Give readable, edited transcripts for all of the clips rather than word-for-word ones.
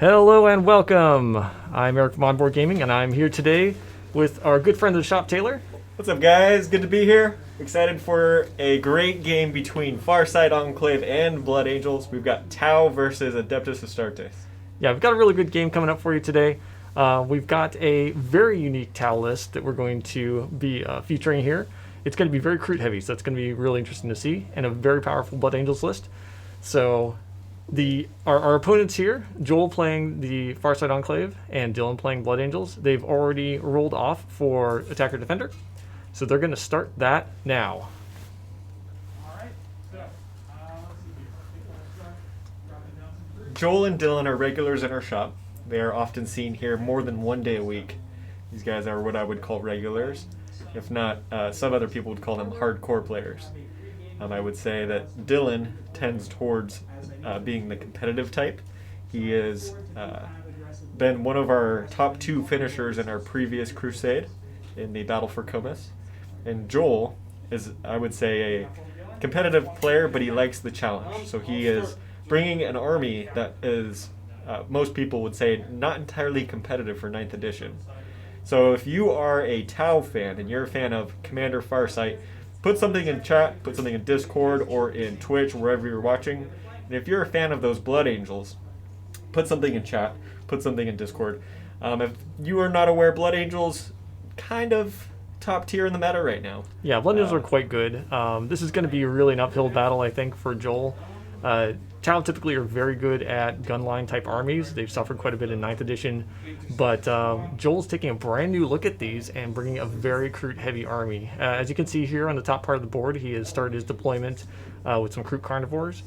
Hello and welcome. I'm Eric from Onboard Gaming, and I'm here today with our good friend of the shop, Taylor. What's up, guys? Good to be here. Excited for a great game between Farsight Enclave and Blood Angels. We've got Tau versus Adeptus Astartes. Yeah, we've got a really good game coming up for you today. We've got a very unique Tau list that we're going to be featuring here. It's going to be very crude heavy, so that's going to be really interesting to see, and a very powerful Blood Angels list. So our opponents here, Joel playing the Farsight Enclave and Dylan playing Blood Angels, they've already rolled off for Attacker Defender. So they're going to start that now. Joel and Dylan are regulars in our shop. They are often seen here more than one day a week. These guys are what I would call regulars. If not, some other people would call them hardcore players. I would say that Dylan tends towards being the competitive type. He has been one of our top 2 finishers in our previous crusade in the Battle for Comus. And Joel is, I would say, a competitive player, but he likes the challenge. So he is bringing an army that is, most people would say, not entirely competitive for 9th edition. So if you are a Tau fan and you're a fan of Commander Farsight, put something in chat, put something in Discord or in Twitch, wherever you're watching. And if you're a fan of those Blood Angels, put something in chat, put something in Discord. If you are not aware, Blood Angels kind of top tier in the meta right now. Yeah, Blood Angels are quite good. This is going to be really an uphill battle, I think, for Joel. Tau typically are very good at gunline type armies. They've suffered quite a bit in 9th edition, but Joel's taking a brand new look at these and bringing a very Kroot heavy army. As you can see here on the top part of the board, he has started his deployment with some Kroot carnivores.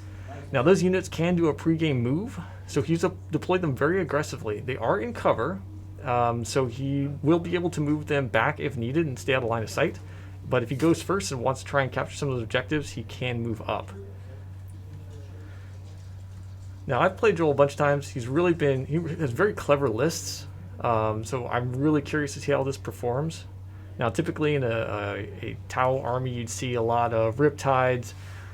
Now those units can do a pre-game move, so he's deployed them very aggressively. They are in cover, so he will be able to move them back if needed and stay out of line of sight. But if he goes first and wants to try and capture some of those objectives, he can move up. Now, I've played Joel a bunch of times. He has very clever lists, so I'm really curious to see how this performs. Now, typically in a Tau army, you'd see a lot of Riptides,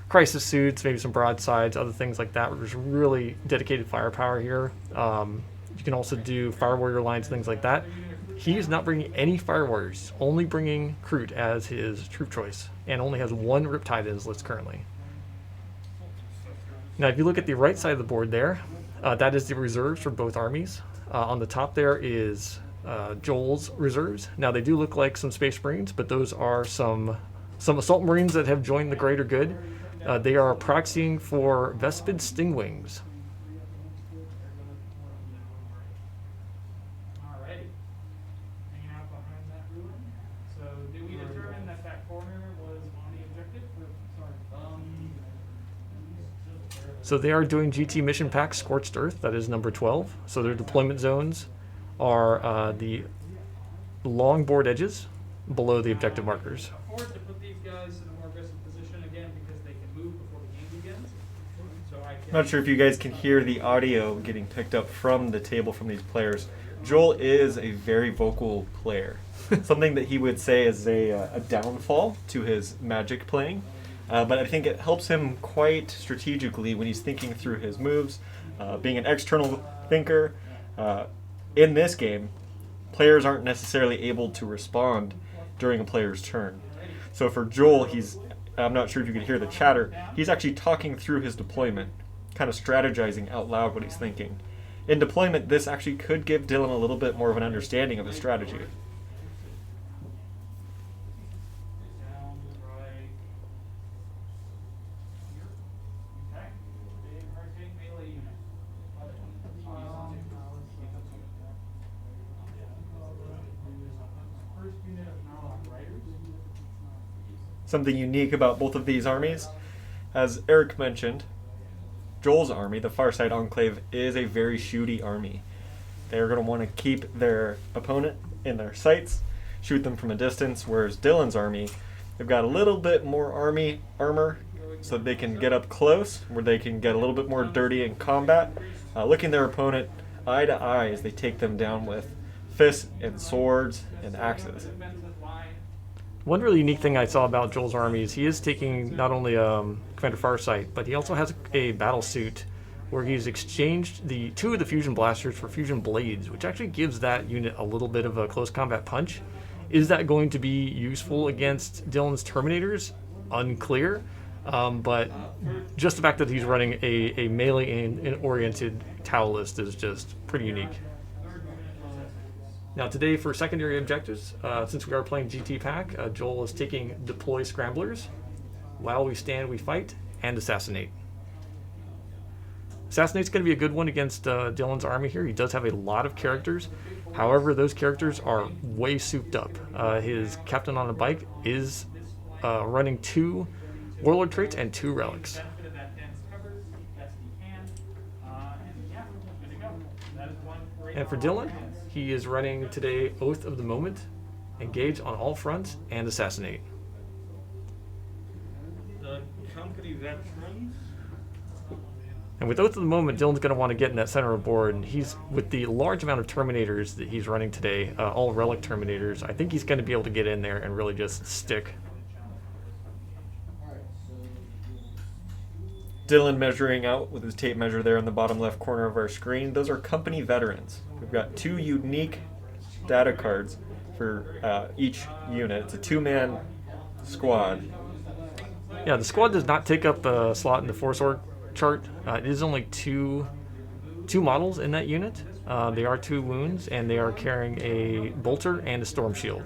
Crisis Suits, maybe some Broadsides, other things like that. There's really dedicated firepower here. You can also do Fire Warrior lines, things like that. He is not bringing any Fire Warriors, only bringing Kroot as his troop choice, and only has 1 Riptide in his list currently. Now, if you look at the right side of the board there, that is the reserves for both armies. On the top there is Joel's reserves. Now, they do look like some Space Marines, but those are some Assault Marines that have joined the greater good. They are proxying for Vespid Stingwings. So they are doing GT Mission Pack Scorched Earth, that is number 12. So their deployment zones are the long board edges below the objective markers. Forced to put these guys in a more aggressive position again because they can move before the game begins. Not sure if you guys can hear the audio getting picked up from the table from these players. Joel is a very vocal player. Something that he would say is a downfall to his Magic playing. But I think it helps him quite strategically when he's thinking through his moves. Being an external thinker, in this game, players aren't necessarily able to respond during a player's turn. So for Joel, I'm not sure if you can hear the chatter, he's actually talking through his deployment, kind of strategizing out loud what he's thinking. In deployment, this actually could give Dylan a little bit more of an understanding of the strategy. Something unique about both of these armies, as Eric mentioned, Joel's army, the Farsight Enclave, is a very shooty army. They're going to want to keep their opponent in their sights, shoot them from a distance, whereas Dylan's army, they've got a little bit more armor so that they can get up close, where they can get a little bit more dirty in combat, looking their opponent eye to eye as they take them down with fists and swords and axes. One really unique thing I saw about Joel's army is he is taking not only Commander Farsight, but he also has a battle suit where he's exchanged the 2 of the fusion blasters for fusion blades, which actually gives that unit a little bit of a close combat punch. Is that going to be useful against Dylan's Terminators? Unclear. But just the fact that he's running a melee-oriented Tau list is just pretty unique. Now today for secondary objectives, since we are playing GT Pack, Joel is taking Deploy Scramblers, While We Stand We Fight, and Assassinate. Assassinate's going to be a good one against Dylan's army here. He does have a lot of characters. However, those characters are way souped up. His Captain on a Bike is running 2 Warlord traits and 2 relics. And for Dylan, he is running today Oath of the Moment, Engage on all fronts, and Assassinate. The company veterans. And with Oath of the Moment, Dylan's going to want to get in that center of the board. And he's, with the large amount of Terminators that he's running today, all Relic Terminators, I think he's going to be able to get in there and really just stick. Dylan measuring out with his tape measure there in the bottom left corner of our screen. Those are company veterans. We've got 2 unique data cards for each unit. It's a 2-man squad. Yeah, the squad does not take up a slot in the Force Org chart. It is only two models in that unit. They are 2 wounds, and they are carrying a bolter and a storm shield.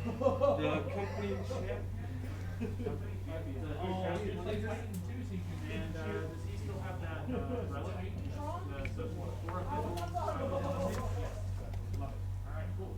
The company champ. And does he still have that relic? Alright, cool.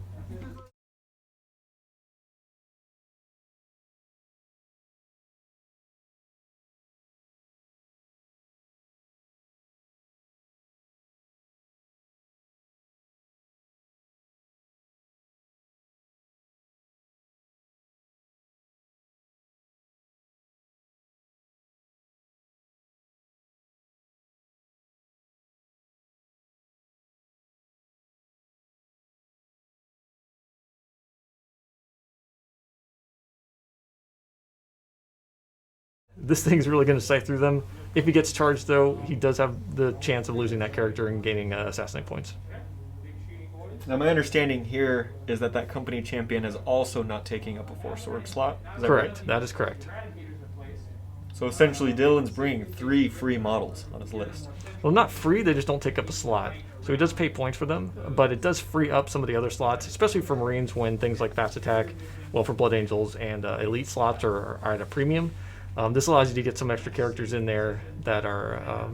This thing's really going to sight through them. If he gets charged, though, he does have the chance of losing that character and gaining Assassinate points. Now my understanding here is that that company champion is also not taking up a Force Org slot. Is that Correct. right? That is correct. So essentially Dylan's bringing 3 free models on his list. Well, not free, they just don't take up a slot. So he does pay points for them, but it does free up some of the other slots, especially for Marines when things like Fast Attack, well, for Blood Angels and Elite slots are at a premium. This allows you to get some extra characters in there that are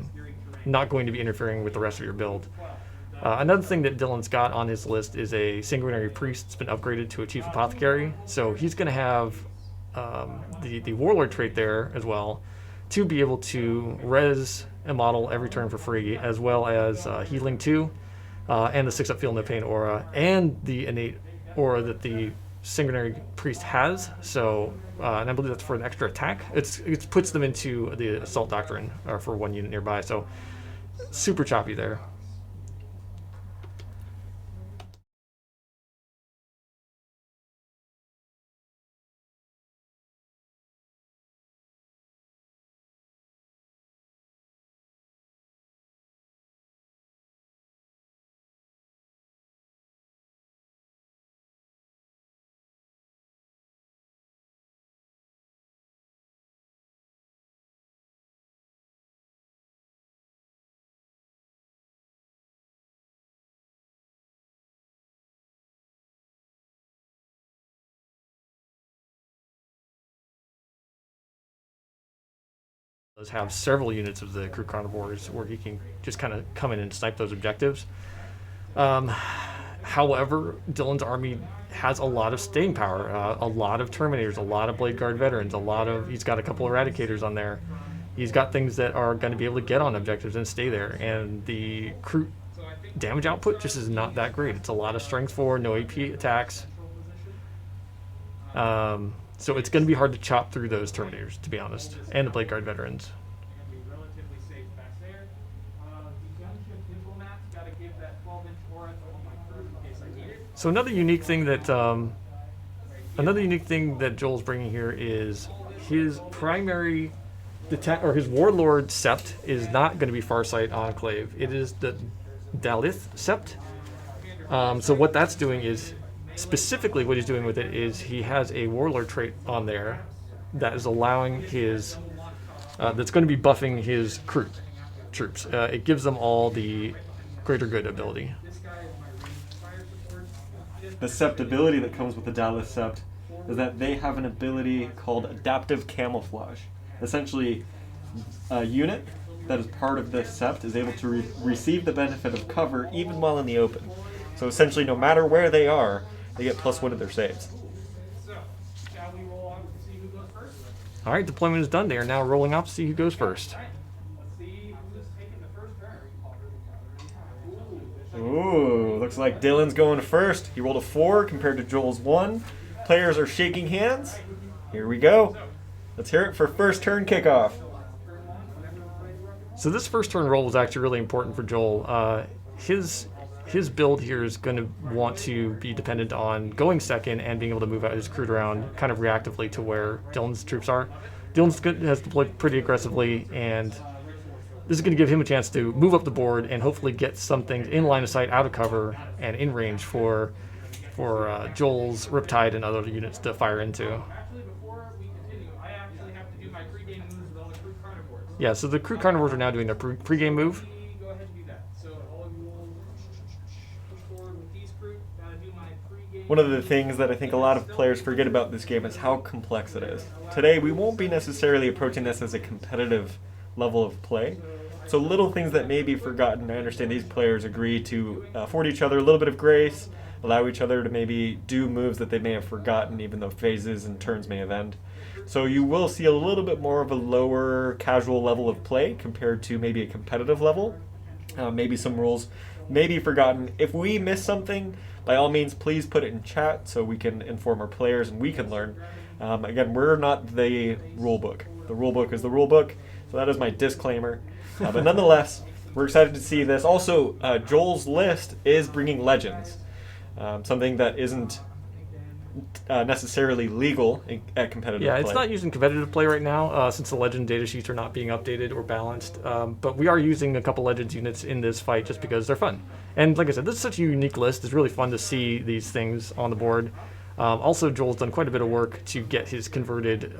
not going to be interfering with the rest of your build. Another thing that Dylan's got on his list is a Sanguinary Priest that's been upgraded to a Chief Apothecary. So he's going to have the Warlord trait there as well to be able to res a model every turn for free, as well as Healing 2 and the 6-up Feel No Pain aura and the innate aura that the Sanguinary Priest has. So, and I believe that's for an extra attack. It puts them into the Assault Doctrine for 1 unit nearby. So super choppy there. Does have several units of the Crew Carnivores where he can just kind of come in and snipe those objectives. However, Dylan's army has a lot of staying power, a lot of Terminators, a lot of Blade Guard veterans, he's got a couple Eradicators on there. He's got things that are going to be able to get on objectives and stay there, and the crew damage output just is not that great. It's a lot of strength 4, no AP attacks. So it's going to be hard to chop through those Terminators, to be honest, and the Blade Guard veterans. Be relatively safe back there. The gunship diplomats got to give that 12-inch aura to all my crew in case So another unique thing that Joel's bringing here is his primary his warlord sept is not going to be Farsight Enclave. It is the Dalith sept. So what that's doing is, specifically what he's doing with it is he has a warlord trait on there that is allowing his that's going to be buffing his troops. It gives them all the greater good ability. The sept ability that comes with the Dallas sept is that they have an ability called adaptive camouflage. Essentially, a unit that is part of this sept is able to receive the benefit of cover even while in the open. So essentially, no matter where they are, they get +1 to their saves. So, shall we roll on to see who goes first? All right, deployment is done. They are now rolling off to see who goes first. All right, let's see who's taking the first turn. Ooh, looks like Dylan's going first. He rolled a 4 compared to Joel's 1. Players are shaking hands. Here we go. Let's hear it for first turn kickoff. So this first turn roll was actually really important for Joel. His build here is going to want to be dependent on going second and being able to move out his crew around kind of reactively to where Dylan's troops are. Has deployed pretty aggressively, and this is going to give him a chance to move up the board and hopefully get some things in line of sight, out of cover, and in range for Joel's Riptide and other units to fire into. Actually, before we continue, I actually have to do my pregame moves with all the crew carnivores. Yeah, so the crew carnivores are now doing their pregame move. Go ahead and do that. So all of you will push forward with these crew. Gotta do my pregame. One of the things that I think a lot of players forget about this game is how complex it is. Today, we won't be necessarily approaching this as a competitive level of play. So little things that may be forgotten. I understand these players agree to afford each other a little bit of grace, allow each other to maybe do moves that they may have forgotten, even though phases and turns may have ended. So you will see a little bit more of a lower casual level of play compared to maybe a competitive level. Maybe some rules may be forgotten. If we miss something, by all means, please put it in chat so we can inform our players and we can learn. Again, we're not the rule book. The rule book is the rule book, so that is my disclaimer. But nonetheless, we're excited to see this. Also, Joel's list is bringing legends, something that isn't necessarily legal at competitive play. Yeah, it's not used in competitive play right now since the legend data sheets are not being updated or balanced. But we are using a couple legends units in this fight just because they're fun. And like I said, this is such a unique list. It's really fun to see these things on the board. Also, Joel's done quite a bit of work to get his converted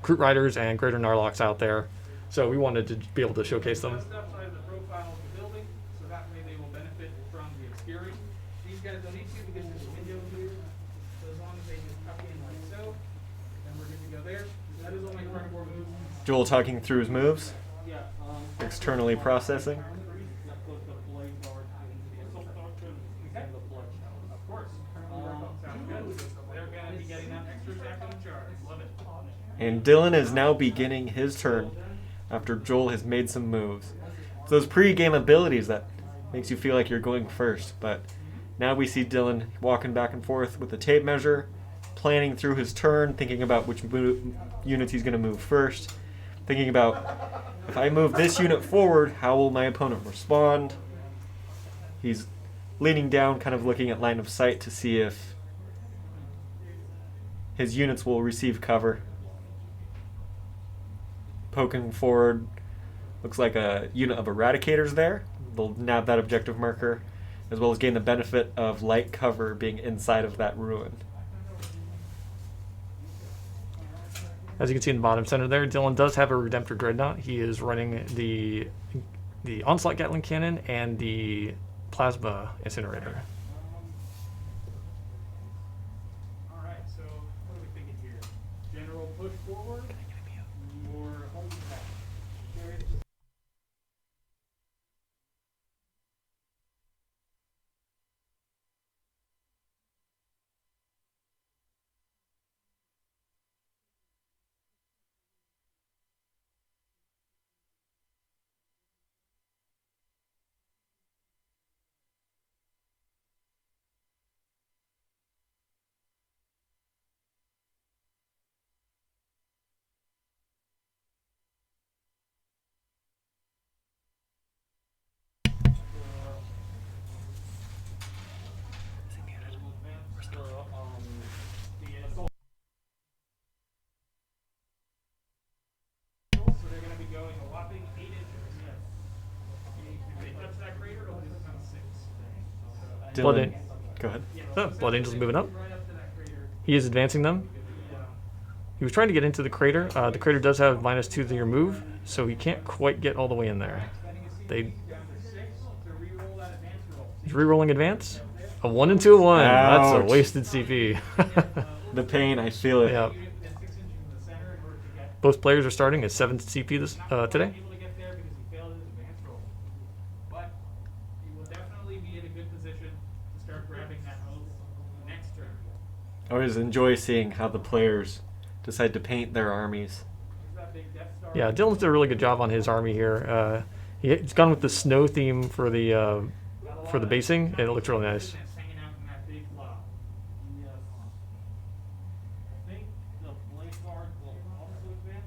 Kroot Riders and Greater Narlocks out there. So we wanted to be able to showcase them. Left outside the profile of the building, so that way they will benefit from the obscuring. These guys don't need to because there's a window here. So as long as they just tuck in like so, then we're good to go there. That is all my carnivore moves. Joel talking through his moves, Yeah. externally processing. Of course. Sounds good. They're gonna be getting that extra attack on the charge. Love it. And Dylan is now beginning his turn after Joel has made some moves. It's those pre-game abilities that makes you feel like you're going first, but now we see Dylan walking back and forth with the tape measure, planning through his turn, thinking about which units he's going to move first, thinking about, if I move this unit forward, how will my opponent respond? He's leaning down, kind of looking at line of sight to see if his units will receive cover. Poking forward, looks like a unit of Eradicators there. They'll nab that objective marker, as well as gain the benefit of light cover being inside of that ruin. As you can see in the bottom center there, Dylan does have a Redemptor Dreadnought. He is running the Onslaught Gatling Cannon and the Plasma Incinerator. All right. So what are we thinking here? General push forward. Or hold back. Blood, Dylan, go ahead. Blood Angel's moving up. Right up to that crater. He is advancing them. He was trying to get into the crater. The crater does have -2 to your move, so he can't quite get all the way in there. They Down to 6 to re-roll that advance roll. he's re-rolling advance. A 1 and 2 1. That's Ouch. a wasted CP. The pain, I feel it. Yeah. Then 6 inches in the center in order to get Both players are starting at 7 CP today. able to get there because he failed his advance roll. But he will definitely be in a good position to start grabbing that oath next turn. I always enjoy seeing how the players decide to paint their armies. There's that big Death Star. Yeah, Dylan's did a really good job on his army here. He's gone with the snow theme for the basing, and it looks really nice. It's hanging out in that big blob. Yes. I think the Blade Guard will also advance.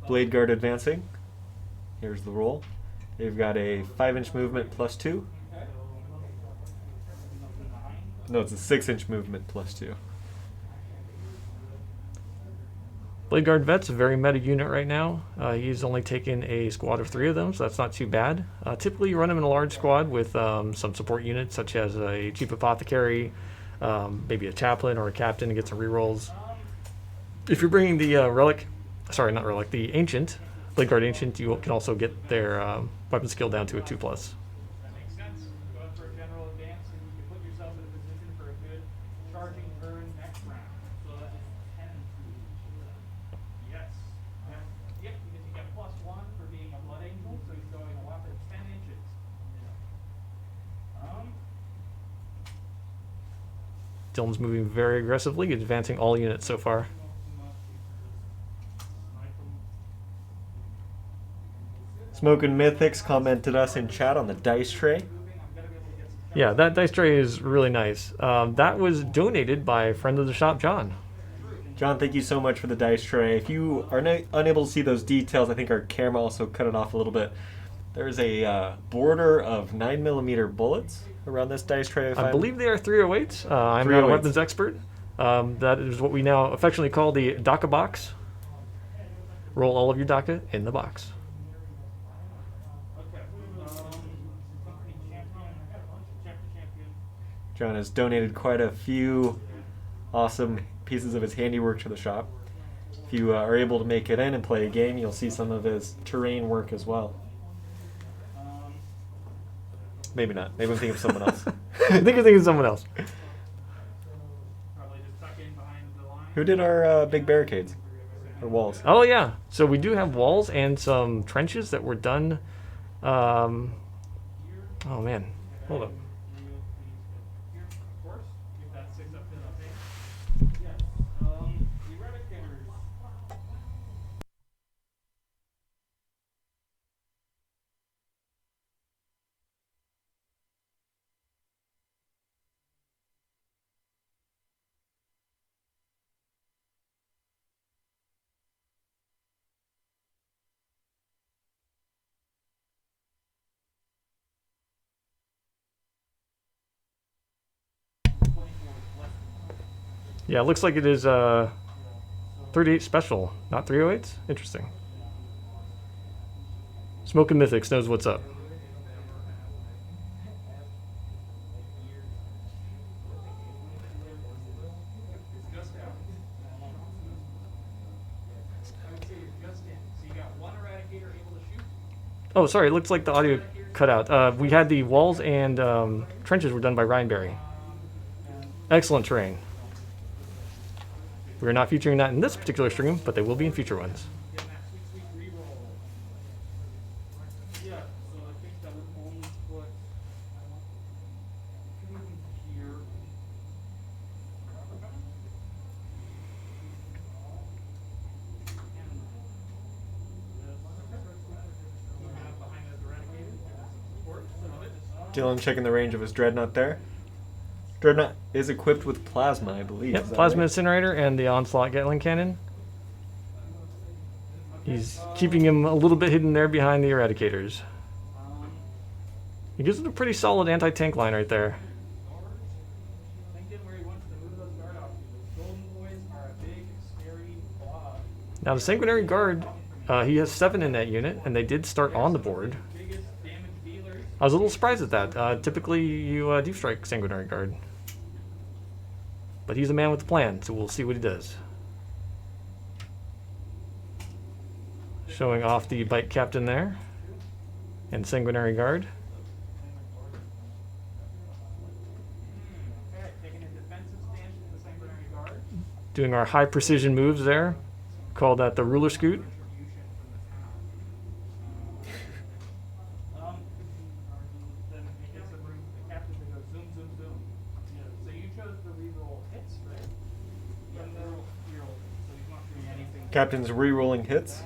Blade Guard advancing. Here's the roll. They've got a 5-inch movement +2. No, it's a 6-inch movement +2. Blade Guard Vet's a very meta unit right now. He's only taken a squad of 3 of them, so that's not too bad. Typically, you run him in a large squad with some support units, such as a Chief Apothecary, maybe a Chaplain or a Captain to get some rerolls. If you're bringing the the Ancient, Blade Guard Ancient, you can also get their weapon skill down to a 2+. That makes sense. Go out for a general advance and you can put yourself in a position for a good charging turn next round. So that is 10 and 2. Yes. Yep, because you get +1 for being a Blood Angel, so he's going a whopping 10 inches. Dylan's moving very aggressively, advancing all units so far. Smokin' Mythics commented us in chat on the dice tray. Yeah, that dice tray is really nice. That was donated by a friend of the shop, John. John, thank you so much for the dice tray. If you are unable to see those details, I think our camera also cut it off a little bit. There's a border of 9mm bullets around this dice tray. I believe they are 308s. I'm not a 308s. weapons expert. That is what we now affectionately call the DACA box. Roll all of your DACA in the box. Okay. Company champion. I got a bunch of chapter champion. John has donated quite a few awesome pieces of his handiwork to the shop. If you are able to make it in and play a game, you'll see some of his terrain work as well. Maybe not. Maybe I'm thinking of someone else. I think you're thinking of someone else. Probably just tuck in behind the line. Who did our big barricades? Or walls? Oh, yeah. So we do have walls and some trenches that were done. Oh, man. Hold up. Here, of course, if that sticks up to the thing. Yes. Eradicators. Yeah, it looks like it is 38 special, not 308s. Interesting. Smokin' Mythics knows what's up. It's just out. I would say it's just in. So you got one Eradicator able to shoot. Oh, sorry. It looks like the audio cut out. We had the walls and trenches were done by Ryan Berry. Excellent terrain. We're not featuring that in this particular stream, but they will be in future ones. Getting that sweet, sweet reroll. Yeah, so I think that would only put 2 here. You have behind those Eradicator support. Some of it. Dylan checking the range of his Dreadnought there. Dreadnought is equipped with Plasma, I believe. Yep, Is that Plasma right? Incinerator and the Onslaught Gatling Cannon. He's keeping him a little bit hidden there behind the Eradicators. He gives it a pretty solid anti-tank line right there. Thinking where he wants to move those guard off. Those golden boys are a big, scary blob. Now the Sanguinary Guard, he has 7 in that unit, and they did start on the board. Biggest damage dealers. I was a little surprised at that. Typically, you deep strike Sanguinary Guard. But he's a man with a plan, so we'll see what he does. Showing off the Bike Captain there. And Sanguinary Guard. Okay, taking a defensive stance in the Sanguinary Guard. Doing our high precision moves there. Call that the ruler scoot. Then it gets the captain to go zoom, zoom, zoom. So you chose to reroll hits, right? From the reroll, so he's not doing anything. Captain's re-rolling hits.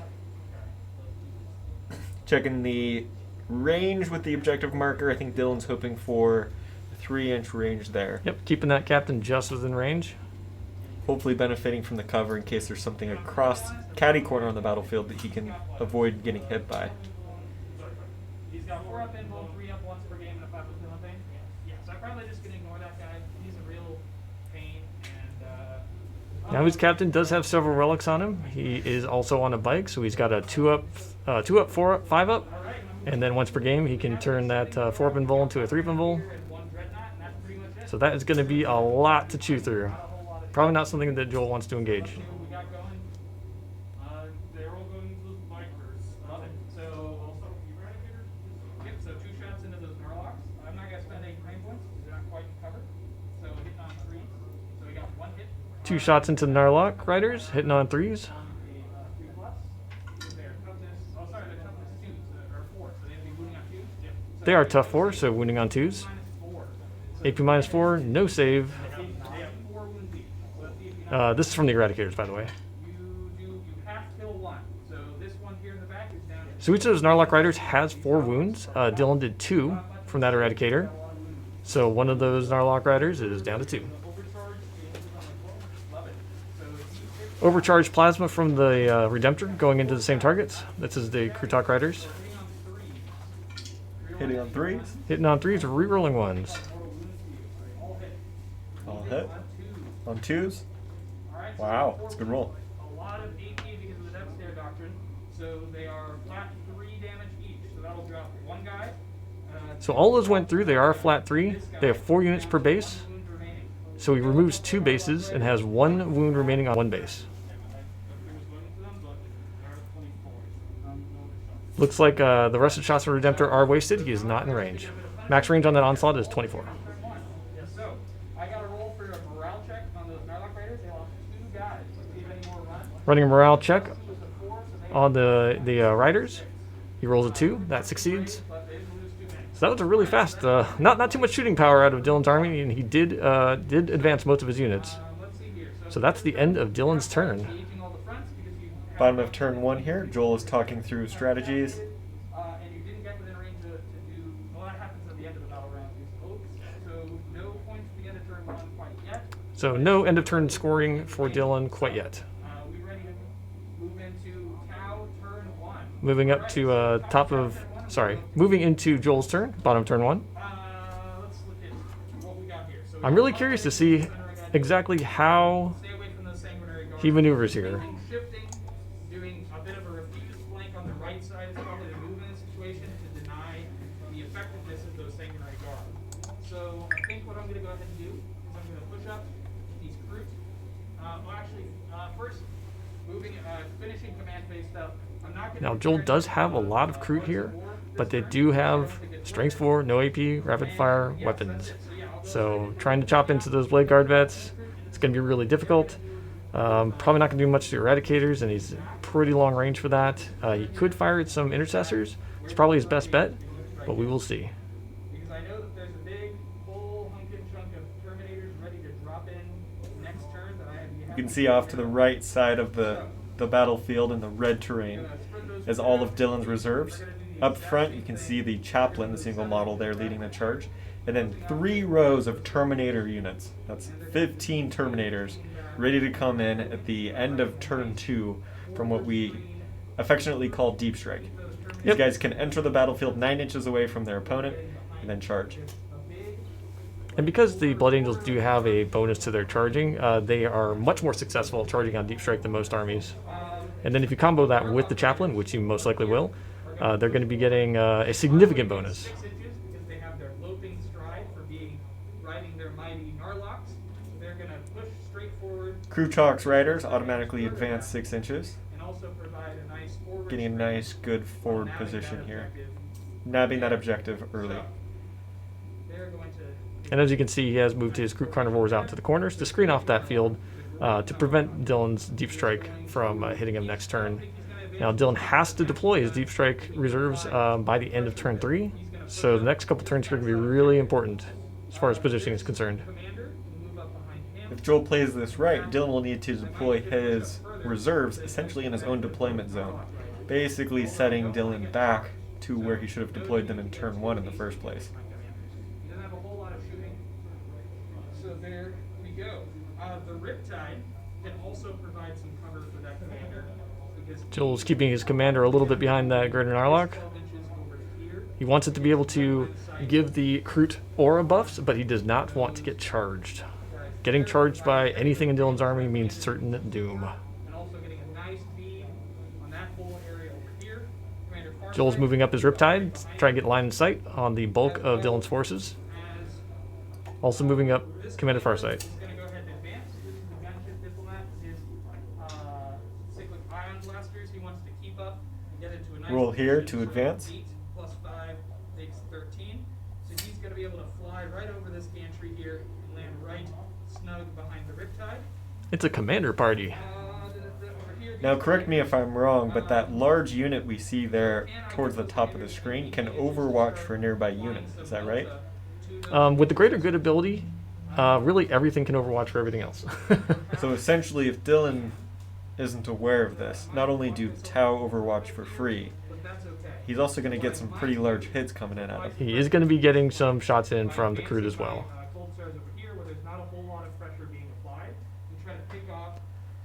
Checking the range with the objective marker. I think Dylan's hoping for a 3-inch range there. Yep, keeping that captain just within range. Hopefully benefiting from the cover in case there's something across catty corner on the battlefield that he can avoid getting hit by. He's got 4 up invul, 3 up once per game, and a 5 up killing thing. Yeah, so I'm probably just gonna ignore that guy. He's a real pain, and Now his captain does have several relics on him. He is also on a bike, so he's got a 2 up, 4 up, 5 up. And then once per game, he can turn that 4 up invul into a 3 up invul. and 1 dreadnought, and that's pretty much it. So that is going to be a lot to chew through. Probably not something that Joel wants to engage. See what we got going. They're all going to those bikers. Love it. So also, yep. So 2 shots into those Murlocs. I'm not gonna spend any claim points because they're not quite covered. So hitting on 3s. So we got 1 hit. 2 shots into Narlock Riders, hitting on 3s. On a 3 plus. Their toughness. Oh, sorry, their toughness 2s or 4. So they'd be wounding on 2s. Yep. So They are tough 4, so wounding on 2s. -4. AP minus 4, no save. They have 4 wounds each. So let's see if you This is from the Eradicators, by the way. you half kill 1. So this one here in the back is down to So each of those Narlock Riders has 4 wounds. Dylan did 2 from that Eradicator. So one of those Narlock Riders is down to 2. overcharge. Love it. So he Overcharged plasma from the Redemptor going into the same targets. This is the Krutok Riders. Hitting on 3s. Hitting on 3s, rerolling 1s. All hit. On 2s. Alright, so Wow, 4 that's a good roll. A lot of AP because of the Death Stare Doctrine. So they are flat 3 damage each. So that'll drop 1 guy. So all those went through. They are flat 3. They have 4 units per base. Wounds remaining. So he removes 2 bases and has 1 wound remaining on 1 base. Looks like the rest of the shots from Redemptor are wasted. He is not in range. Max range on that onslaught is 24. So I got a roll for a morale check on those Narlock Raiders. They lost 2 guys. Let's see if any more run. Running a morale check It was a 4, so they on the Riders. He rolls a 2. That succeeds. but they didn't lose 2 men. So that was a really fast, not too much shooting power out of Dylan's army, and he did advance most of his units. Let's see here. So that's the end of Dylan's turn. Engaging all the fronts because you have, Bottom of turn 1 here. Joel is talking through strategies. and you didn't get within range to do. Well, that happens at the end of the battle round. So no points at the end of turn 1 quite yet. So no end of turn scoring for Dylan quite yet. We ready to move into Tau turn 1. Moving up to moving into Joel's turn, bottom of turn 1. Let's look at what we got here. So I'm really curious to see exactly how stay away from those Sanguinary Guards. he maneuvers here. Shifting, doing a bit of a refused flank on the right side is probably the move in this situation to deny the effectiveness of those Sanguinary Guards. So I think what I'm going to go ahead and do is I'm going to push up these Krut. First, finishing command phase stuff. I'm not going to. Now Joel does have a lot of Krut here, but they do have strength 4, no AP, rapid fire weapons. So trying to chop into those Blade Guard vets, it's going to be really difficult. Probably not going to do much to Eradicators, and he's pretty long range for that. He could fire at some Intercessors. It's probably his best bet, but we will see. Because I know that there's a big, full hunkin' chunk of Terminators ready to drop in next turn that I have. You can see off to the right side of the battlefield in the red terrain is all of Dylan's reserves. Up front, you can see the chaplain, the single model there leading the charge, and then 3 rows of Terminator units. That's 15 Terminators ready to come in at the end of turn 2 from what we affectionately call deep strike. These guys can enter the battlefield 9 inches away from their opponent and then charge. And because the Blood Angels do have a bonus to their charging, they are much more successful at charging on deep strike than most armies. And then if you combo that with the chaplain, which you most likely will, they're going to be getting a significant bonus. push straight forward Krutok's riders automatically advance 6 inches, and also provide a nice forward getting a screen nice good while forward nabbing position that here. objective. Nabbing that objective early. So, they're going to And as you can see, he has moved his Groot Carnivores out to the corners to screen off that field to prevent Dylan's Deep Strike from hitting him next turn. Now Dylan has to deploy his Deep Strike reserves by the end of turn 3, so the next couple turns here are going to be really important as far as positioning is concerned. commander move up behind him. If Joel plays this right, Dylan will need to deploy his reserves essentially in his own deployment zone, basically setting Dylan back to where he should have deployed them in turn 1 in the first place. He doesn't have a whole lot of shooting. So there we go. The Riptide can also provide some cover for that commander because Joel's keeping his commander a little bit behind that Greater Narlock. 12 inches over here. He wants it to be able to give the Kroot aura buffs, but he does not want to get charged. Getting charged by anything in Dylan's army means certain doom. And also getting a nice bead on that whole area over here. Commander Farsight Joel's moving up his Riptide, trying to get line of sight on the bulk of Dylan's forces. as Also moving up Commander Farsight. He's going to go ahead and advance. This is the gunship diplomat with his cyclic ion blasters. He wants to keep up and get into a nice Roll here position, to so advance. 8 plus 5 makes 13. So he's going to be able to fly right over this gantry here and land right snug behind the Riptide. It's a commander party. Over here, Now these correct me if I'm wrong, but that um, large unit we see there towards the top of the screen can overwatch for nearby units. Is that right? With the Greater Good ability, really everything can overwatch for everything else. So essentially, if Dylan isn't aware of this, not only do Tau overwatch for free, But that's okay. he's also going to get some pretty large hits coming in at him. He is going to be getting some shots in from the Kroot as well. Cold stars over here where there's not a whole lot of pressure being applied. We try to pick off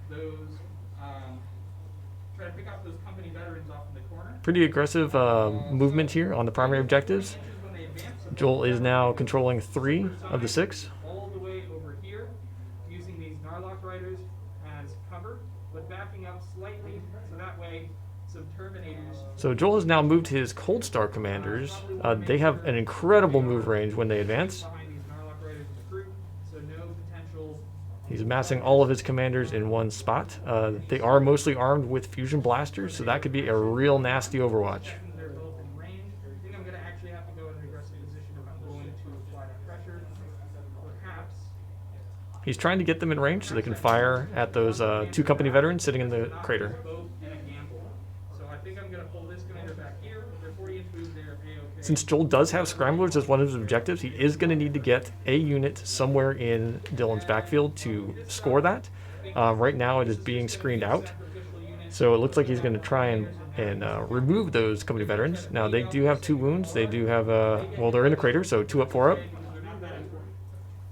those company veterans off in the corner. Pretty aggressive movement here on the primary objectives. When they advance, Joel is now controlling 3 of the 6. all the way over here, using these Narlock riders as cover, but backing up slightly so that way some Terminators. So Joel has now moved his Cold Star commanders. They have an incredible move range when they advance. Behind these Narlock riders in the group, so no potential. He's amassing all of his commanders in one spot. They are mostly armed with fusion blasters, so that could be a real nasty overwatch. They're both in range. I think I'm going to actually have to go in an aggressive position if I'm going to apply that pressure. Perhaps. He's trying to get them in range so they can fire at those 2 company veterans sitting in the crater. Both in a gamble. So I think I'm going to pull this commander back here. They're 40-inch moves there. A-okay. Since Joel does have scramblers as one of his objectives, he is going to need to get a unit somewhere in Dylan's backfield to score that. Right now it is being screened out, so it looks like he's going to try and remove those company veterans. Now they do have 2 wounds. They do have, well, they're in the crater, so 2 up, 4 up. They're not that important.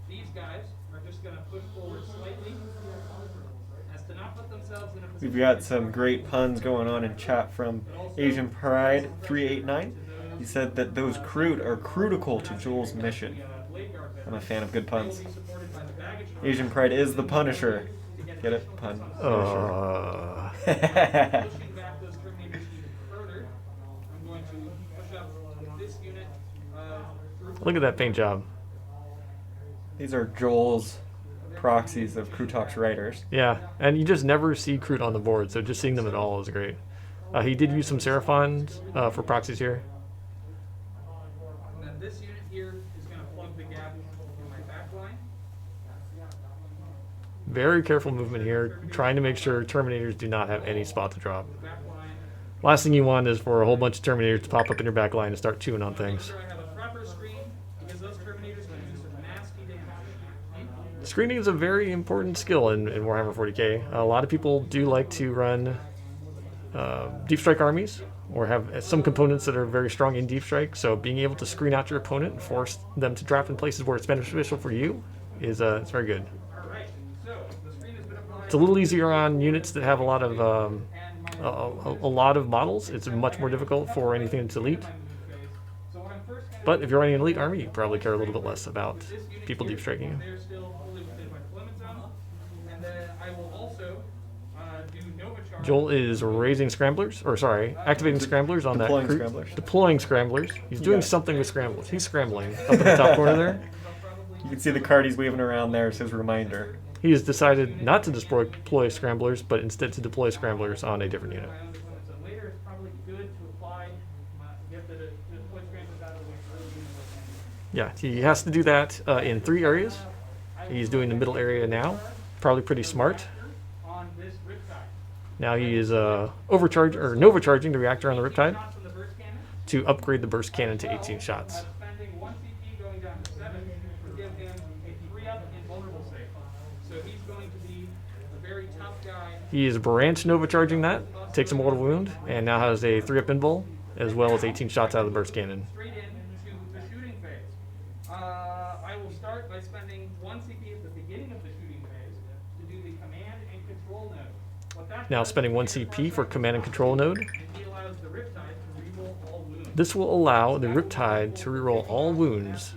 These guys are just going to push forward slightly as to not put themselves in a position. We've got some great puns going on in chat from Asian Pride 389. He said that those Kroot are critical to Joel's mission. I'm a fan of good puns. Asian Pride is the Punisher. Get it? Pun. Punisher. Pushing back those Terminators even further. I'm going to push up this unit of Look at that paint job. These are Joel's proxies of Krutok's riders. Yeah, and you just never see Kroot on the board, so just seeing them at all is great. He did use some Seraphons for proxies here. And then this unit here is going to plug the gap in my back line. Very careful movement here, trying to make sure Terminators do not have any spot to drop. Back line. Last thing you want is for a whole bunch of Terminators to pop up in your back line and start chewing on Make things. sure I have a proper screen because those Terminators can do some nasty damage. Screening is a very important skill in Warhammer 40k. A lot of people do like to run Deep Strike armies, or have some components that are very strong in Deep Strike, so being able to screen out your opponent and force them to drop in places where it's beneficial for you is it's very good. Alright, so the screen has been applied. It's a little easier on units that have a lot of a lot of models. It's much more difficult for anything that's elite. So what I'm first gonna But if you're running an elite army, you probably care a little bit less about this unit people here, deep striking you. They're still fully within my deployment zone. And then I will also do Nova Charge. Joel is raising scramblers, or sorry, activating scramblers on Deploying that Kroot. scramblers. Deploying scramblers. He's doing Yeah. something with scramblers. He's scrambling up in the top corner there. You can see the card he's waving around there as his reminder. He has decided not to deploy scramblers, but instead to deploy scramblers on a different unit. So later it's probably good to apply, get the deploy scramblers out of the way early in the Yeah, he has to do that in 3 areas. He's doing the middle area now. Probably pretty smart. on this Riptide. Now he is novacharging the reactor on the Riptide Shots from the burst cannon. to upgrade the burst cannon to 18 shots. Spending 1 CP going down to 7 would give him a 3-up in vulnerable save. So he's going to be a very tough guy. He is branch novacharging that, takes a mortal wound, and now has a 3-up invul, as well as 18 shots out of the burst cannon. Straight into the shooting phase. I will start by spending 1 CP at the beginning of the shooting phase to do the command and control node. What that Now does spending 1 is it CP gets for our command and control node. and he allows the Riptide to reroll all wounds. This will allow the Riptide to reroll all wounds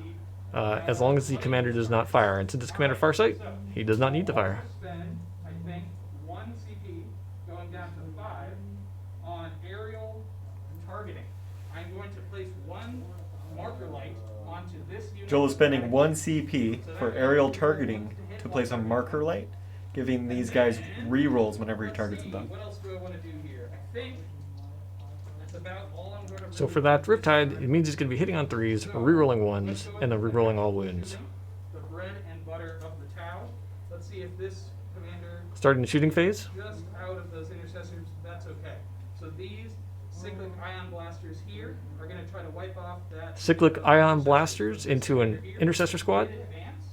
as long as the commander does not fire. And since it's Commander Farsight, he does not need to fire. Spend, I think, 1 CP going down to 5 on aerial targeting. I'm going to place 1 marker light onto this unit. Joel is spending 1 CP for aerial targeting to place a marker light, giving these guys rerolls whenever he targets them. What else do I want to do here? I think that's about all I'm going to So for that Riptide, it means he's going to be hitting on 3s, rerolling 1s, and then rerolling all wounds. the bread and butter of the Tau. Let's see if this commander Starting the shooting phase. just out of those intercessors, that's okay. So these cyclic ion blasters here are going to try to wipe off that Cyclic ion blasters into an intercessor squad. advance.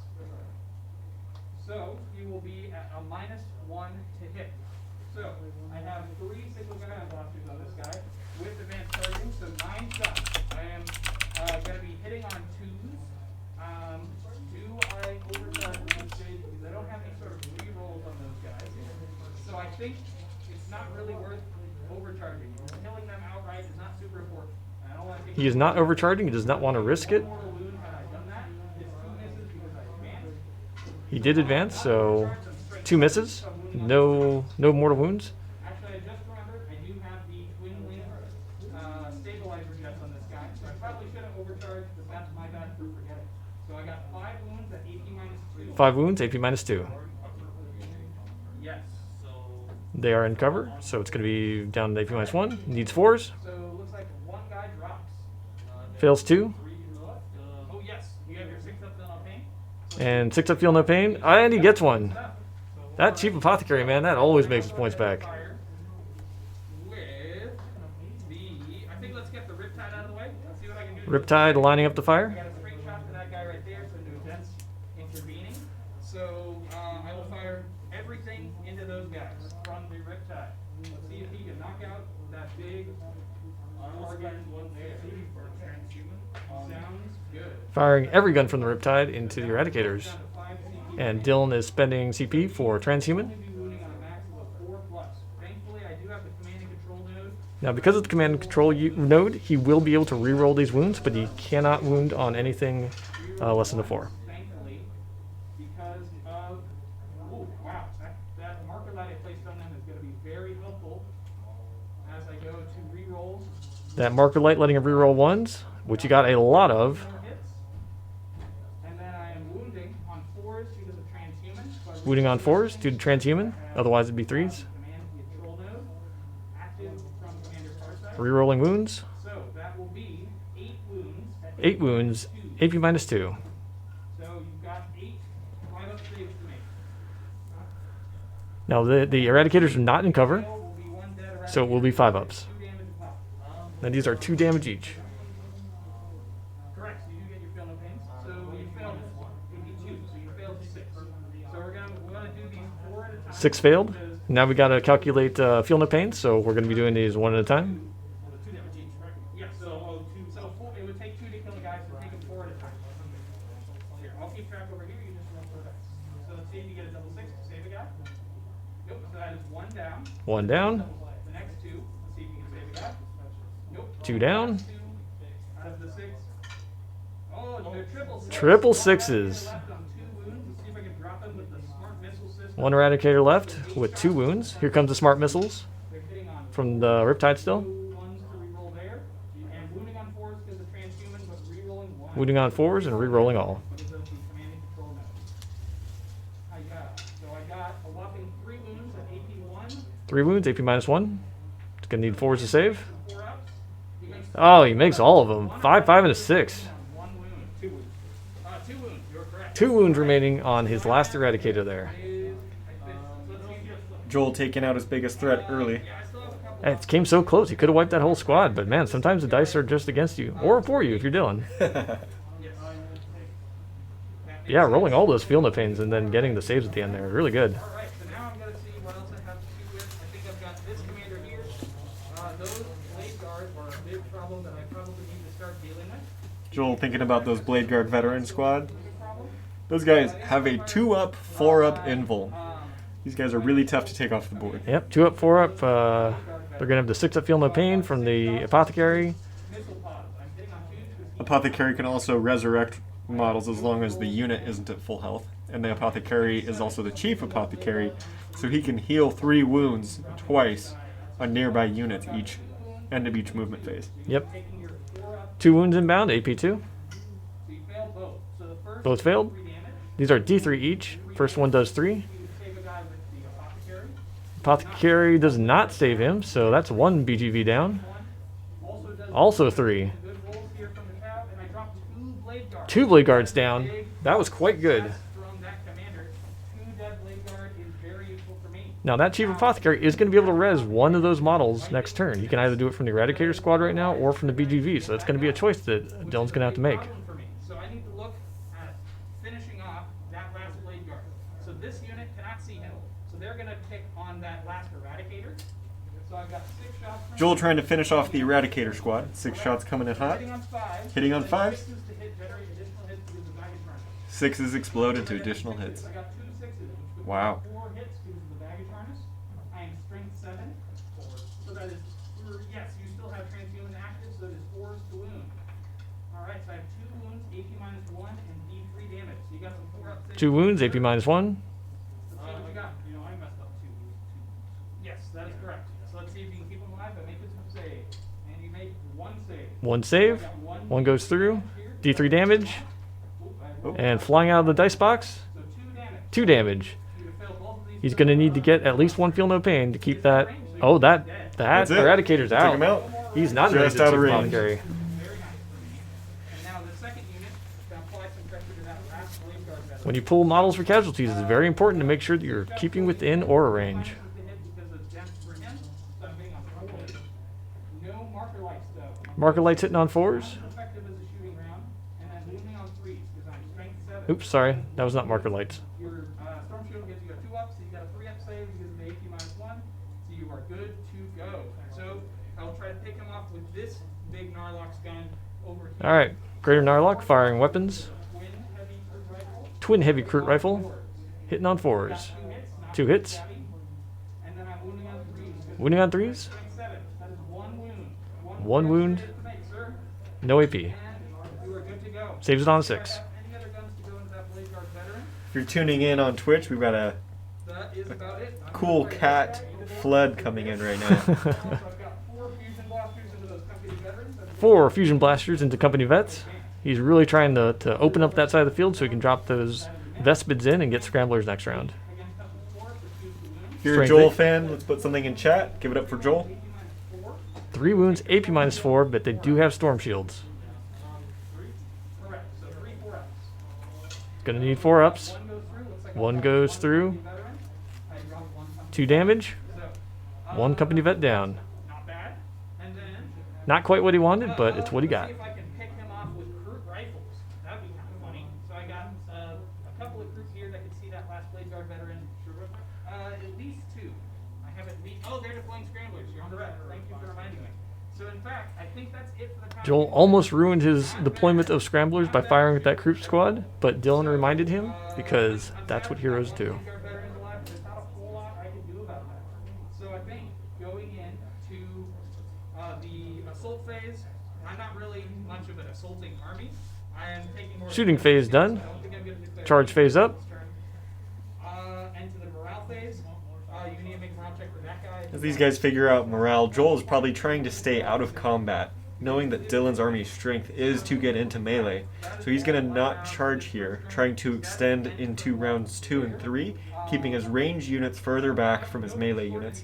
So you will be at a -1 to hit. So I have 3 cyclic ion blasters on this guy with advanced targeting, so 9 shots. I am going to be hitting on 2s. Do I overcharge these days? Because I don't have any sort of rerolls on those guys. So I think it's not really worth overcharging. Killing them outright is not super important. I don't want to take He is not overcharging. He does not want to risk it. mortal wound had I done that. It's 2 misses because I advanced. He did advance, so 2 misses. No mortal wounds. Actually, I just remembered I do have the twin wing stabilizer jets on this guy, so I probably should have overcharged, but that's my bad for forgetting. So I got 5 wounds at AP -2. 5 wounds, AP -2. Yes. They are in cover, so it's going to be down to AP -1. Needs 4s. So it looks like 1 guy drops. Fails 2. Oh yes, you have your 6-up then on pain. And 6-up feel no pain. And he gets 1. That cheap apothecary, man, that always makes his points back. Fire with the. I think let's get the Riptide out of the way. Let's see what I can do. Riptide lining up the I fire. got a straight shot to that guy right there, so no events intervening. So I will fire everything into those guys from the Riptide. Let's see if he can knock out that big target one there. Sounds good. Firing every gun from the Riptide into the Eradicators. Down to 5 CP. And Dylan is spending CP for Transhuman. Only be wounding on a max of 4+. Thankfully, I do have the command and control node. Now, because of the command and control node, he will be able to reroll these wounds, but he cannot wound on anything less than a 4. Thankfully, because of oh wow, that marker light I placed on them is going to be very helpful as I go to rerolls. That marker light letting him reroll 1s, which you got a lot of. More hits, and then I am wounding on 4s due to the transhuman. So I Wounding on 4s due to Transhuman, otherwise it'd be 3s. command and control node active from Commander Farsight. Rerolling wounds. So that will be 8 wounds. At 8 wounds, AP -2. So you've got 8 5-up saves to make. Now, the Eradicators are not in cover, Will be 1 dead so it will be 5-ups. 2 damage a pop. Now, these are 2 damage each. Correct, so you do get your fail no pains. So you failed 82, so you failed 6. So we're gonna do these 4 at a time. 6 failed. Now we got to calculate feel no pain, so we're going to be doing these 1 at a time. Yeah, so it would take 2 to kill the guy, so take them 4 at a time. Here, I'll keep track over here, you just roll 4 dice. So let's see if you get a double 6 to save a guy. Nope, so that is 1 down. 1 down, The next 2, let's see if you can save a guy. Nope. 2 down. 2 out of the 6. Oh, they're triple 6. Triple 6s. Left on 2 wounds. Let's see if I can drop them with the smart missile system. 1 Eradicator left with 2 wounds. Here comes the smart missiles They're hitting on from the Riptide still. 2 ones to reroll there, and wounding on 4s because of transhuman, but rerolling 1. Wounding on 4s and rerolling all. Because of the command and So I got a whopping 3 wounds at AP1, 3 wounds, AP -1. It's gonna need 4s to save. 4 ups. He makes Oh, he makes all of them. 5, 5, and a 6. 1 wound, 2 wounds. 2 wounds, you're correct. 2 wounds remaining on his last Eradicator there. Joel taking out his biggest threat early. And it came so close. He could have wiped that whole squad, but man, sometimes the dice are just against you. Or for you if you're Dylan. Yeah, rolling all those Feel No Pains and then getting the saves at the end there. Really good. Alright, so now I'm going to see what else I have to shoot with. I think I've got this commander here. Those blade guards are a big problem that I probably need to start dealing with. Joel thinking about those Blade Guard veteran squad. Those guys have a 2-up, 4-up invul. These guys are really tough to take off the board. Yep, 2 up, 4 up. They're going to have the 6 up Feel No Pain from the Apothecary. Apothecary can also resurrect models as long as the unit isn't at full health. And the Apothecary is also the Chief Apothecary, so he can heal 3 wounds twice on nearby units each end of each movement phase. Yep. 2 wounds inbound, AP2. Both failed. These are D3 each. First one does 3. Apothecary does not save him, so that's 1 BGV down. Also 3. 2 Blade Guards down. That was quite good. Now that Chief Apothecary is going to be able to res one of those models next turn. You can either do it from the Eradicator squad right now or from the BGV, so it's going to be a choice that Dylan's going to have to make. So I need to look at finishing off that last Blade Guard. So this unit cannot see him. So they're going to pick on that last Eradicator. So I've got 6 shots. Joel trying to finish off the Eradicator squad. 6 shots coming in hot. Hitting on 5. Hitting on 5. 6s to hit generate additional hits because the baggage harness. 6s explode into additional hits. I got 2 6s, which would Wow. be 4 hits because of the baggage harness. I am strength 7. So that is, yes, you still have transhuman active, so that is 4s to wound. Alright, so I have 2 wounds, AP -1, and D3 damage. So you got some 4 up 6. 2 wounds, AP -1. Let's see what you got. You know, I messed up 2 wounds. Yes, that is correct. So let's see if you can keep them alive, but make this one save. And you make 1 save. 1 save. 1 goes through. D3 damage. And flying out of the dice box, So 2 damage. 2 damage. You have failed both of these. He's going to need to get at least 1 Feel No Pain to keep that. Oh, that That's it. Eradicator's Took out. him out. He's not Just going out to of range. Apothecary. Very nice for me. And now the second unit can apply some pressure to that last Blade Guard veteran. When you pull models for casualties, it's very important to make sure that you're keeping within aura range. No marker lights though. Marker lights hitting on 4s. Effective as a shooting round, and then wounding on 3s because I'm strength 7. Oops, sorry. That was not marker lights. Your storm shield gives you a 2 up, so you got a 3 up save because of the AP -1. So you are good to go. So I'll try to pick him off with this big Narlock's gun over here. All right. Greater Narlock firing weapons. Twin heavy cruise rifle. Twin heavy cruit rifle hitting on 4s. 2 hits. And then I'm wounding on 3s. Wounding on 3s. Strength 7. That is 1 wound. 1 wound. To make, sir. No AP. And you are good to go. Saves it on a 6. Any other guns to go into that Blade Guard veteran? If you're tuning in on Twitch, we've got a That is about it. cool cat flood coming in right now. So I've got 4 fusion blasters into those company veterans. 4 fusion blasters into company vets. He's really trying to open up that side of the field so he can drop those Vespids in and get Scramblers next round. Against company 4 for 2 to wound. If you're a Strength Joel 8. fan, let's put something in chat. Give it up for Joel. 3 wounds, AP -4, but they do have storm shields. Correct. So 3 4 ups. Gonna need 4 ups. 1 goes through. Looks like 1 goes through. veteran. I dropped 1 company. 2 damage. So 1 company vet down. not bad. And then Not quite what he wanted, but it's what he got. see if I can pick him off with crude rifles. That'd be kind of funny. So I got a couple of groups here that can see that last Blade Guard veteran. At least 2. I have at least. Oh, they're deploying Scramblers. You're correct. Thank you for reminding me. So in fact, I think that's it for the time. Joel almost ruined his deployment of Scramblers by firing at that Croup squad, but Dylan reminded him because that's what heroes do. Blade Guard veterans alive, there's not a whole lot I can do about that. So I think going into the assault phase, I'm not really much of an assaulting army. I am taking more. Shooting phase done. I don't think I'm gonna declare Charge phase up. And to the morale phase, you need to make a morale check for that guy. As these guys figure out morale, Joel is probably trying to stay out of combat knowing that Dylan's army strength is to get into melee. So he's going to not charge here, trying to extend into rounds 2 and 3, keeping his range units further back from his melee units.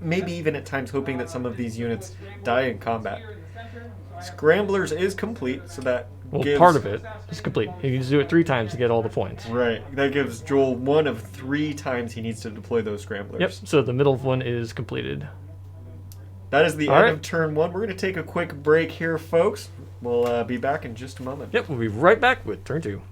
Maybe even at times hoping that some of these units die in combat. Scramblers is complete, so that Well, gives... part of it is complete. He needs to do it 3 times to get all the points. Right. That gives Joel one of 3 times he needs to deploy those scramblers. Yep, so the middle one is completed. That is the All end right. of turn 1. We're going to take a quick break here, folks. We'll be back in just a moment. Yep, we'll be right back with turn 2.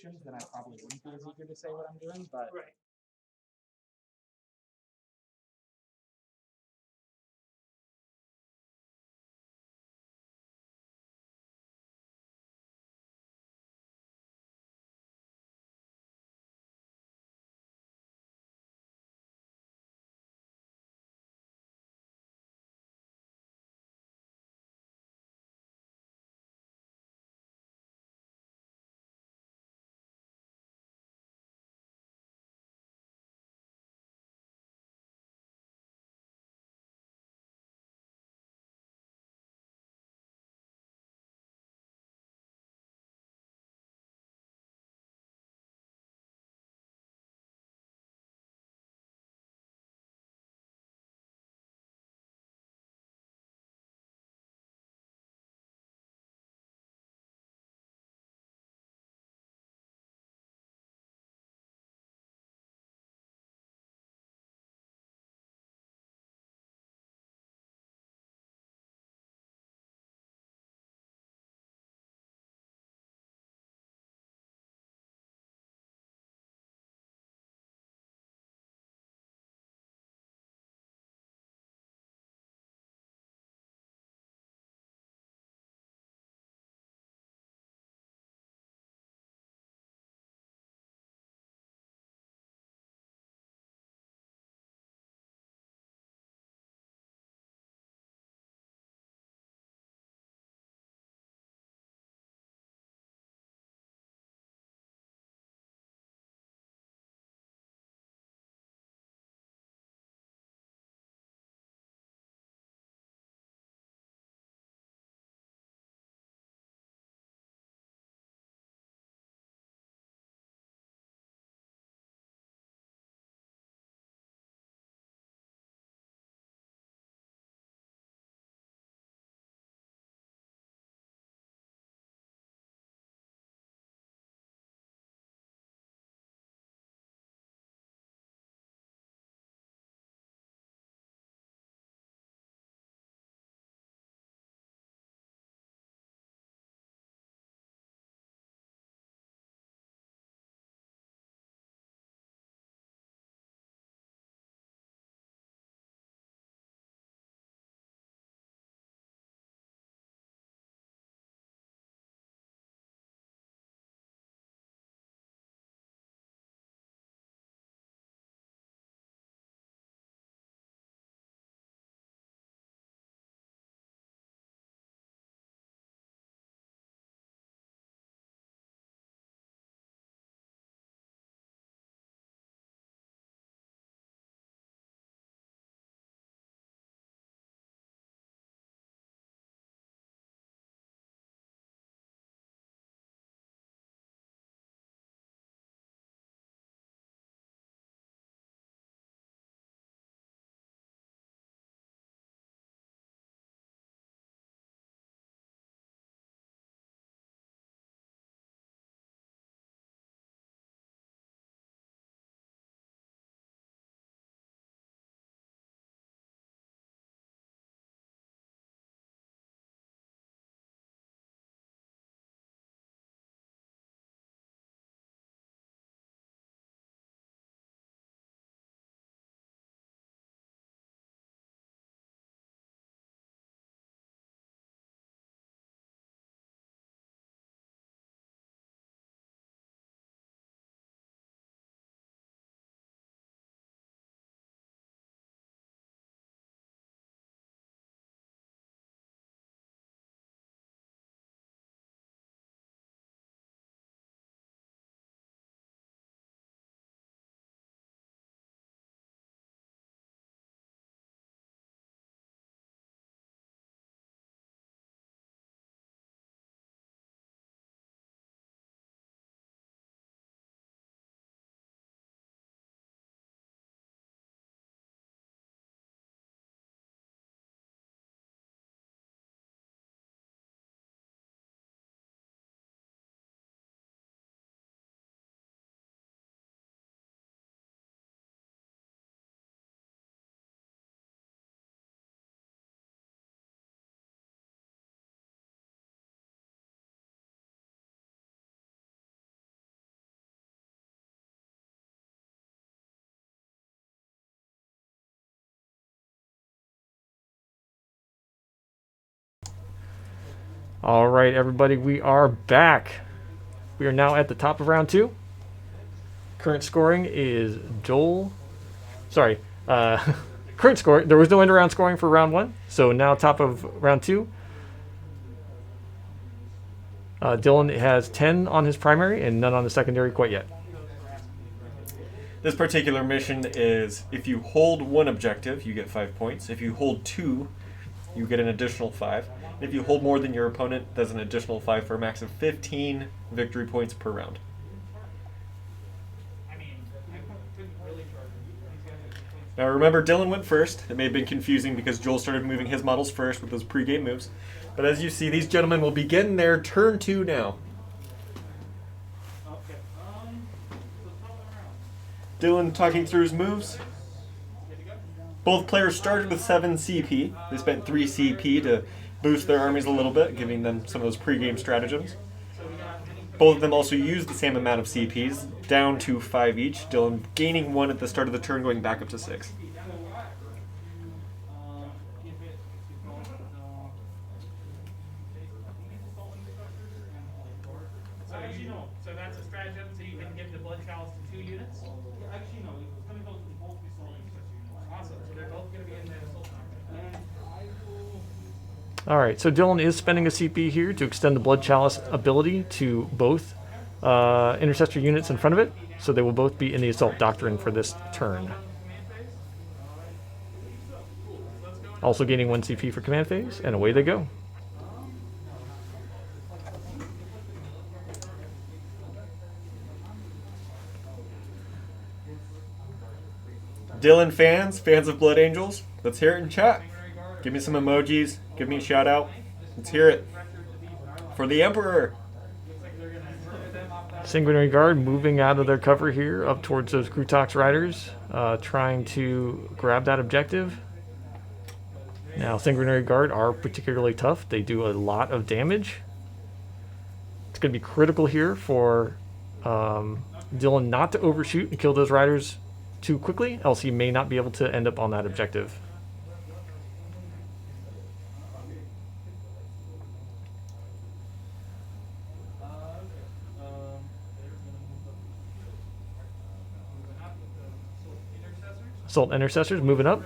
Then I probably wouldn't be as eager to say what I'm doing, but All right, everybody, we are back. We are now at the top of round 2. Current scoring is Joel. Sorry, current score. There was no end around scoring for round 1, so now top of round 2. Dylan has 10 on his primary and none on the secondary quite yet. This particular mission is if you hold one objective, you get 5 points. If you hold 2, you get an additional 5. If you hold more than your opponent, that's an additional 5 for a max of 15 victory points per round. Now remember, Dylan went first. It may have been confusing because Joel started moving his models first with those pre-game moves. But as you see, these gentlemen will begin their turn 2 now. Dylan talking through his moves. Both players started with 7 CP. They spent 3 CP to boost their armies a little bit, giving them some of those pre-game stratagems. Both of them also used the same amount of CPs, down to 5 each. Dylan gaining 1 at the start of the turn, going back up to 6. So that's a stratagem, so you can give the blood chalice to 2 units. Actually, no, it's going to go to both the assault units. Awesome. So they're both going to be in the assault number. All right, so Dylan is spending a CP here to extend the Blood Chalice ability to both Intercessor units in front of it, so they will both be in the Assault Doctrine for this turn. Also gaining 1 CP for Command Phase, and away they go. Dylan fans of Blood Angels, let's hear it in chat. Give me some emojis, give me a shout out. Let's hear it. For the Emperor. Sanguinary Guard moving out of their cover here up towards those Krutox Riders, trying to grab that objective. Now, Sanguinary Guard are particularly tough. They do a lot of damage. It's going to be critical here for Dylan not to overshoot and kill those Riders too quickly, else he may not be able to end up on that objective. Assault Intercessors moving up.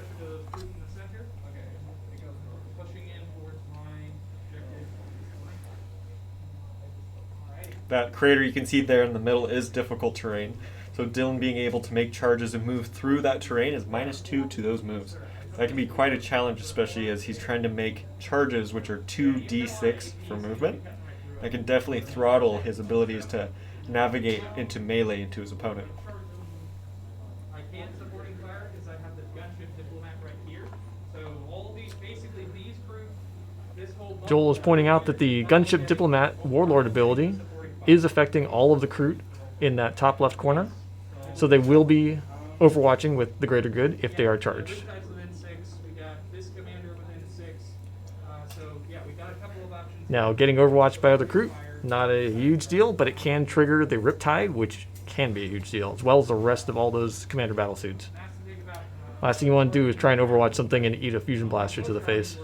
That crater you can see there in the middle is difficult terrain. So Dylan being able to make charges and move through that terrain is -2 to those moves. That can be quite a challenge, especially as he's trying to make charges which are 2d6 for movement. That can definitely throttle his abilities to navigate into melee into his opponent. I can supporting fire because I have the gunship diplomat right here. So all these, basically these crew, this whole Joel is pointing out that the Gunship Diplomat Warlord ability is affecting all of the Kroot in that top left corner. So they will be overwatching with the greater good if they are charged. Types within 6. We got this commander within 6. So yeah, we got a couple of options. Now, getting overwatched by other Kroot, not a huge deal, but it can trigger the Riptide, which can be a huge deal, as well as the rest of all those commander battle suits. Last thing you want to do is try and overwatch something and eat a fusion blaster to the face.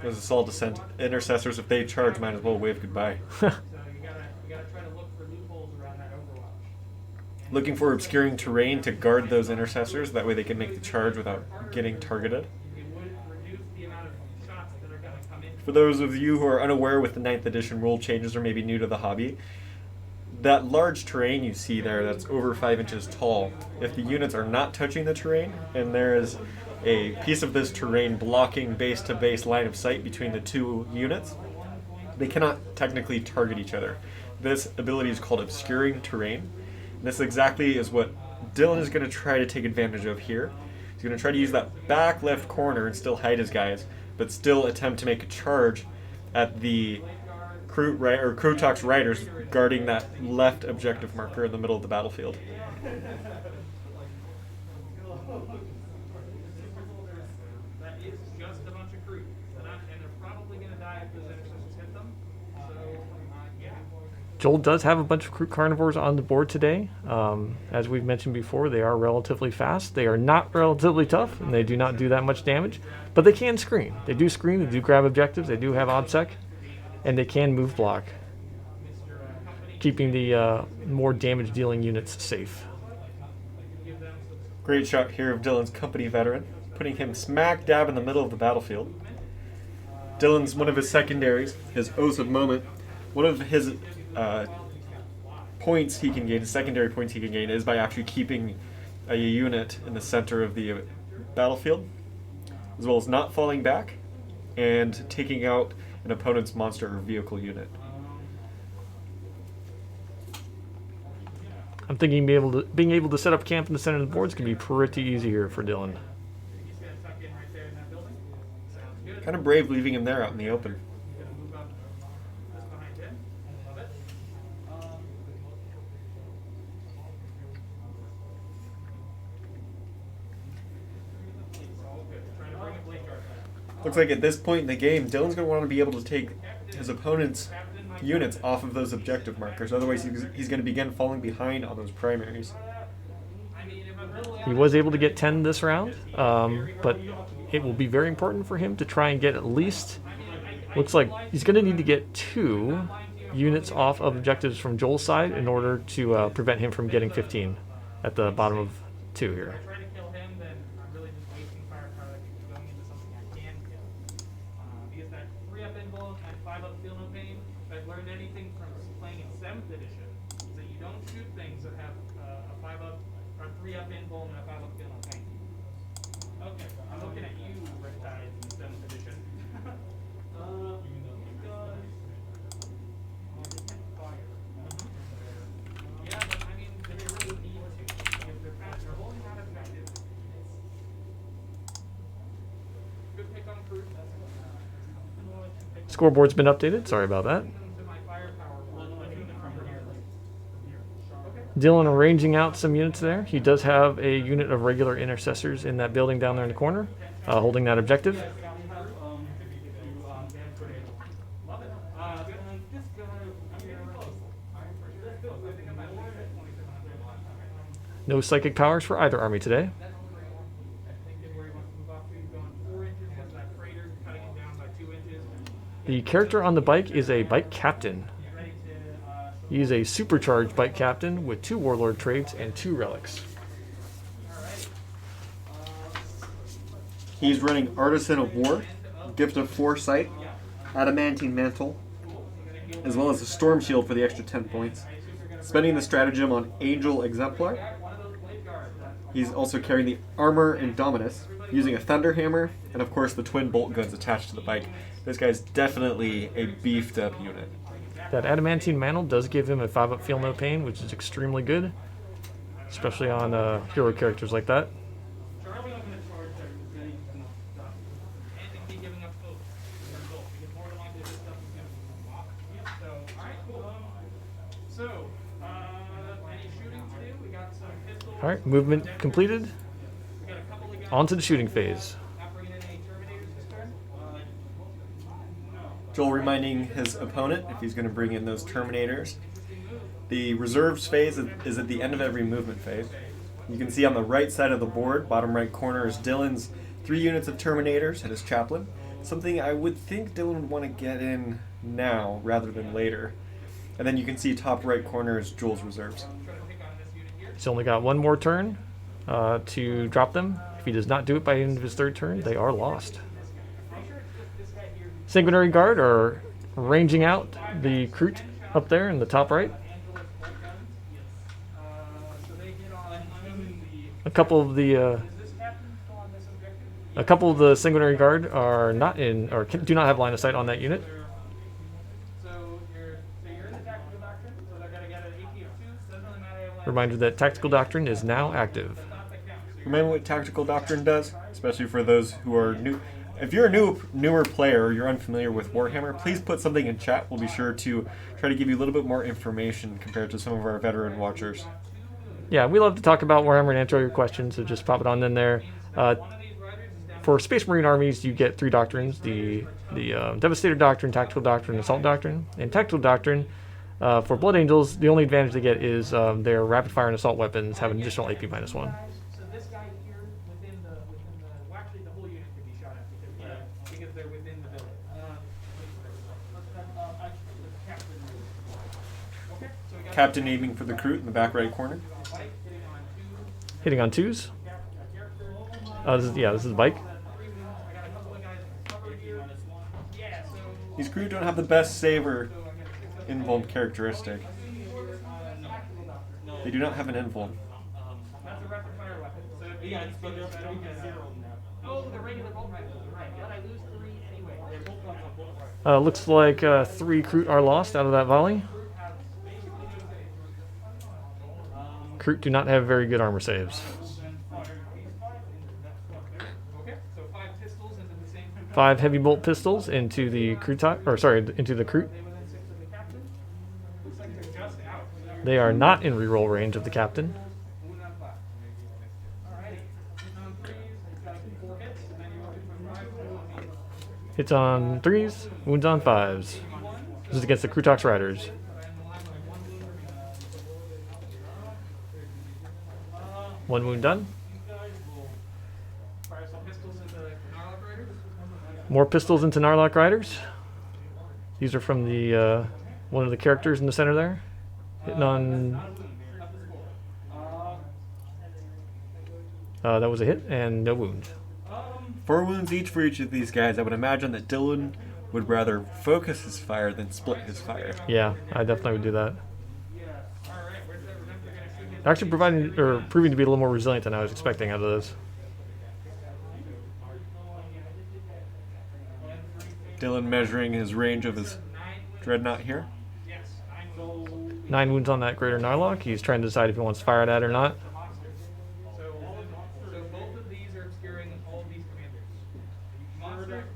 Those Assault Descent Intercessors, if they charge, might as well wave goodbye. So you gotta try to look for loopholes around that overwatch. Looking for obscuring terrain to guard those Intercessors, that way they can make the charge without getting targeted. It would reduce the amount of shots that are gonna come in. For those of you who are unaware with the 9th edition rule changes or maybe new to the hobby, that large terrain you see there that's over 5 inches tall, if the units are not touching the terrain and there is a piece of this terrain blocking base-to-base line of sight between the 2 units, they cannot technically target each other. This ability is called obscuring terrain. This exactly is what Dylan is going to try to take advantage of here. He's going to try to use that back left corner and still hide his guys, but still attempt to make a charge at the Krutox Riders guarding that left objective marker in the middle of the battlefield. That is just a bunch of crew. And they're probably gonna die if those intercessors hit them. So yeah. Joel does have a bunch of Kroot Carnivores on the board today. As we've mentioned before, they are relatively fast. They are not relatively tough, and they do not do that much damage, but they can screen. They do screen, they do grab objectives, they do have OBSEC, and they can move block, keeping the more damage dealing units safe. Great shot here of Dylan's company veteran, putting him smack dab in the middle of the battlefield. Dylan's one of his secondaries, his Oath of Moment. One of his points he can gain, his secondary points he can gain, is by actually keeping a unit in the center of the battlefield, as well as not falling back and taking out an opponent's monster or vehicle unit. I'm thinking being able to set up camp in the center of the boards can be pretty easy here for Dylan. He's gonna tuck in right there in that building. Sounds good. Kind of brave leaving him there out in the open. He's gonna move up just behind him. Love it. It's all good. Trying to bring a blade guard back. Looks like at this point in the game, Dylan's going to want to be able to take his opponent's units off of those objective markers. Otherwise, he's going to begin falling behind on those primaries. He was able to get 10 this round, but it will be very important for him to try and get at least, looks like he's going to need to get 2 units off of objectives from Joel's side in order to prevent him from getting 15 at the bottom of 2 here. If I try to kill him, then I'm really just wasting firepower that could be going into something I can kill. Because that 3-up envelope and 5-up feel no pain, if I've learned anything from playing in 7th edition, is that you don't shoot things that have a 5-up or 3-up envelope and a 5-up feel no pain. Okay, I'm looking at you, Riptide, in 7th edition. Yeah, but I mean, they really need to. Because they're only not effective. Good pick on Cruz. Scoreboard's been updated. Sorry about that. To my firepower, we'll do them from here. Okay. Dylan arranging out some units there. He does have a unit of regular intercessors in that building down there in the corner, holding that objective. Love it. This guy, I'm getting close. I think I'm at 2700 last time. No psychic powers for either army today. Thinking where he wants to move off to. He's going 4 inches. Has that crater cutting him down by 2 inches. The character on the bike is a bike captain. He's ready to. He is a supercharged bike captain with 2 warlord traits and 2 relics. He's running Artisan of War, Gift of Foresight, Adamantine Mantle, as well as a Storm Shield for the extra 10 points. Spending the stratagem on Angel Exemplar. He's also carrying the Armor Indominus, using a Thunder Hammer, and of course the twin bolt guns attached to the bike. This guy's definitely a beefed up unit. That adamantine mantle does give him a 5-up feel no pain, which is extremely good, especially on hero characters like that. Charlie, I'm going to charge there. And be giving up oath. Because more than likely this stuff is going to block. So, alright, cool. So, any shooting to do? We got some pistols. All right, movement completed. We got a couple of guys. On to the shooting phase. Not bringing in any Terminators this turn? Joel reminding his opponent if he's going to bring in those Terminators. The reserves phase is at the end of every movement phase. You can see on the right side of the board, bottom right corner, is Dylan's 3 units of Terminators and his chaplain. Something I would think Dylan would want to get in now rather than later. And then you can see top right corner is Joel's reserves. He's only got 1 more turn to drop them. If he does not do it by the end of his 3rd turn, they are lost. Sanguinary Guard are ranging out the Kroot up there in the top right. A couple of the Sanguinary Guard are not in, or do not have line of sight on that unit. So you're in the tactical doctrine, so they're going to get an AP of 2. Doesn't really matter. Reminder that Tactical Doctrine is now active. Remember what Tactical Doctrine does? Especially for those who are new. If you're a newer player or you're unfamiliar with Warhammer, please put something in chat. We'll be sure to try to give you a little bit more information compared to some of our veteran watchers. Yeah, we love to talk about Warhammer and answer all your questions, so just pop it on in there. For Space Marine armies, you get 3 doctrines, the Devastator Doctrine, Tactical Doctrine, Assault Doctrine. And Tactical Doctrine, for Blood Angels, the only advantage they get is their rapid fire and assault weapons have an additional AP -1. So this guy here within the well, actually the whole unit could be shot at because they're within the building. Captain aiming for the Kroot in the back right corner. Hitting on 2s. This is Bike. These Kroot don't have the best save or invuln characteristic. They do not have an invuln. That's a rapid fire weapon. So if you the regular bolt rifle, right? But I lose 3 anyway. Looks like 3 Kroot are lost out of that volley. Kroot do not have very good armor saves. Okay, so 5 pistols into the same. 5 heavy bolt pistols into the Kroot, into the Kroot. Looks like they're just out. They are not in reroll range of the captain. Alrighty. On 3s, he's got 4 hits, and then you open for 5. Hits on 3s, wounds on 5s. This is against the Krutox Riders. 1 wound done. Fire some pistols into Gnarlock Riders. More pistols into Gnarlock Riders. These are from the one of the characters in the center there. Hitting on. That was a hit and no wound. 4 wounds each for each of these guys. I would imagine that Dylan would rather focus his fire than split his fire. Yeah, I definitely would do that. Actually proving to be a little more resilient than I was expecting out of this. Dylan measuring his range of his dreadnought here. 9 wounds on that Greater Narlock. He's trying to decide if he wants to fire at or not. So both of these are obscuring all of these commanders.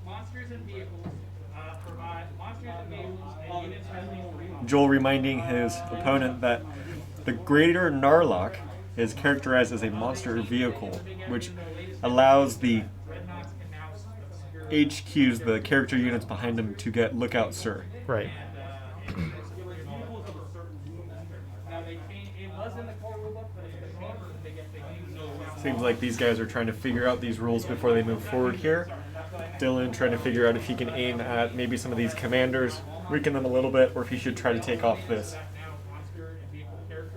Monsters and vehicles provide monsters and vehicles and units having Joel reminding his opponent that the Greater Narlock is characterized as a monster vehicle, which allows the HQs, the character units behind them, to get Lookout Sir. Right. Seems like these guys are trying to figure out these rules before they move forward here. Dylan trying to figure out if he can aim at maybe some of these commanders, weaken them a little bit, or if he should try to take off this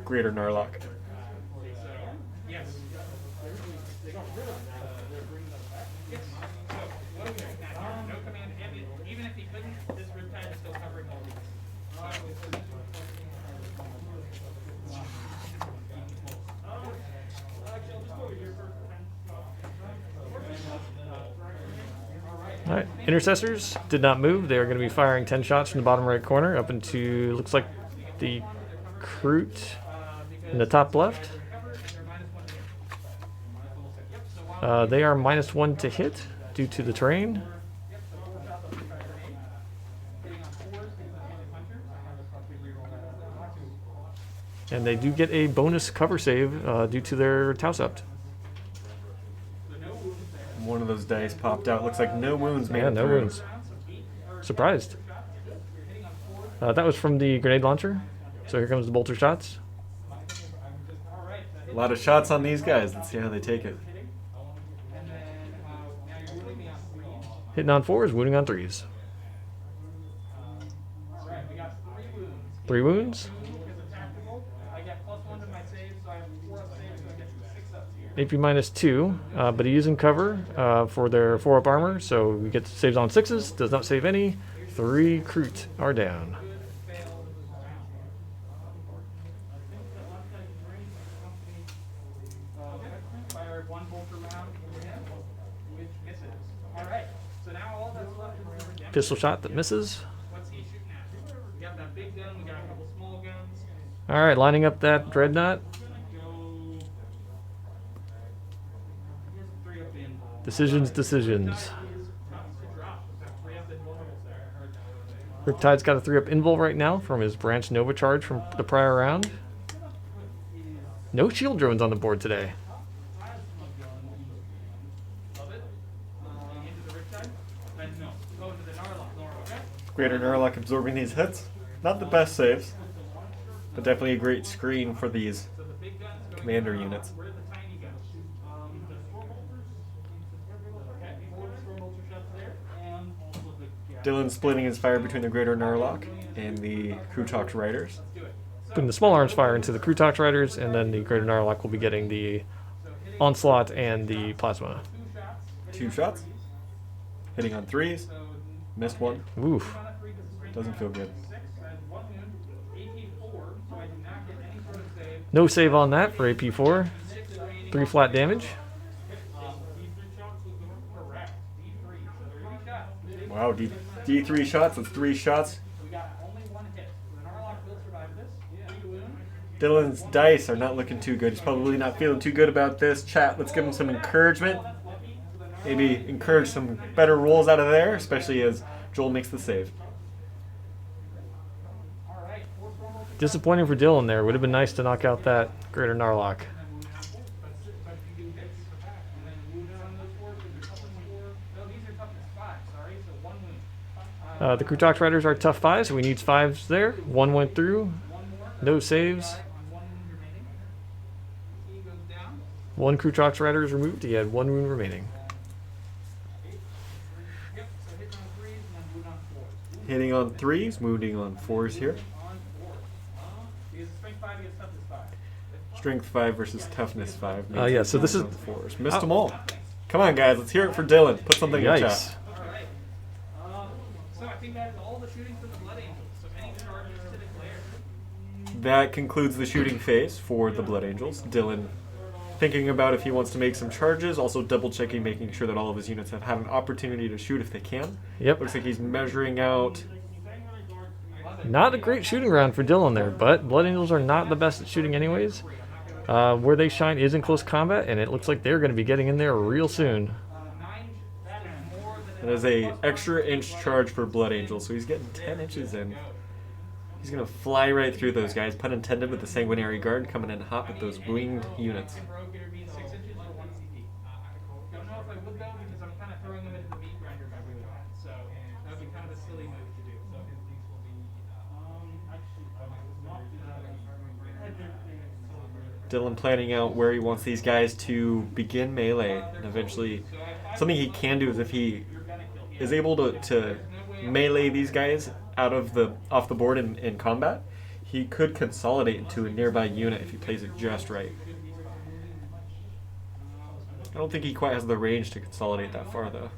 Greater Narlock. Even if he couldn't, this Riptide is still covering all these. Alright, Intercessors did not move. They are going to be firing 10 shots from the bottom right corner up into, looks like, the Kroot in the top left. They are -1 to hit due to the terrain. And they do get a bonus cover save due to their Tau Farsight. One of those dice popped out. Looks like no wounds made Yeah, it no through. wounds. Surprised. That was from the grenade launcher. So here comes the bolter shots. A lot of shots on these guys. Let's see how they take it. Hitting on 4s, wounding on 3s. 3 wounds. AP -2, but he is in cover for their 4-up armor, so we get saves on 6s, does not save any. 3 Kroot are down. Pistol shot that misses. What's he shooting at? We got that big gun, we got a couple small guns. Alright, lining up that dreadnought. Decisions. Riptide's got a 3-up invul right now from his Branch Nova charge from the prior round. No shield drones on the board today. Greater Narlock absorbing these hits. Not the best saves, but definitely a great screen for these commander units. Dylan splitting his fire between the Greater Narlock and the Krutox Riders. putting the small arms fire into the Krutox Riders, and then the Greater Narlock will be getting the Onslaught and the Plasma. 2 shots. Hitting on 3s. Missed one. Oof. Doesn't feel good. No save on that for AP4. 3 flat damage. Wow, D3 shots. That's 3 shots. Dylan's dice are not looking too good. He's probably not feeling too good about this. Chat, let's give him some encouragement. Maybe encourage some better rolls out of there, especially as Joel makes the save. Disappointing for Dylan there. Would have been nice to knock out that Greater Narlock. The Krutox Riders are tough 5, so we need 5s there. 1 went through. No saves. 1 Krutox Rider is removed. He had 1 wound remaining. Hitting on 3s, wounding on 4s here. Strength 5 versus toughness 5. Yeah, so this is 4s. Missed them all. Come on, guys, let's hear it for Dylan. Put something in chat. So I think that is all the shooting for the Blood Angels. So any charges to declare. That concludes the shooting phase for the Blood Angels. Dylan thinking about if he wants to make some charges, also double checking, making sure that all of his units have had an opportunity to shoot if they can. Yep. Looks like he's measuring out. Not a great shooting round for Dylan there, but Blood Angels are not the best at shooting anyways. Where they shine is in close combat, and it looks like they're going to be getting in there real soon. That is a extra inch charge for Blood Angels, so he's getting 10 inches in. He's going to fly right through those guys, pun intended, with the Sanguinary Guard coming in hot with those winged units. Dylan planning out where he wants these guys to begin melee, and eventually something he can do is if he is able to melee these guys off the board in combat, he could consolidate into a nearby unit if he plays it just right. I don't think he quite has the range to consolidate that far though.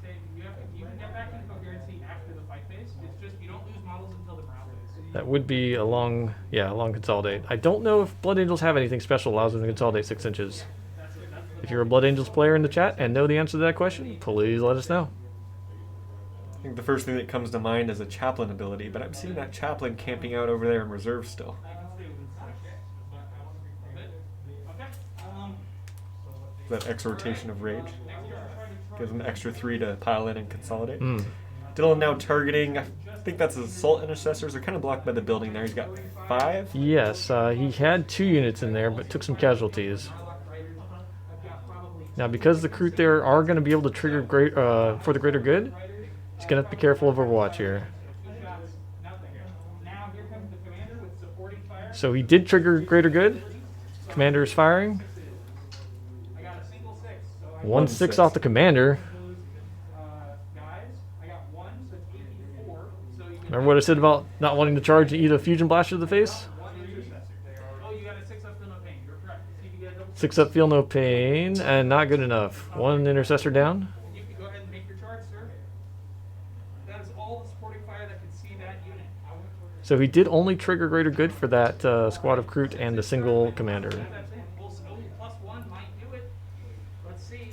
That would be a long consolidate. I don't know if Blood Angels have anything special that allows them to consolidate 6 inches. If you're a Blood Angels player in the chat and know the answer to that question, please let us know. I think the first thing that comes to mind is a chaplain ability, but I'm seeing that chaplain camping out over there in reserve still. That exhortation of rage gives him an extra 3 to pile in and consolidate. Dylan now targeting, I think that's his assault intercessors. They're kind of blocked by the building there. He's got 5. Yes, he had 2 units in there, but took some casualties. Now, because the Kroot there are going to be able to trigger for the greater good, he's going to have to be careful of Overwatch here. So he did trigger greater good. Commander is firing. 1-6 off the commander. Remember what I said about not wanting to charge and eat a fusion blaster to the face? 6 up, feel no pain, and not good enough. 1 intercessor down. You can go ahead and make your charge, sir. That is all the supporting fire that can see that unit. So he did only trigger greater good for that squad of Kroot and the single commander. +1 might do it. Let's see.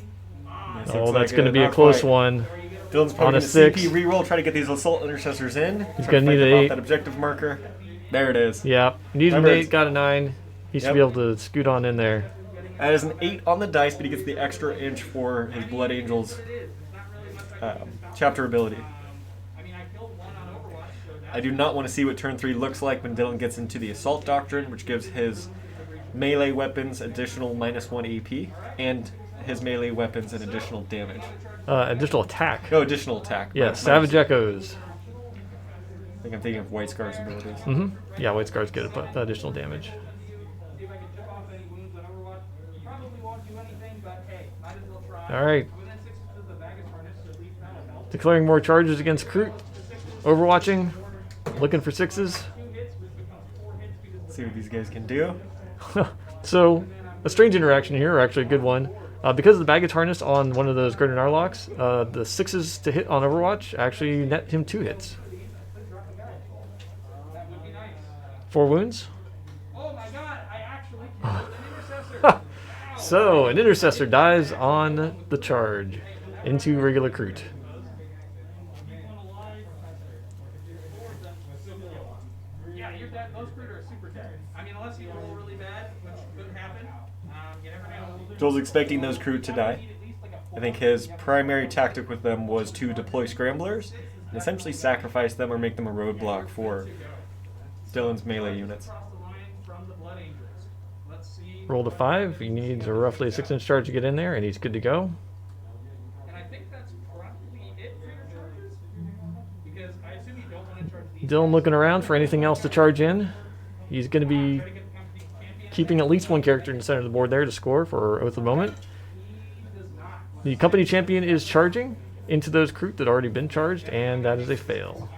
Oh, that's going to be a close one. Dylan's probably going to CP reroll, try to get these assault intercessors in. He's going to need an 8. That objective marker. There it is. Yeah, needs an 8, got a 9. He should be able to scoot on in there. That is an 8 on the dice, but he gets the extra inch for his Blood Angels chapter ability. I do not want to see what turn 3 looks like when Dylan gets into the Assault Doctrine, which gives his melee weapons additional -1 AP, and his melee weapons an additional damage. Additional attack. Oh, additional attack. Yeah, Savage Echoes. I think I'm thinking of White Scar's abilities. Yeah, White Scars get additional damage. Alright. Declaring more charges against Kroot. Overwatching. Looking for 6s. Let's see what these guys can do. So, a strange interaction here, or actually a good one. Because of the baggage harness on one of those Greater Narlocks, the 6s to hit on Overwatch actually net him 2 hits. 4 wounds. Oh my god, I actually killed an intercessor. So, an intercessor dies on the charge into regular Kroot. Yeah, you're dead. Those critters are super dead. I mean, unless you roll really bad, which could happen. You never know. Joel's expecting those crew to die. I think his primary tactic with them was to deploy scramblers and essentially sacrifice them or make them a roadblock for Dylan's melee units. Rolled a 5. He needs a roughly 6-inch charge to get in there, and he's good to go. And I think that's probably it for your charges. Because I assume you don't want to charge these. Dylan looking around for anything else to charge in. He's going to be keeping at least one character in the center of the board there to score for Oath of the Moment. The company champion is charging into those Kroot that already been charged, and that is a fail.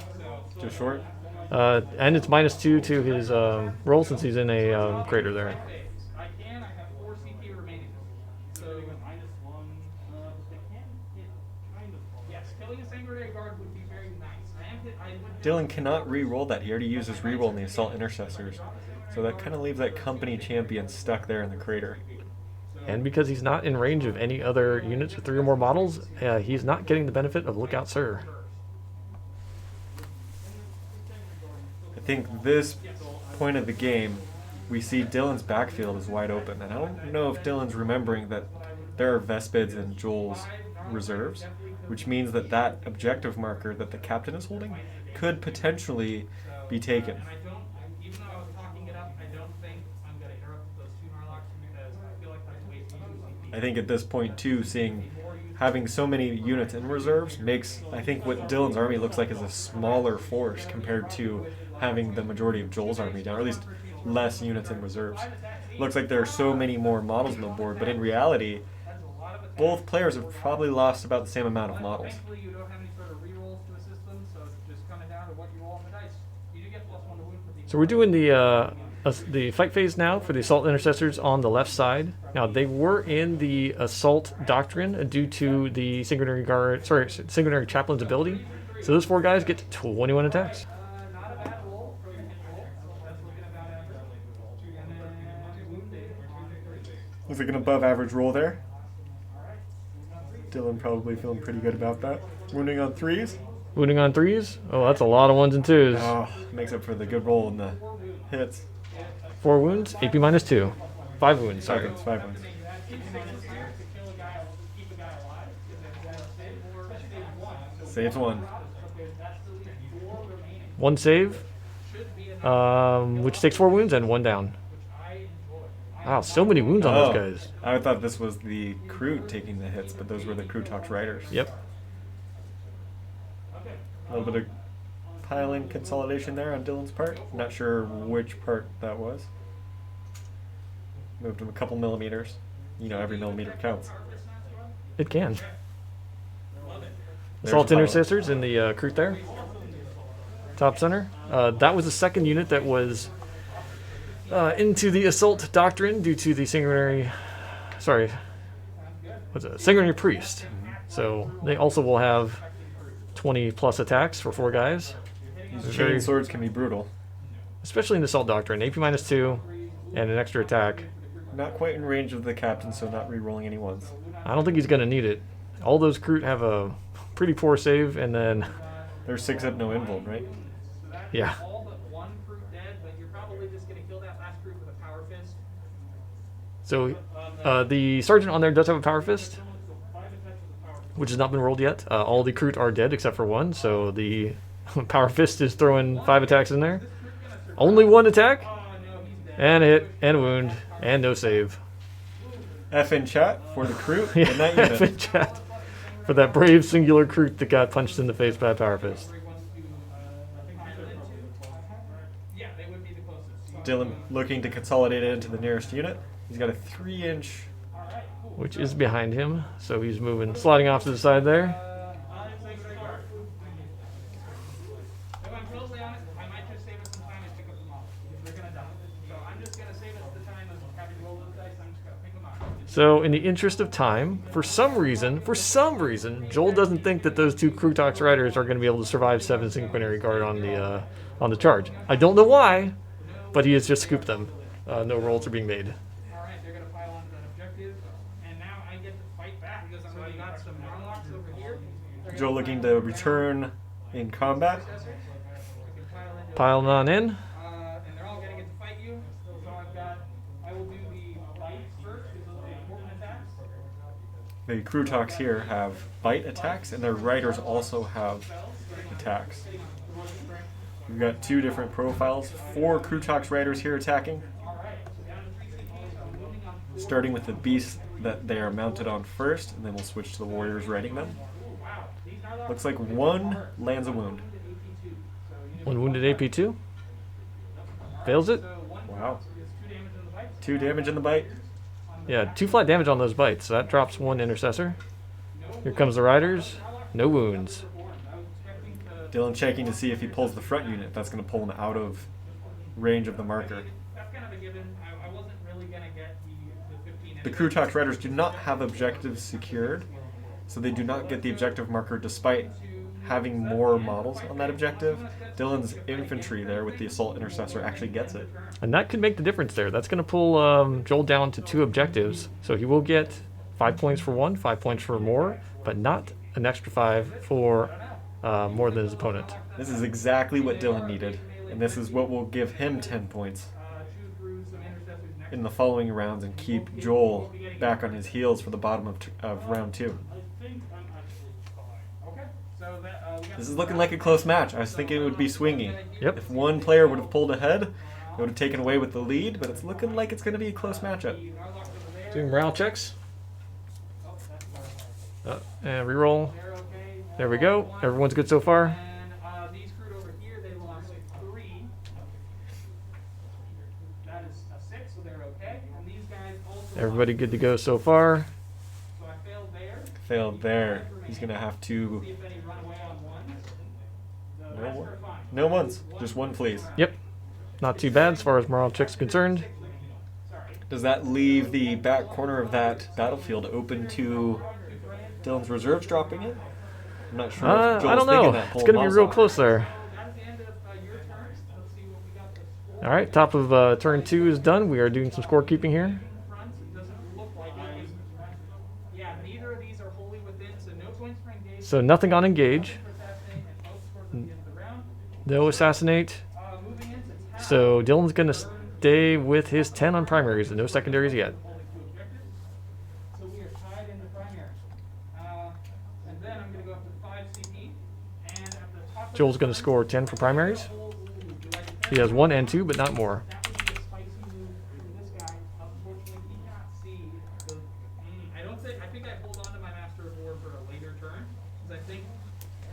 Too short. And it's -2 to his roll since he's in a crater there. I have 4 CP remaining. So, -1. They can hit kind of. yes, killing a Sanguinary Guard would be very nice. I would Dylan cannot re-roll that. He already used his re-roll in the Assault Intercessors. So that kind of leaves that company champion stuck there in the crater. And because he's not in range of any other units with 3 or more models, he's not getting the benefit of Lookout Sir. I think this point of the game, we see Dylan's backfield is wide open. And I don't know if Dylan's remembering that there are Vespids in Joel's reserves, which means that that objective marker that the captain is holding could potentially be taken. And I don't, even though I was talking it up, I don't think I'm going to interrupt those 2 Narlocks because I feel like that's wasting CP. I think at this point too, having so many units in reserves makes, I think, what Dylan's army looks like is a smaller force compared to having the majority of Joel's army down, or at least less units in reserves. Looks like there are so many more models on the board, but in reality, both players have probably lost about the same amount of models. Thankfully, you don't have any sort of rerolls to assist them, so it's just coming down to what you roll on the dice. You do get +1 to wound for these. So we're doing the fight phase now for the Assault Intercessors on the left side. Now, they were in the Assault Doctrine due to the Sanguinary Chaplain's ability. So those 4 guys get 21 attacks. Not a bad roll for a hit roll. That's looking about average. And then wounded on 3. Looks like an above average roll there. Dylan probably feeling pretty good about that. Wounding on 3s. Wounding on 3s. Oh, that's a lot of 1s and 2s. Oh, makes up for the good roll in the hits. 4 wounds, AP -2. 5 wounds, sorry. 5 wounds. Saves 1. 1 save, which takes 4 wounds and 1 down. Wow, so many wounds on those guys. I thought this was the crew taking the hits, but those were the crew talks riders. Yep. A little bit of pile-in consolidation there on Dylan's part. Not sure which part that was. Moved him a couple millimeters. You know, every millimeter counts. It can. There's Assault a pile-in. Intercessors in the Kroot there. Top center. That was the second unit that was into the Assault Doctrine due to the Sanguinary Priest. So they also will have 20 plus attacks for 4 guys. These chain swords can be brutal. Especially in the Assault Doctrine. AP -2 and an extra attack. Not quite in range of the captain, so not re-rolling any ones. I don't think he's going to need it. All those Kroot have a pretty poor save, and then, There's 6 up, no invuln, right? yeah. All but 1 Kroot dead, but you're probably just going to kill that last Kroot with a Power Fist. So the Sergeant on there does have a Power Fist, which has not been rolled yet. All the Kroot are dead except for 1, so the Power Fist is throwing 5 attacks in there. Only 1 attack, and a hit, and a wound, and no save. F in chat for the crew Yeah, in that F in unit. chat for that brave singular Kroot that got punched in the face by a Power Fist. Yeah, they would be the closest. Dylan looking to consolidate it into the nearest unit. He's got a 3-inch. Which is behind him, so he's moving, sliding off to the side there. If I'm totally honest, I might just save us some time and pick up the model because they're gonna die. So, in the interest of time, for some reason, Joel doesn't think that those two Krutox riders are going to be able to survive 7 Sanguinary Guard on the charge. I don't know why, but he has just scooped them. No rolls are being made. Alright, they're gonna pile onto that objective, and now I get to fight back because I've got some Marlocks over here. Joel looking to return in combat. Piling on in. And they're all gonna get to fight you. So I will do the bite first, because those are the important attacks. The Krutox here have bite attacks, and their riders also have attacks. We've got 2 different profiles. 4 Krutox riders here attacking. Starting with the beast that they are mounted on first, and then we'll switch to the warriors riding them. Looks like 1 lands a wound. 1 wounded AP2. Fails it. Wow. 2 damage in the bite. Yeah, 2 flat damage on those bites. So that drops 1 intercessor. Here comes the riders. No wounds. Dylan checking to see if he pulls the front unit. That's going to pull him out of range of the marker. That's kind of a given. I wasn't really gonna get the 15. The Krutox riders do not have objectives secured, so they do not get the objective marker despite having more models on that objective. Dylan's infantry there with the assault intercessor actually gets it. And that could make the difference there. That's going to pull Joel down to 2 objectives. So he will get 5 points for 1, 5 points for more, but not an extra 5 for more than his opponent. This is exactly what Dylan needed, and this is what will give him 10 points in the following rounds and keep Joel back on his heels for the bottom of round 2. This is looking like a close match. I was thinking it would be swingy. Yep. If one player would have pulled ahead, it would have taken away with the lead, but it's looking like it's going to be a close matchup. Doing morale checks. And reroll. There we go. Everyone's good so far. And these crude over here, they lost 3. That is a 6, so they're okay. And these guys also. Everybody good to go so far. So I failed there. Failed there. He's going to have to... See if any run away on ones. The No rest one. are fine. No ones. Just 1, please. Yep. Not too bad as far as morale checks concerned. Does that leave the back corner of that battlefield open to Dylan's reserves dropping it? I'm not sure if Joel's I don't thinking know. that. It's Pulling going to be Moss real off. close there. That's the end of your turn. Let's see what we got the score. All right, top of turn 2 is done. We are doing some scorekeeping here. Fronts, it doesn't look like it. Yeah, neither of these are wholly within, so no points for engage. So nothing on engage. For assassinate, and both scores at the end of the round. No assassinate. Moving into Tau. So Dylan's going to stay with his 10 on primaries and no secondaries yet. Holding 2 objectives. So we are tied in the primary. And then I'm going to go up to 5 CP. And at the top of Joel's going to score 10 for primaries. He has 1 and 2, but not more. that would be a spicy move from this guy. Unfortunately, he cannot see the. I think I hold on to my Master of War for a later turn, because I think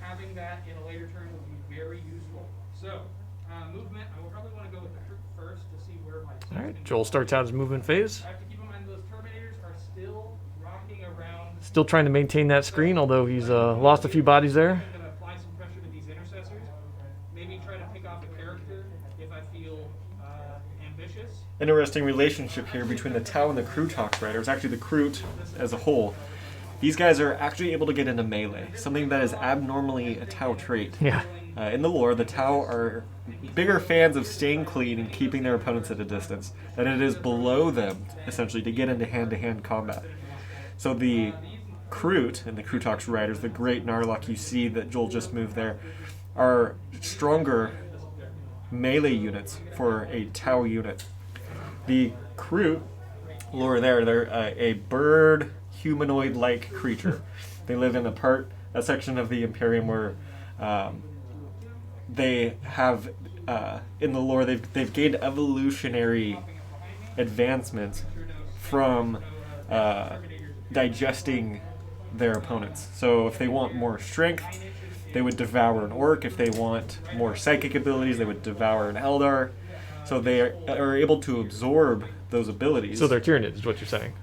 having that in a later turn would be very useful. So, movement, I will probably want to go with the troop first to see where my. All right, Joel starts out his movement phase. I have to keep in mind those Terminators are still rocking around. Still trying to maintain that screen, although he's lost a few bodies there. I'm going to apply some pressure to these intercessors. Maybe try to pick off a character if I feel ambitious. Interesting relationship here between the Tau and the Krutox riders. Actually, the Krut as a whole. These guys are actually able to get into melee, something that is abnormally a Tau trait. Yeah. In the lore, the Tau are bigger fans of staying clean and keeping their opponents at a distance, and it is below them, essentially, to get into hand-to-hand combat. So the Krut and the Krutox riders, the great Narlock you see that Joel just moved there, are stronger melee units for a Tau unit. The Krut lore there, they're a bird humanoid-like creature. They live in a section of the Imperium where they have in the lore they've gained evolutionary advancements from digesting their opponents. So if they want more strength, they would devour an orc. If they want more psychic abilities, they would devour an Eldar. So they are able to absorb those abilities. So they're Tyranids, is what you're saying.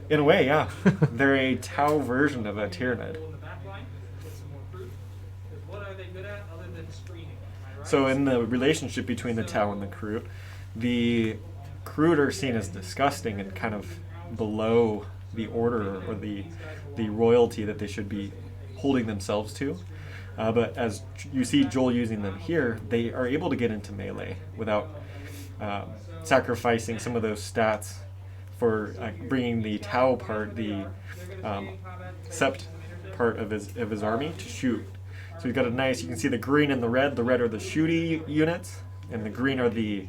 In a way, yeah. They're a Tau version of a Tyranid. In the back line, get some more proof. Because what are they good at other than screening? Am I right? So in the relationship between the Tau and the Krut are seen as disgusting and kind of below the order or the royalty that they should be holding themselves to. But as you see Joel using them here, they are able to get into melee without sacrificing some of those stats for bringing the Tau part, the sept part of his army to shoot. So he's got a nice, you can see the green and the red. The red are the shooty units, and the green are the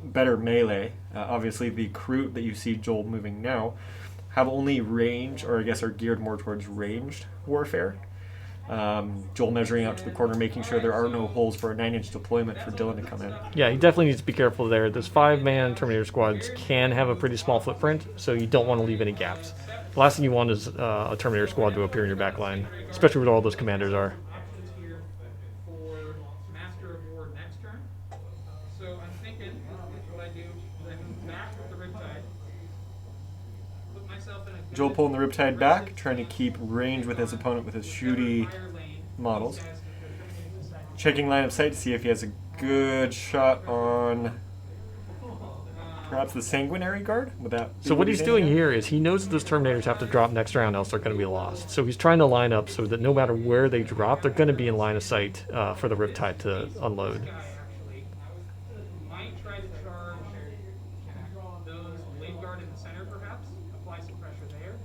better melee. Obviously, the Kroot that you see Joel moving now have only range, or I guess are geared more towards ranged warfare. Joel measuring out to the corner, making sure there are no holes for a 9-inch deployment for Dylan to come in. Yeah, he definitely needs to be careful there. Those 5-man Terminator squads can have a pretty small footprint, so you don't want to leave any gaps. The last thing you want is a Terminator squad to appear in your back line, especially where all those commanders are. Options here for Master of War next turn. So I'm thinking what I do is I move back with the Riptide, put myself in a Joel pulling the Riptide back, trying to keep range with his opponent with his shooty models. Checking line of sight to see if he has a good shot on perhaps the Sanguinary Guard. Would that So what he's doing here is he knows that those Terminators have to drop next round, else they're going to be lost. So he's trying to line up so that no matter where they drop, they're going to be in line of sight for the Riptide to unload. actually might try to charge those Blade Guard in the center, perhaps apply some pressure there.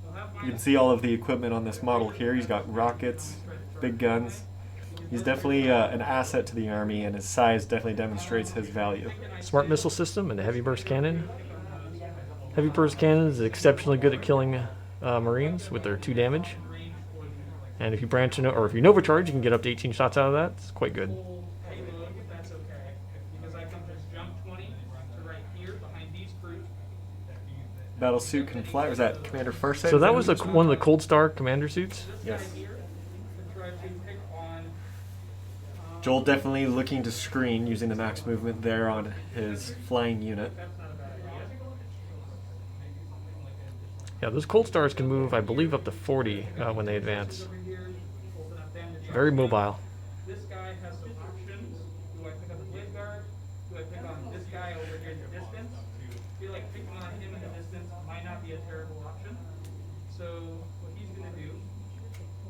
They'll have You can see all of the equipment on this model here. He's got rockets, big guns. He's definitely an asset to the army, and his size definitely demonstrates his value. Smart missile system and a heavy burst cannon. Heavy burst cannon is exceptionally good at killing Marines with their 2 damage. And if you branch or if you Nova charge, you can get up to 18 shots out of that. It's quite good. payload, if that's okay, because I can just jump 20 to right here behind these Kroot. Battlesuit can fly. Was that Commander Farsight? So that was one of the Cold Star commander suits. Yes. Here to try to pick on. Joel definitely looking to screen using the max movement there on his flying unit. That's not a bad idea. Yeah, those Cold Stars can move, I believe, up to 40 when they advance. Over here, open up them to charge. Very mobile. This guy has some options. Do I pick up the Blade Guard? Do I pick on this guy over here in the distance? I feel like picking on him in the distance might not be a terrible option. So what he's going to do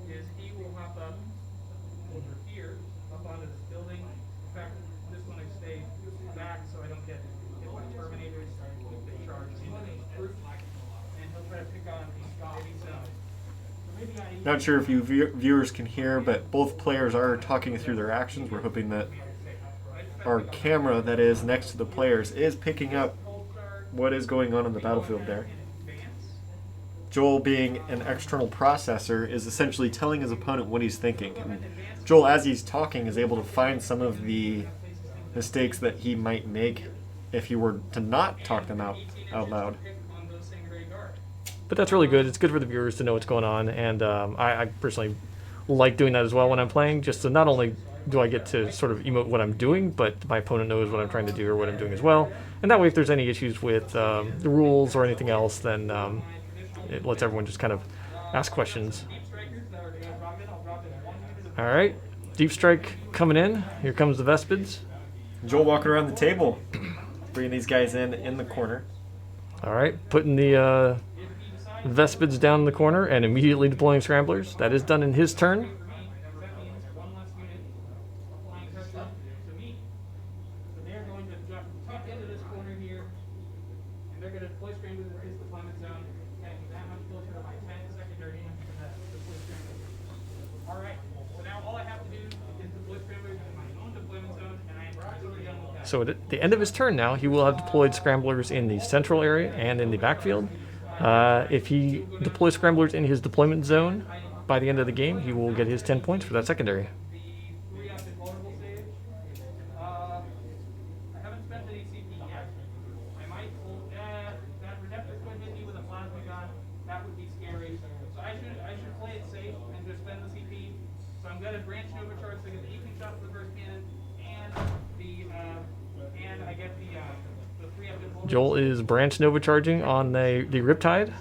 is he will hop up over here, up onto this building. In fact, I just want to stay back so I don't get hit by Terminators. Keep the charge into these groups. And he'll try to pick on maybe some. Not sure if you viewers can hear, but both players are talking through their actions. We're hoping that our camera that is next to the players is picking up what is going on in the battlefield there. Joel, being an external processor, is essentially telling his opponent what he's thinking. And Joel, as he's talking, is able to find some of the mistakes that he might make if he were to not talk them out loud. But that's really good. It's good for the viewers to know what's going on, and I personally like doing that as well when I'm playing, just so not only do I get to sort of emote what I'm doing, but my opponent knows what I'm trying to do or what I'm doing as well. And that way, if there's any issues with the rules or anything else, then it lets everyone just kind of ask questions. All right, Deep Strike coming in. Here comes the Vespids. Joel walking around the table, bringing these guys in the corner. All right, putting the Vespids down in the corner and immediately deploying Scramblers. That is done in his turn. So at the end of his turn now, he will have deployed Scramblers in the central area and in the backfield. If he deploys Scramblers in his deployment zone by the end of the game, he will get his 10 points for that secondary. Joel is branch Nova charging on the Riptide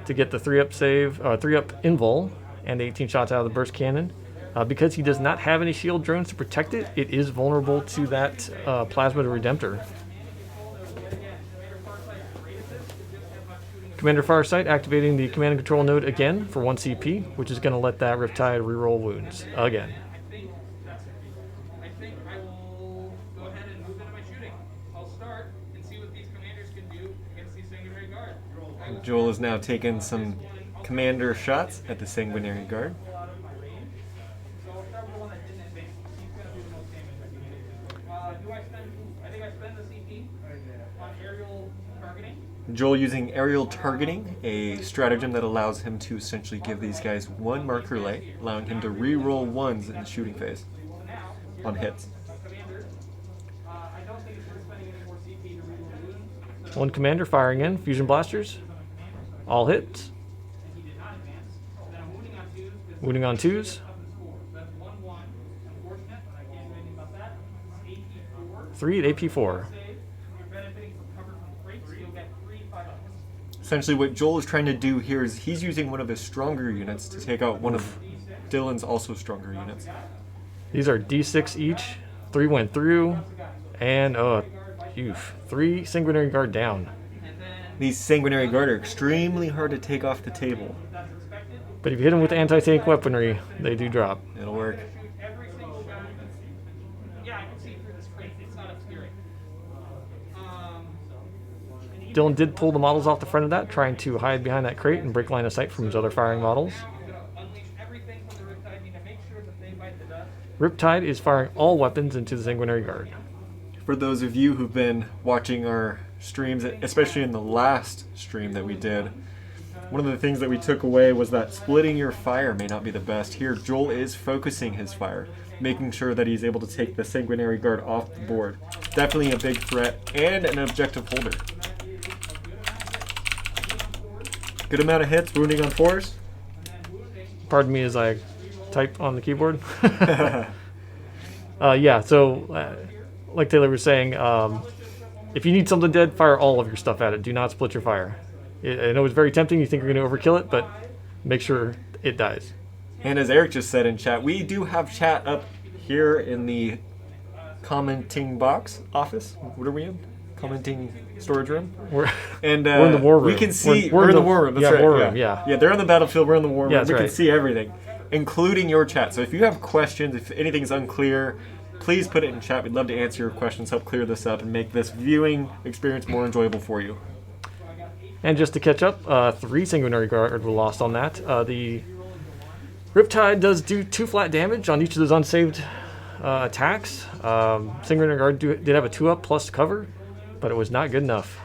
to get the 3-up save, 3-up invul, and 18 shots out of the burst cannon. Because he does not have any shield drones to protect it, it is vulnerable to that Plasma Redemptor. Commander Farsight activating the command and control node again for 1 CP, which is going to let that Riptide reroll wounds again. I think I will go ahead and move into my shooting. I'll start and see what these commanders can do against these Sanguinary Guard. Joel has now taken some commander shots at the Sanguinary Guard. So I'll start with the one that didn't advance. He's going to do the most damage. I think I spend the CP on aerial targeting. Joel using aerial targeting, a stratagem that allows him to essentially give these guys 1 marker light, allowing him to re-roll 1s in the shooting phase on hits. Commander, I don't think it's worth spending any more CP to reroll wounds. 1 commander firing in, fusion blasters. All hits. He did not advance. Then I'm wounding on 2s. Wounding on 2s. Up in score. That's 1-1. Unfortunate, but I can't do anything about that. AP4. 3 at AP4. Save. You're benefiting from cover from breaks. You'll get 3 5-ups. Essentially what Joel is trying to do here is he's using one of his stronger units to take out one of Dylan's also stronger units. These are D6 each. 3 went through. And, 3 Sanguinary Guard down. These Sanguinary Guard are extremely hard to take off the table. But if you hit them with anti-tank weaponry, they do drop. It'll work. Every single gun. Yeah, I can see through this crate. It's not obscuring. Dylan did pull the models off the front of that, trying to hide behind that crate and break line of sight from his other firing models. I'm going to unleash everything from the Riptide. I need to make sure that they bite the dust. Riptide is firing all weapons into the Sanguinary Guard. For those of you who've been watching our streams, especially in the last stream that we did, one of the things that we took away was that splitting your fire may not be the best. Here, Joel is focusing his fire, making sure that he's able to take the Sanguinary Guard off the board. Definitely a big threat and an objective holder. Good amount of hits, wounding on 4s. Pardon me as I type on the keyboard. Yeah, so like Taylor was saying, if you need something dead, fire all of your stuff at it. Do not split your fire. I know it's very tempting. You think you're going to overkill it, but make sure it dies. And as Eric just said in chat, we do have chat up here in the commenting box office. What are we in? Commenting storage room? We're And we're in the war room. we can see We're we're in in the the- war room. That's yeah, right. war room, yeah. Yeah, they're on the battlefield. We're in the war room. Yeah, that's we can right. see everything, including your chat. So if you have questions, if anything's unclear, please put it in chat. We'd love to answer your questions, help clear this up, and make this viewing experience more enjoyable for you. And just to catch up, 3 Sanguinary Guard were lost on that. The Riptide does do 2 flat damage on each of those unsaved attacks. Sanguinary Guard did have a 2-up plus cover, but it was not good enough.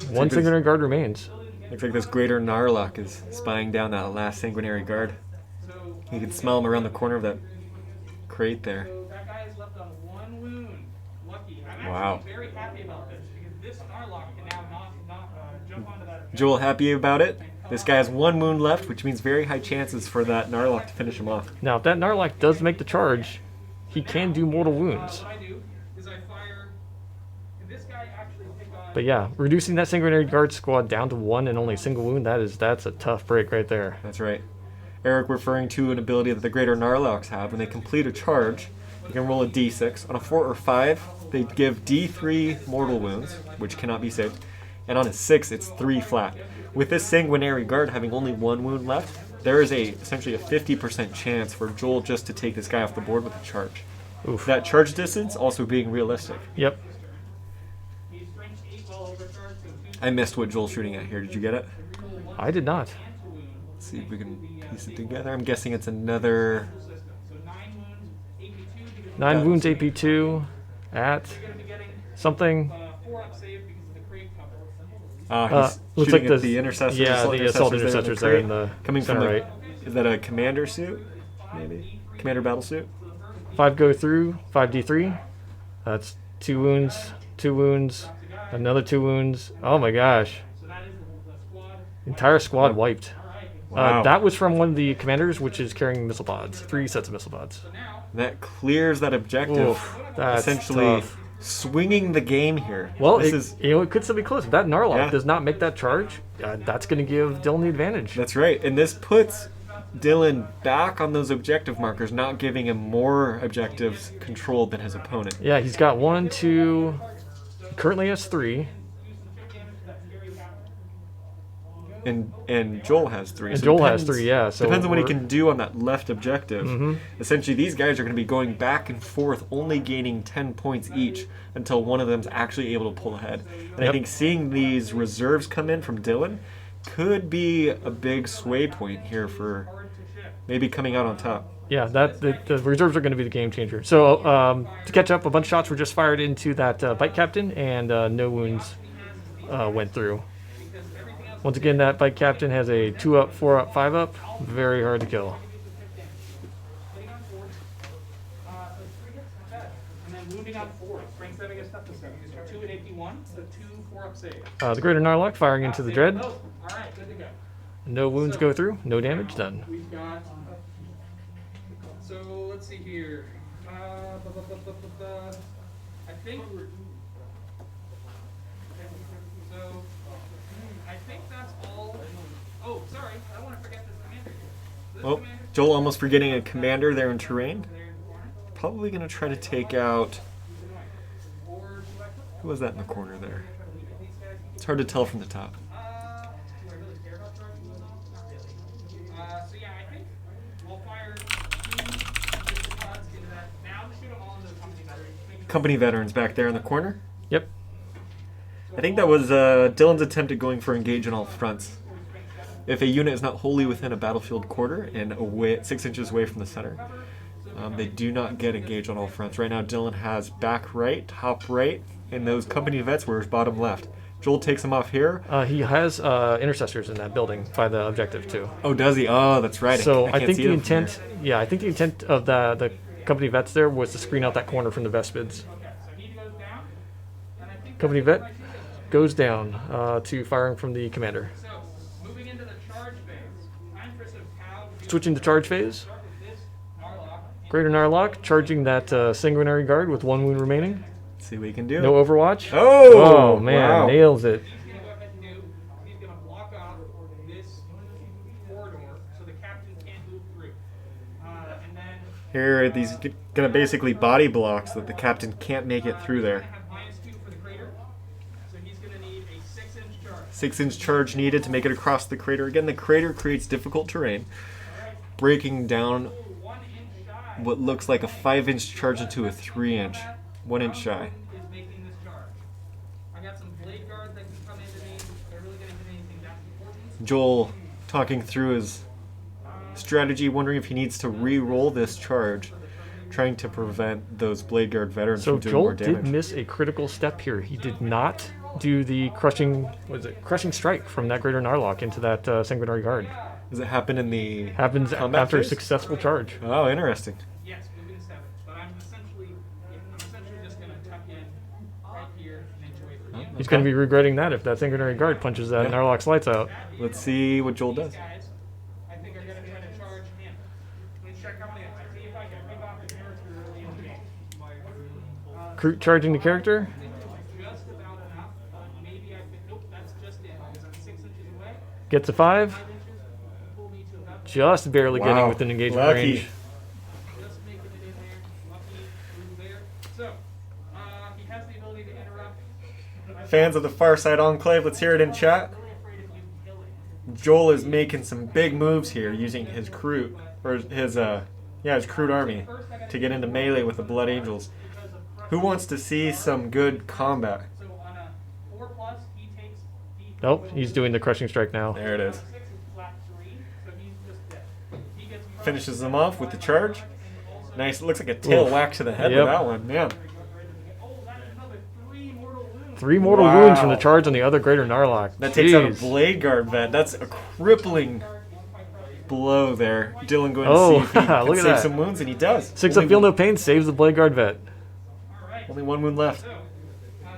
1 Sanguinary Guard remains. Looks like this greater Narlock is spying down that last Sanguinary Guard. You can smell him around the corner of that crate there. So that guy is left on 1 wound. Lucky. I'm Wow. actually very happy about this because this Narlock can now not jump onto that. Joel happy about it. This guy has 1 wound left, which means very high chances for that Narlock to finish him off. Now, if that Narlock does make the charge, he can do mortal wounds. What I do is I fire. Can this guy actually pick on? But yeah, reducing that Sanguinary Guard squad down to 1 and only a single wound, that's a tough break right there. That's right. Eric referring to an ability that the greater Narlocks have. When they complete a charge, you can roll a d6. On a 4 or 5, they give d3 mortal wounds, which cannot be saved. And on a 6, it's 3 flat. With this Sanguinary Guard having only 1 wound left, there is essentially a 50% chance for Joel just to take this guy off the board with a charge. Oof. That charge distance also being realistic. Yep. He's strength 8 while overcharged, so 2 I missed what Joel's shooting at here. Did you get it? I did not. Let's see if we can piece it together. I'm guessing it's another... system. So 9 wounds, AP2 because 9 wounds AP2 at you're going to be getting something. 4-up save because of the crate cover. he's Looks shooting like at the intercessors. Yeah, the assault intercessors there in the coming from center the, right. Is that a commander suit? Maybe commander battle suit. 5 go through, 5d3. That's 2 wounds, 2 wounds, another 2 wounds. Oh my gosh. So that is the squad. Entire squad wiped. Wow. That was from one of the commanders, which is carrying missile pods. 3 sets of missile pods. That clears that objective. Oof, that's Essentially tough. swinging the game here. Well, this it could still be close. If that Narlock Yeah. does not make that charge, that's going to give Dylan the advantage. That's right, and this puts Dylan back on those objective markers, not giving him more objectives controlled than his opponent. Yeah, he's got 1, 2, he currently has 3. and Joel has 3. And So Joel has depends- 3, yeah. So depends on what he we're- can do on that left objective. Mhm. Essentially, these guys are going to be going back and forth, only gaining 10 points each until one of them's actually able to pull ahead. And I Yep. think seeing these reserves come in from Dylan could be a big sway point here for maybe coming out on top. Yeah, the reserves are going to be the game changer. So to catch up, a bunch of shots were just fired into that bike captain, and no wounds went through. Once again, that bike captain has a 2 up, 4 up, 5 up. Very hard to kill. And then wounding on 4. Strength 7 against toughness 7. 2 and AP1, so 2 4-up save. The Greater Narlock firing into the Dread. Oh, alright, good to go. No wounds go through. No damage done. We've got. So let's see here. I think. So I think that's all. Oh, sorry. I don't want to forget this commander. This Oh, commander Joel almost forgetting a commander there in terrain. there in the corner. Probably going to try to take out... Or do I put Who was that in the corner there? these guys? It's hard to tell from the top. Do I really care about charging? Not really. So yeah, I think we'll fire 2 missile pods into that. Now shoot them all into the company battery. Company veterans back there in the corner. Yep. I think that was Dylan's attempt at going for engage on all fronts. If a unit is not wholly within a battlefield quarter and away 6 inches away from the center, they do not get engaged on all fronts. Right now, Dylan has back right, top right, and those company vets were his bottom left. Joel takes them off here. He has intercessors in that building by the objective too. Oh, does he? Oh, that's right. So I can't think see the them from intent, yeah, I think the intent of the company vets there was to screen out that corner from the Vespids. Okay, so he goes down. And I think Company vet goes down to firing from the commander. so. Moving into the charge phase. Time for some Tau. Switching to charge phase. Start with this Narlock. Greater Narlock charging that sanguinary guard with 1 wound remaining. Let's see what he can do. No Overwatch. Oh, Oh man, wow. nails it. He's going to go ahead and do. He's going to block off this corridor so the captain can't move through. And then Here, these gonna basically body blocks that the captain can't make it through he's there. going to have -2 for the crater. So he's going to need a 6-inch charge. 6-inch charge needed to make it across the crater. Again, the crater creates difficult terrain, breaking down 1-inch shy. what looks like a 5-inch charge into a 3-inch, 1-inch shy. Is making this charge. I got some blade guards that can come into me. They're really going to hit anything that important. Joel talking through his strategy, wondering if he needs to re-roll this charge, trying to prevent those blade guard veterans So from doing Joel more did damage. miss a critical step here. He did not do the crushing strike from that Greater Narlock into that sanguinary guard. Does it happen in the Happens combat after a phase? successful charge. Oh, interesting. Yes, moving to 7. But I'm essentially just going to tuck in right here and enjoy the game. He's going to be regretting that if that sanguinary guard punches that Yeah. Narlock's lights out. Let's see what Joel does. These guys, I think, are going to try to charge him. Let's check coming in. I see if I can rip off the character early in the game. Charging the character. Just about enough. Maybe I could. Nope, that's just it. Because I'm 6 inches away. Gets a 5. 5 inches. Pull me to about Just barely getting Wow. within engagement Lucky. range. just making it in there. Lucky through there. So, he has the ability to interrupt. Fans of the Farsight Enclave, let's hear it in chat. Really afraid of you killing. Joel is making some big moves here using his crew, or his crude army to get into melee with the Blood Angels. Who wants to see some good combat? So on a 4+, he takes. Nope, he's doing the crushing strike now. There it is. 6 is flat 3, so he's just dead. He gets Finishes them off with the charge. Nice. It looks like a tail Oof. whack to the head Yep. with that one. Man. Oh, that's another 3 mortal wounds. 3 mortal Wow. wounds from the charge on the other Greater Narlock. That takes out a Jeez. Blade Guard vet. That's a crippling blow there. Dylan going to Oh, see if he can look at save that. some wounds, and he does. 6 up, feel no pain, saves the Blade Guard vet. Alright, Only 1 wound left. so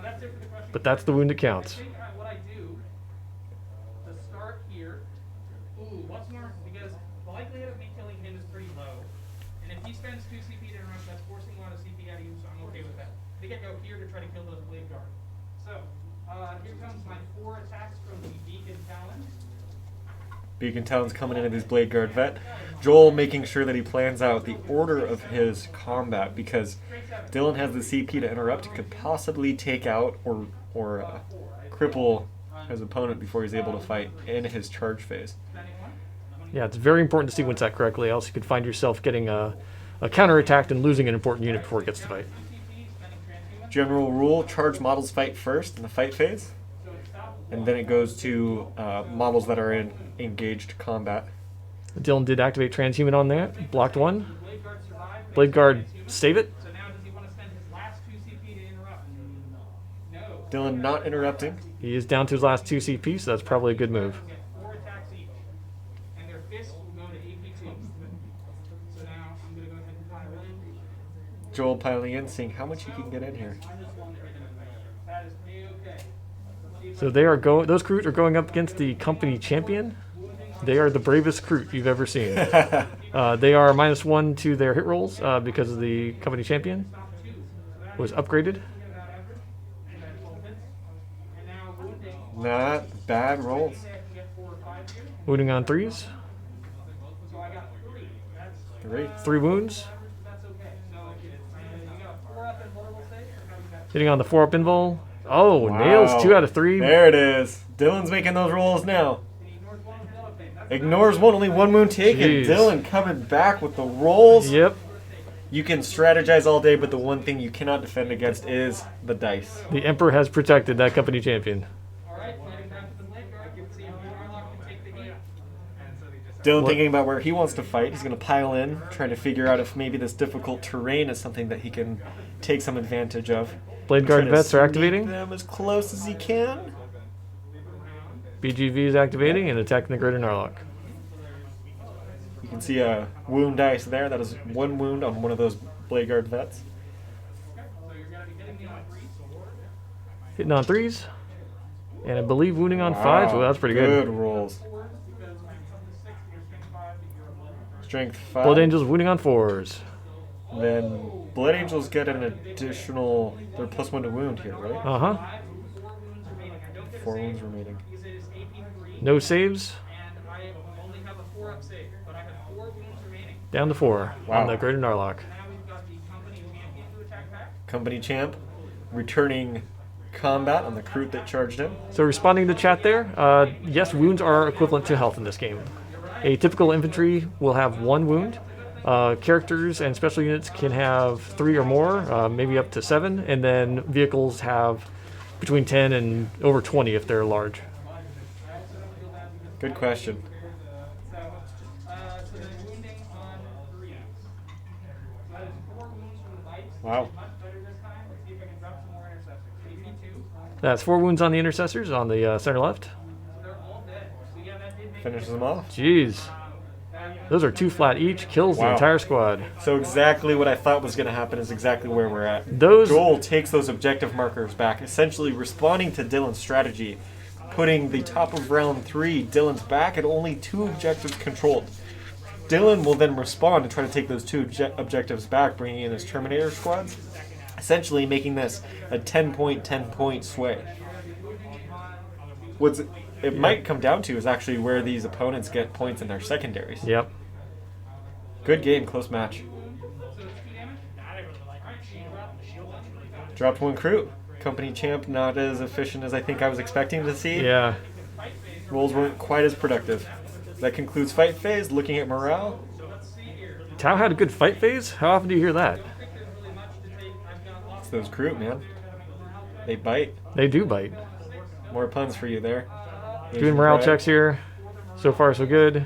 that's it for the question. But that's the wound that I counts. think what I do to start here. Ooh, what's more? Because the likelihood of me killing him is pretty low. And if he spends 2 CP to interrupt, that's forcing a lot of CP out of you, so I'm okay with that. I think I go here to try to kill those blade guard. So, here comes my 4 attacks from the Beacon Talon. Beacon Talon's coming into this Blade Guard vet. Joel making sure that he plans out the order of his combat because Dylan has the CP to interrupt and could possibly take out or cripple his opponent before he's able to fight in his charge phase. Yeah, it's very important to sequence that correctly, else you could find yourself getting a counterattacked and losing an important unit before it gets to fight. General rule, charge models fight first in the fight phase, and then it goes to models that are in engaged combat. Dylan did activate transhuman on that, blocked one. Blade Guard, save it. So now does he want to spend his last 2 CP to interrupt? No. Dylan not interrupting. He is down to his last 2 CP, so that's probably a good move. Get 4 attacks each. And their fists will go to AP2. So now I'm going to go ahead and pile in. Joel piling in, seeing how much he can get in here. That is A-okay. So they are those Kroot are going up against the company champion. They are the bravest Kroot you've ever seen. They are -1 to their hit rolls because of the company champion was upgraded. Not bad rolls. Wounding on 3s. So I got 3. That's 3. 3 wounds. that's okay. So you got 4 up and vulnerable state? Or how you got Hitting on the 4-up invul. Oh, Wow. nails 2 out of 3. There it is. Dylan's making those rolls now. Ignores one, only 1 wound taken. Jeez. Dylan coming back with the rolls. Yep. You can strategize all day, but the one thing you cannot defend against is the dice. The Emperor has protected that company champion. Alright, sliding down to the blade guard. You can see if Warlock can take the heat. Dylan What? thinking about where he wants to fight. He's going to pile in, trying to figure out if maybe this difficult terrain is something that he can take some advantage of. Blade Guard Trying to vets are sneak activating. them as close as he can. BGV is activating and attacking the Greater Narlock. You can see a wound dice there. That is 1 wound on one of those Blade Guard vets. Hitting on 3s. And I believe wounding on 5s. Well, that's pretty Good good. rolls. Strength 5. Blood Angels wounding on 4s. Then Blood Angels get an additional. They're +1 to wound here, right? Uh-huh. 4 wounds remaining. No saves. And I only have a 4-up save, but I have 4 wounds remaining. Down to 4 Wow. on the Greater Narlock. Now we've got the company champion to attack back. Company champ returning combat on the Kroot that charged him. So responding to chat there, yes, wounds are equivalent to health in this game. A typical infantry will have 1 wound. Characters and special units can have 3 or more, maybe up to 7, and then vehicles have between 10 and over 20 if they're large. Good question. So then wounding on 3. So that is 4 wounds from the bites. Wow. Much better this time. Let's see if I can drop some more interceptors. AP2. That's 4 wounds on the intercessors on the center left. So they're all dead. So yeah, that did make Finishes them off. Jeez. Those are 2 flat each, kills the Wow. entire squad. So exactly what I thought was going to happen is exactly where we're at. Those Joel takes those objective markers back, essentially responding to Dylan's strategy, putting the top of round 3, Dylan's back, and only 2 objectives controlled. Dylan will then respond and try to take those 2 objectives back, bringing in his Terminator squads, essentially making this a 10-point sway. What's it might come down to is actually where these opponents get points in their secondaries. Yep. Good game, close match. Dropped 1 Kroot. Company champ not as efficient as I think I was expecting to see. Yeah. Rolls weren't quite as productive. That concludes fight phase. Looking at morale, Tau had a good fight phase? How often do you hear that? it's those Kroot, man. They bite. They do bite. More puns for you there. Doing morale checks here. So far, so good.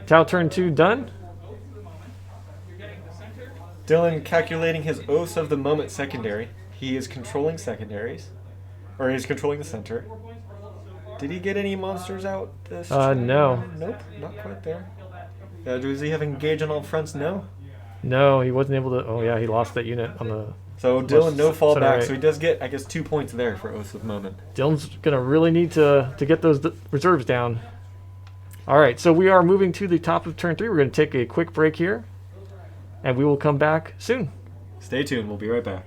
Tau turn 2 done. Dylan calculating his Oaths of the Moment secondary. He is controlling secondaries. Or he's controlling the center. Did he get any monsters out this turn? No. Nope, not quite there. Does he have engage on all fronts? No. No, he wasn't able to. Oh, yeah, he lost that unit on the. So Dylan, no Center fallback, right. so he does get, I guess, 2 points there for Oaths of the Moment. Dylan's going to really need to get those reserves down. All right, so we are moving to the top of turn 3. We're going to take a quick break here, and we will come back soon. Stay tuned, we'll be right back.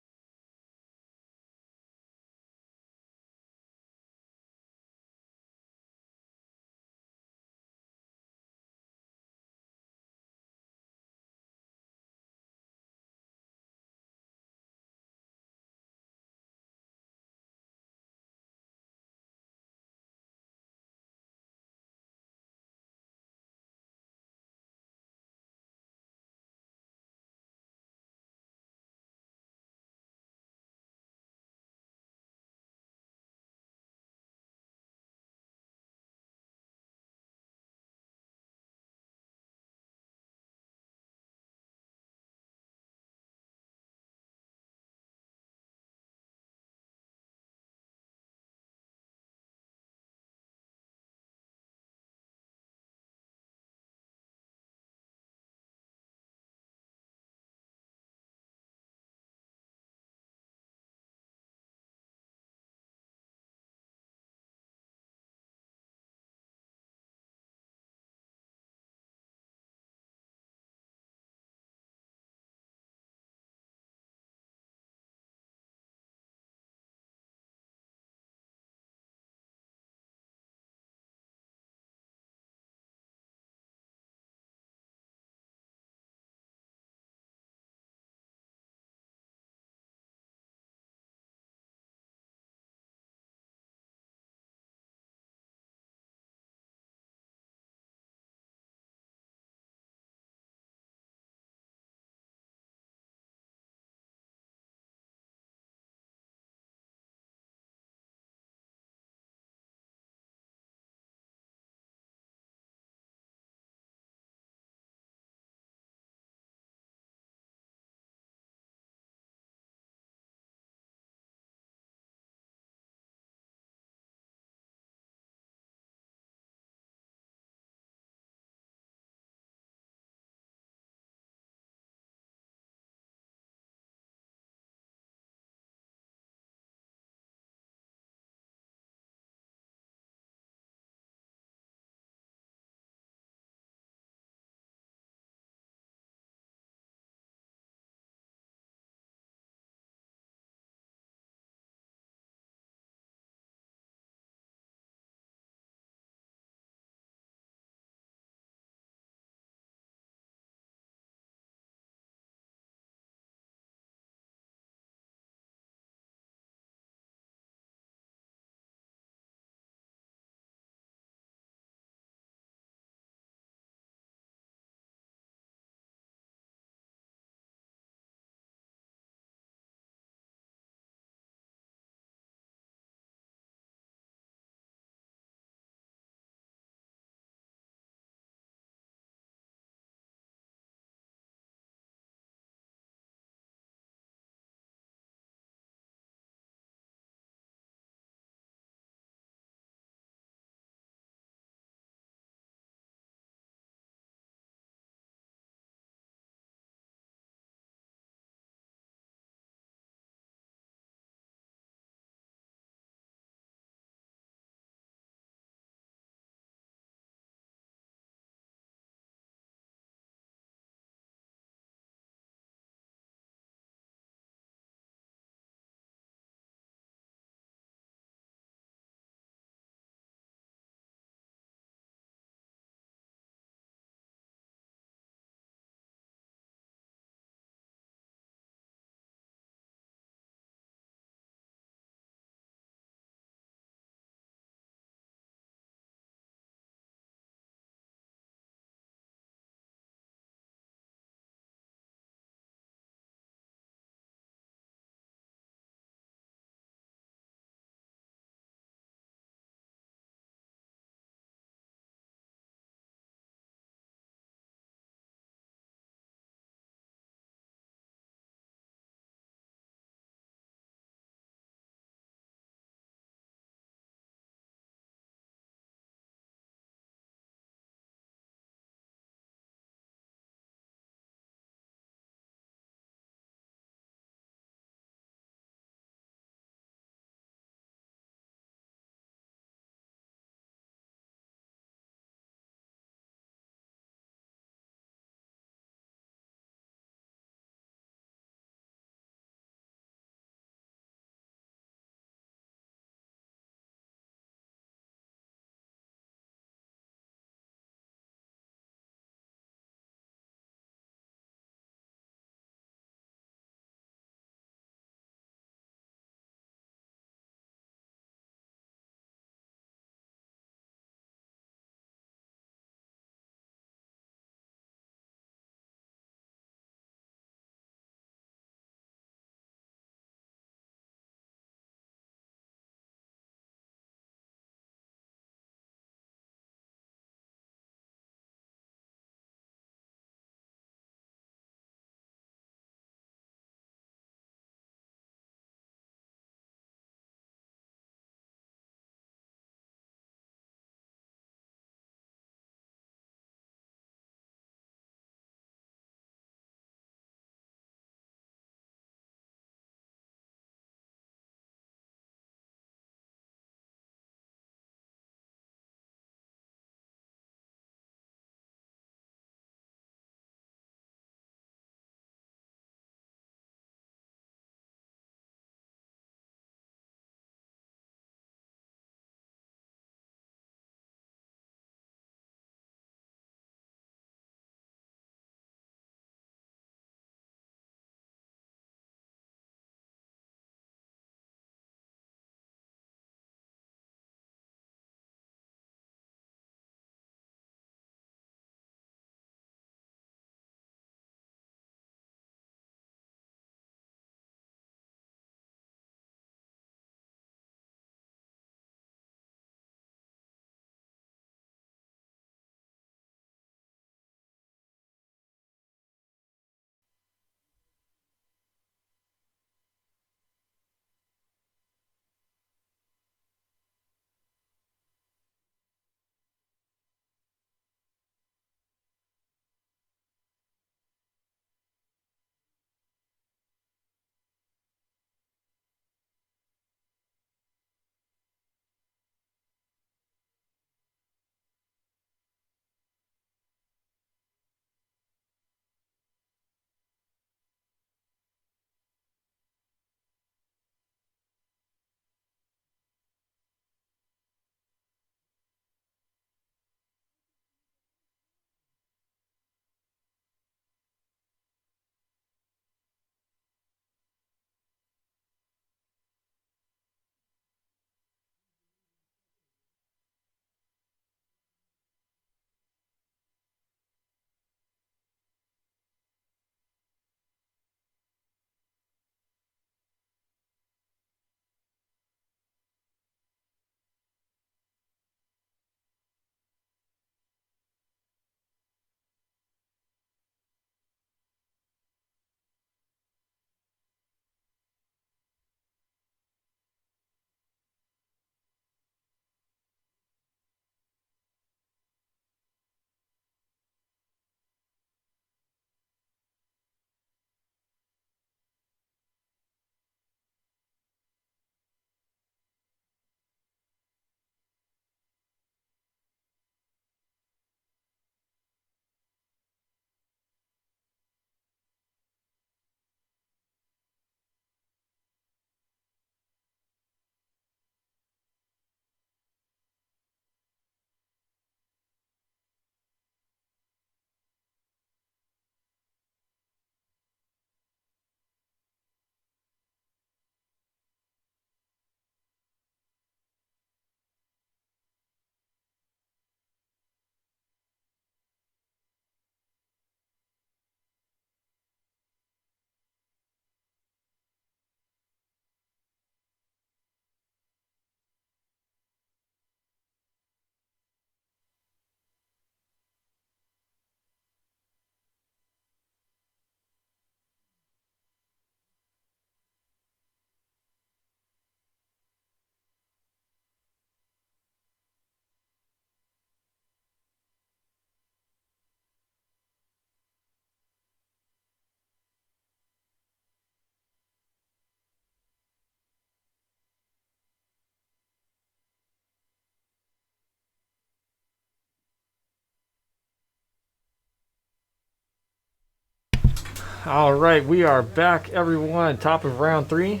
All right, we are back, everyone. Top of round 3.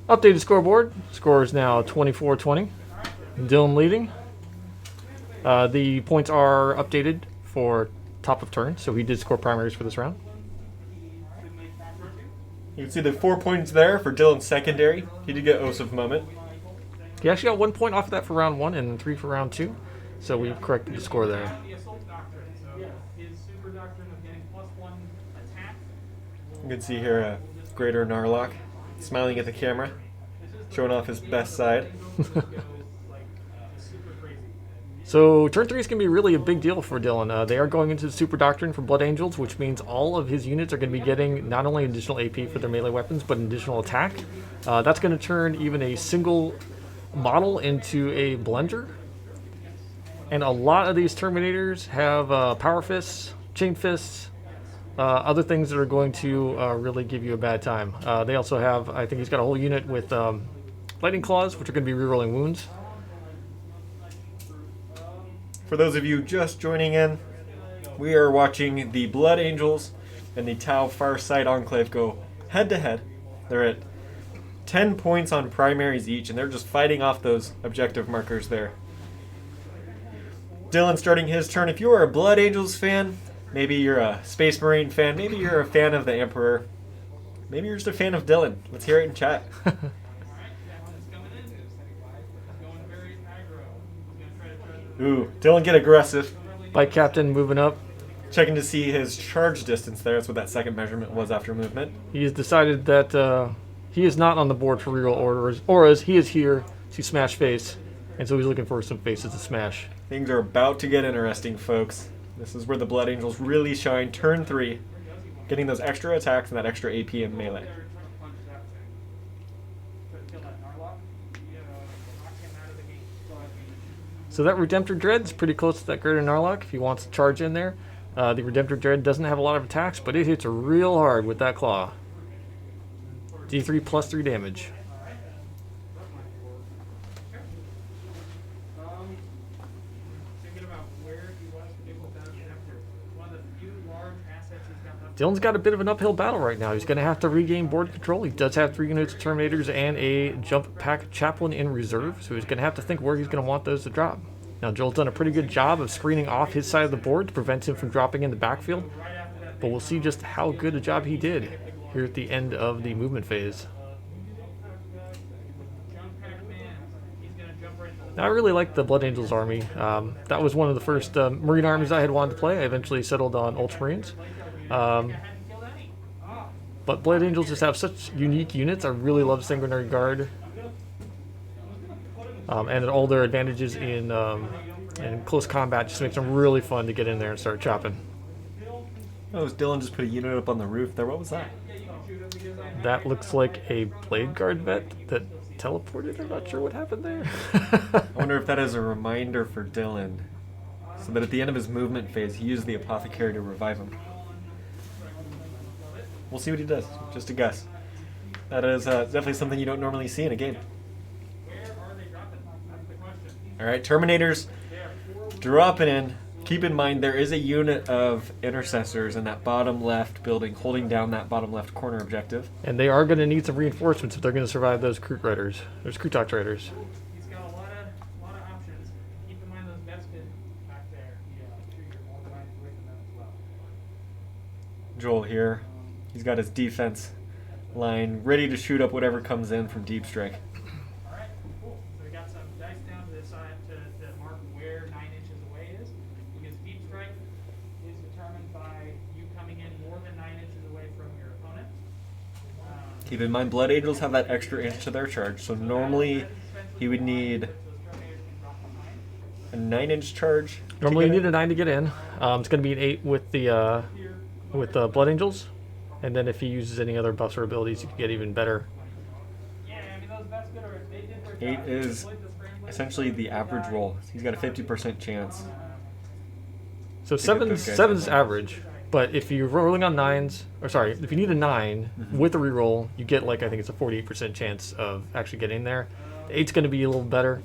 Updated scoreboard. Score is now 24-20. Dylan leading. The points are updated for top of turn, so he did score primaries for this round. You can see the 4 points there for Dylan's secondary. He did get Oath of Moment. He actually got 1 point off of that for round 1 and 3 for round 2, so we've corrected the score there. The assault doctrine, so his super doctrine of getting +1 attack. You can see here Greater Narlock smiling at the camera, showing off his best side. So turn 3 is going to be really a big deal for Dylan. They are going into the Super Doctrine for Blood Angels, which means all of his units are going to be getting not only additional AP for their melee weapons, but an additional attack. That's going to turn even a single model into a blender. And a lot of these Terminators have Power Fists, Chain Fists, other things that are going to really give you a bad time. They also have, I think he's got a whole unit with Lightning Claws, which are going to be rerolling wounds. For those of you just joining in, we are watching the Blood Angels and the Tau Farsight Enclave go head-to-head. They're at 10 points on primaries each, and they're just fighting off those objective markers there. Dylan starting his turn. If you are a Blood Angels fan, maybe you're a Space Marine fan, maybe you're a fan of the Emperor, maybe you're just a fan of Dylan. Let's hear it in chat. Ooh, Dylan get aggressive. Bike Captain moving up. Checking to see his charge distance there. That's what that second measurement was after movement. He has decided that he is not on the board for reroll auras. He is here to smash face, and so he's looking for some faces to smash. Things are about to get interesting, folks. This is where the Blood Angels really shine. Turn 3, getting those extra attacks and that extra AP in melee. So that Redemptor Dread is pretty close to that Greater Narlock if he wants to charge in there. The Redemptor Dread doesn't have a lot of attacks, but it hits real hard with that claw. D3 plus 3 damage. Dylan's got a bit of an uphill battle right now. He's going to have to regain board control. He does have 3 units of Terminators and a Jump Pack Chaplain in reserve, so he's going to have to think where he's going to want those to drop. Now, Joel's done a pretty good job of screening off his side of the board to prevent him from dropping in the backfield, but we'll see just how good a job he did here at the end of the movement phase. Now, I really like the Blood Angels army. That was one of the first Marine armies I had wanted to play. I eventually settled on Ultramarines. But Blood Angels just have such unique units. I really love Sanguinary Guard. And all their advantages in close combat just makes them really fun to get in there and start chopping. Oh, Dylan just put a unit up on the roof there. What was that? That looks like a Blade Guard vet that teleported. I'm not sure what happened there. I wonder if that is a reminder for Dylan, so that at the end of his movement phase, he used the Apothecary to revive him. We'll see what he does. Just a guess. That is definitely something you don't normally see in a game. Alright, Terminators dropping in. Keep in mind there is a unit of Intercessors in that bottom left building holding down that bottom left corner objective. And they are going to need some reinforcements if they're going to survive those Kroot Riders. Those Krootok Riders. He's got a lot of options. Keep in mind those vets back there. All the lines away from them as well. Joel here. He's got his defense line ready to shoot up whatever comes in from Deep Strike. Alright, cool. So we got some dice down to the side to mark where 9 inches away is. Because Deep Strike is determined by you coming in more than 9 inches away from your opponent. Keep in mind, Blood Angels have that extra inch to their charge, so normally he would need a 9-inch charge. Normally you need a 9 to get in. It's going to be an 8 with the Blood Angels. And then if he uses any other buffs or abilities, you can get even better. Yeah, I mean, those vets they did their 8 job. is essentially the average roll. He's got a 50% chance. So To get those guys seven's in. average, but if you're rolling on 9s, or sorry, if you need a 9 with a reroll, you get like I think it's a 48% chance of actually getting there. The 8's going to be a little better.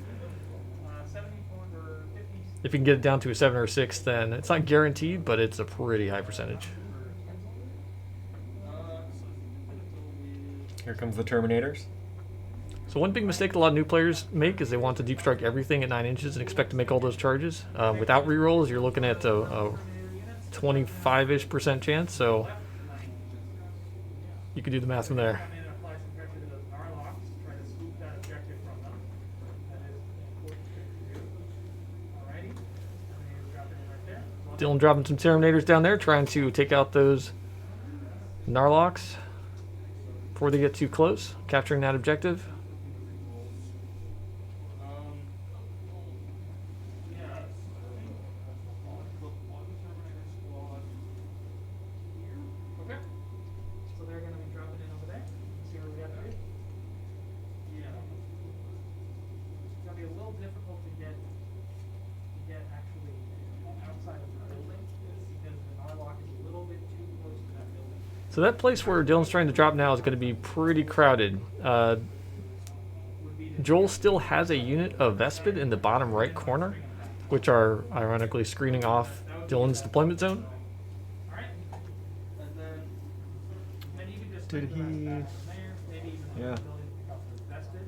If you can get it down to a 7 or a 6, then it's not guaranteed, but it's a pretty high percentage. Here comes the Terminators. So one big mistake a lot of new players make is they want to deep strike everything at 9 inches and expect to make all those charges. Without rerolls, you're looking at a 25-ish% chance, so you can do the math from there. Come in and apply some pressure to those Narlocks, try to scoop that objective from them. That is an important trick to do. Alrighty. Terminators dropping in right there. Dylan dropping some Terminators down there, trying to take out those Narlocks before they get too close, capturing that objective. Okay. So they're going to be dropping in over there. See where we got here? Yeah. It's going to be a little difficult to get actually outside of the building because the Narlock is a little bit too close to that building. So that place where Dylan's trying to drop now is going to be pretty crowded. Joel still has a unit of Vespid in the bottom right corner, which are ironically screening off Dylan's deployment zone. Alright. And then you can just Did spread the rest he- back from there. Maybe even Yeah. the ability to pick up those vested.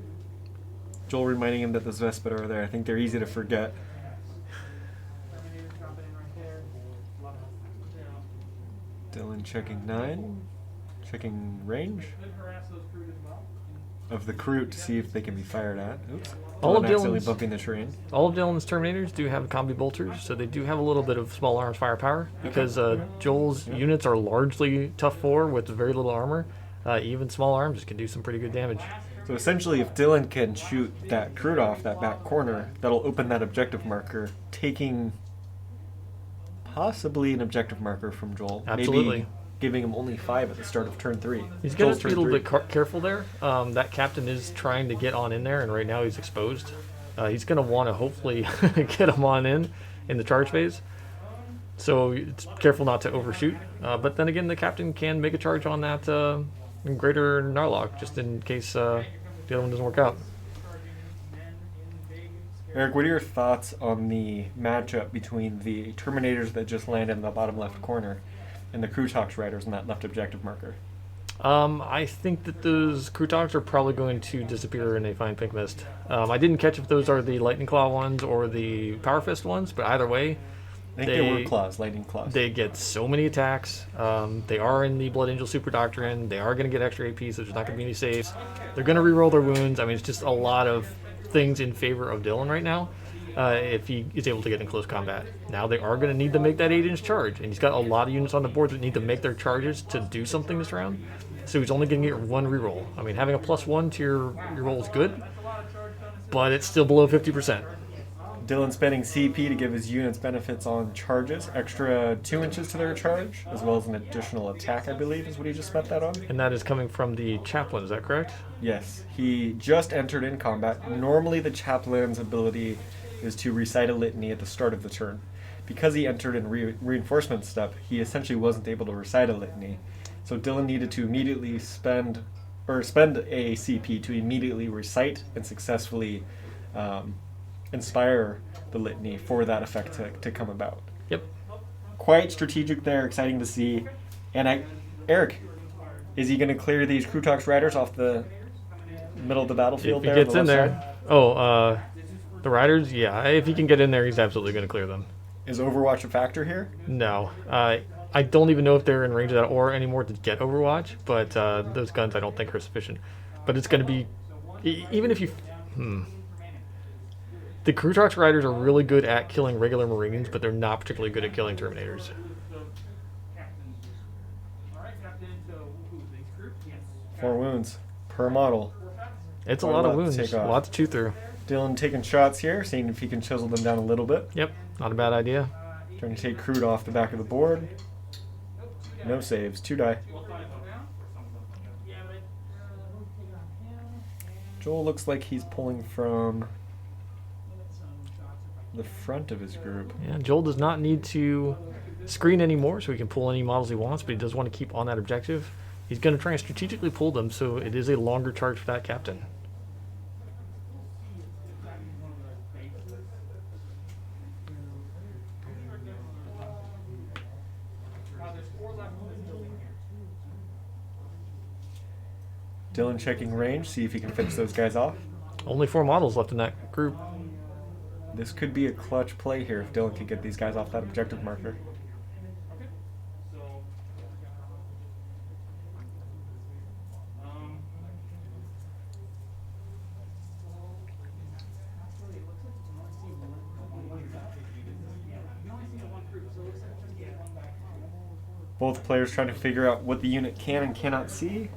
Joel reminding him that those Vespid are there. I think they're easy to forget. Terminators dropping in right there. Love it. Dylan checking 9. Checking range Could harass those crude as well. of the Kroot to see if they can be fired at. Oops. All of Dylan accidentally Dylan's- bumping the terrain. All of Dylan's Terminators do have combi bolters, so they do have a little bit of small arms firepower because Joel's units are largely tough 4 with very little armor. Even small arms can do some pretty good damage. So essentially, if Dylan can shoot that Kroot off that back corner, that'll open that objective marker, taking possibly an objective marker from Joel. Absolutely. Maybe giving him only 5 at the start of turn 3. He's going Joel's to be a turn little 3. bit careful there. That captain is trying to get on in there, and right now he's exposed. He's going to want to hopefully get him on in the charge phase. So it's careful not to overshoot. But then again, the captain can make a charge on that greater Narlock, just in case the other one doesn't work out. Eric, what are your thoughts on the matchup between the Terminators that just landed in the bottom left corner and the Krutox Riders in that left objective marker? I think that those Krutoks are probably going to disappear in a fine pink mist. I didn't catch if those are the Lightning Claw ones or the Power Fist ones, but either way, I think they were claws, lightning claws. they get so many attacks. They are in the Blood Angel Super Doctrine. They are going to get extra AP, so there's not going to be any saves. They're going to reroll their wounds. I mean, it's just a lot of things in favor of Dylan right now if he is able to get in close combat. Now they are going to need to make that 8-inch charge, and he's got a lot of units on the board that need to make their charges to do something this round. So he's only going to get 1 reroll. I mean, having a +1 to your roll is good, but it's still below 50%. Dylan spending CP to give his units benefits on charges, extra 2 inches to their charge, as well as an additional attack, I believe, is what he just spent that on. And that is coming from the Chaplain, is that correct? Yes, he just entered in combat. Normally the Chaplain's ability is to recite a litany at the start of the turn. Because he entered in reinforcement step, he essentially wasn't able to recite a litany. So Dylan needed to immediately spend a CP to immediately recite and successfully inspire the litany for that effect to come about. Yep. Quite strategic there, exciting to see. And Eric, is he going to clear these Krutox Riders off the middle of the battlefield? If he there on gets the in left there. side? The Riders, yeah. If he can get in there, he's absolutely going to clear them. Is Overwatch a factor here? No. I don't even know if they're in range of that aura anymore to get Overwatch, but those guns I don't think are sufficient. But it's going to be... Even if you... The Krutox Riders are really good at killing regular Marines, but they're not particularly good at killing Terminators. Alright, Captain, so who's these group? Yes. 4 wounds per model. It's a Quite lot of to wounds, take a off. lot to chew through. Dylan taking shots here, seeing if he can chisel them down a little bit. Yep, not a bad idea. Trying to take Kroot off the back of the board. No saves, 2 die. Joel looks like he's pulling from the front of his group. Yeah, Joel does not need to screen anymore, so he can pull any models he wants, but he does want to keep on that objective. He's going to try and strategically pull them, so it is a longer charge for that captain. Dylan checking range, see if he can finish those guys off. Only 4 models left in that group. This could be a clutch play here if Dylan can get these guys off that objective marker. Okay. So, Both players trying to figure out what the unit can and cannot see.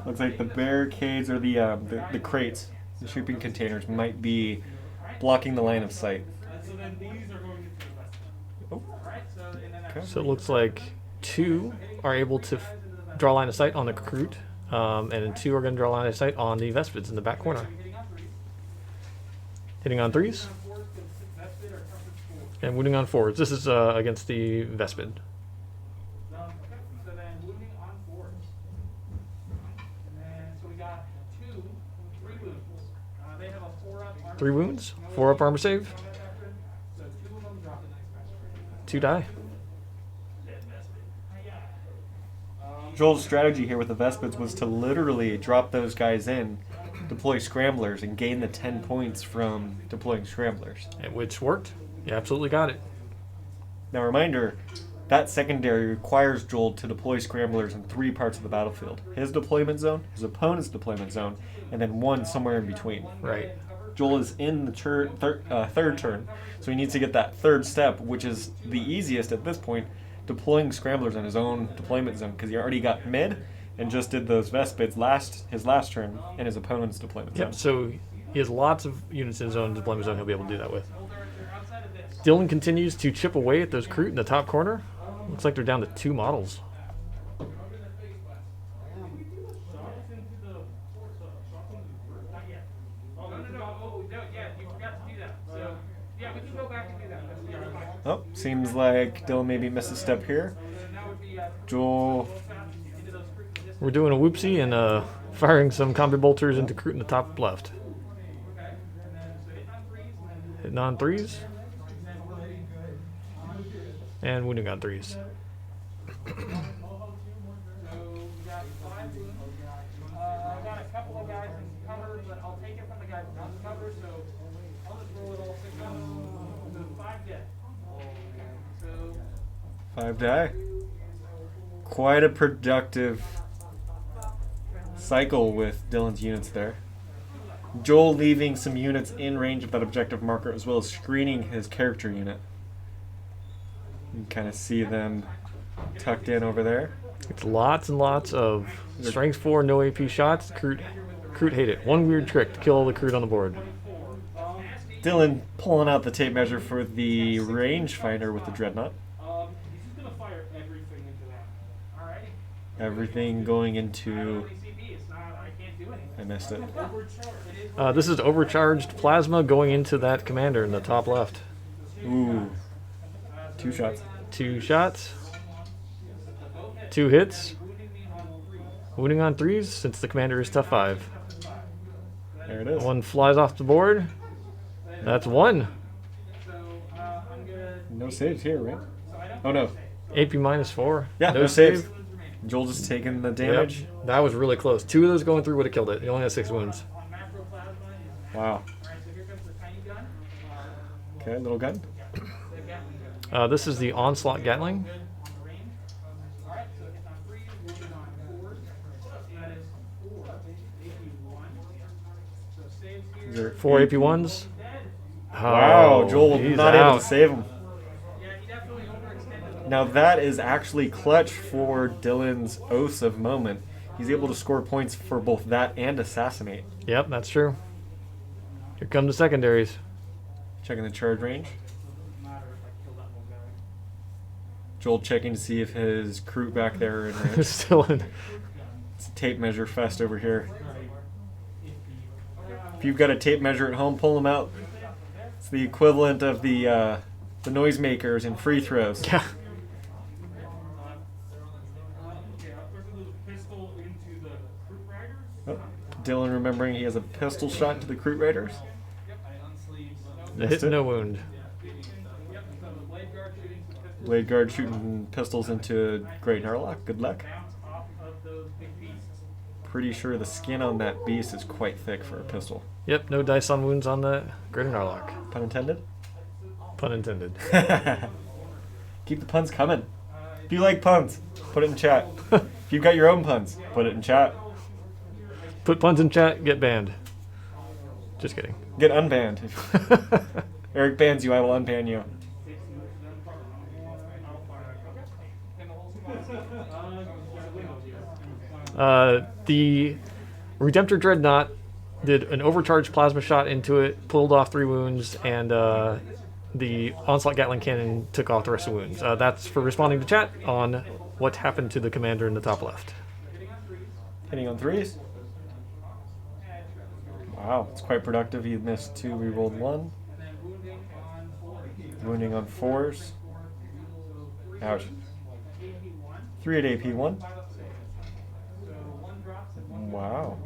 Looks like the barricades or the crates, the shipping containers, might be blocking the line of sight. so then these are going into the west. Oh, Alright, so and then okay. So it looks like 2 are able to draw line of sight on the recruit, and then 2 are going to draw line of sight on the Vespids in the back corner. Hitting on 3s and wounding on 4s. This is against the Vespid. So then wounding on 4s. And then, so we got 3 wounds. They have a 4-up armor. 3 wounds, 4 up armor save, So 2 of them drop. 2 die. Joel's strategy here with the Vespids was to literally drop those guys in, deploy scramblers, and gain the 10 points from deploying scramblers. Which worked. You absolutely got it. Now, reminder, that secondary requires Joel to deploy scramblers in 3 parts of the battlefield. His deployment zone, his opponent's deployment zone, and then 1 somewhere in between. Right. Joel is in the third turn, so he needs to get that 3rd step, which is the easiest at this point, deploying scramblers in his own deployment zone, because he already got mid and just did those Vespids his last turn in his opponent's deployment Yep, zone. so he has lots of units in his own deployment zone he'll be able to do that with. Dylan continues to chip away at those Kroot in the top corner. Looks like they're down to 2 models. Oh, seems like Dylan maybe missed a step here. Joel, We're doing a whoopsie and firing some combi bolters into Kroot in the top left. Hitting on 3s. And wounding on 3s. I got a couple of guys in cover, but I'll take it from the guys not in cover, so I'll just roll it all 6 up. So 5 dead. So 5 die. Quite a productive cycle with Dylan's units there. Joel leaving some units in range of that objective marker as well as screening his character unit. You can kind of see them tucked in over there. It's lots and lots of strength 4, no AP shots. Kroot hate it. One weird trick to kill all the Kroot on the board. Dylan pulling out the tape measure for the rangefinder with the dreadnought. he's just gonna fire everything into that. alrighty. Everything going into... CP, it's not, I can't do anything. I missed it. This is overcharged plasma going into that commander in the top left. Ooh. 2 shots. 2 shots. 2 hits. Wounding on 3s since the commander is tough 5. There it is. 1 flies off the board. That's 1. No saves here, right? Oh no. AP -4. Yeah, no saves. Joel just taking the damage. Yep. That was really close. 2 of those going through would have killed it. He only has 6 wounds. Wow. Okay, little gun. This is the Onslaught Gatling. These are 4 AP1s. Wow, Joel he's not able out. to save him. Now that is actually clutch for Dylan's Oaths of Moment. He's able to score points for both that and Assassinate. Yep, that's true. Here come the secondaries. Checking the charge range. Joel checking to see if his Kroot back there are in range. Still in. It's a tape measure fest over here. If you've got a tape measure at home, pull them out. It's the equivalent of the noisemakers in free throws. Yeah. Oh, Dylan remembering he has a pistol shot to the Kroot Raiders. The hit, it. no wound. Blade Guard shooting pistols into Great Narlock. Good luck. pretty sure the skin on that beast is quite thick for a pistol. Yep, no dice on wounds on the Greater Narlock. Pun intended? Pun intended. Keep the puns coming. If you like puns, put it in chat. If you've got your own puns, put it in chat. Put puns in chat, get banned. Just kidding. Get unbanned. If Eric bans you, I will unban you. The Redemptor Dreadnought did an overcharged plasma shot into it, pulled off 3 wounds, and the Onslaught Gatling Cannon took off the rest of the wounds. That's for responding to chat on what happened to the commander in the top left. Hitting on 3s. Wow, it's quite productive. He missed 2, re-rolled 1. Wounding on 4s. Ouch. 3 at AP 1. Wow.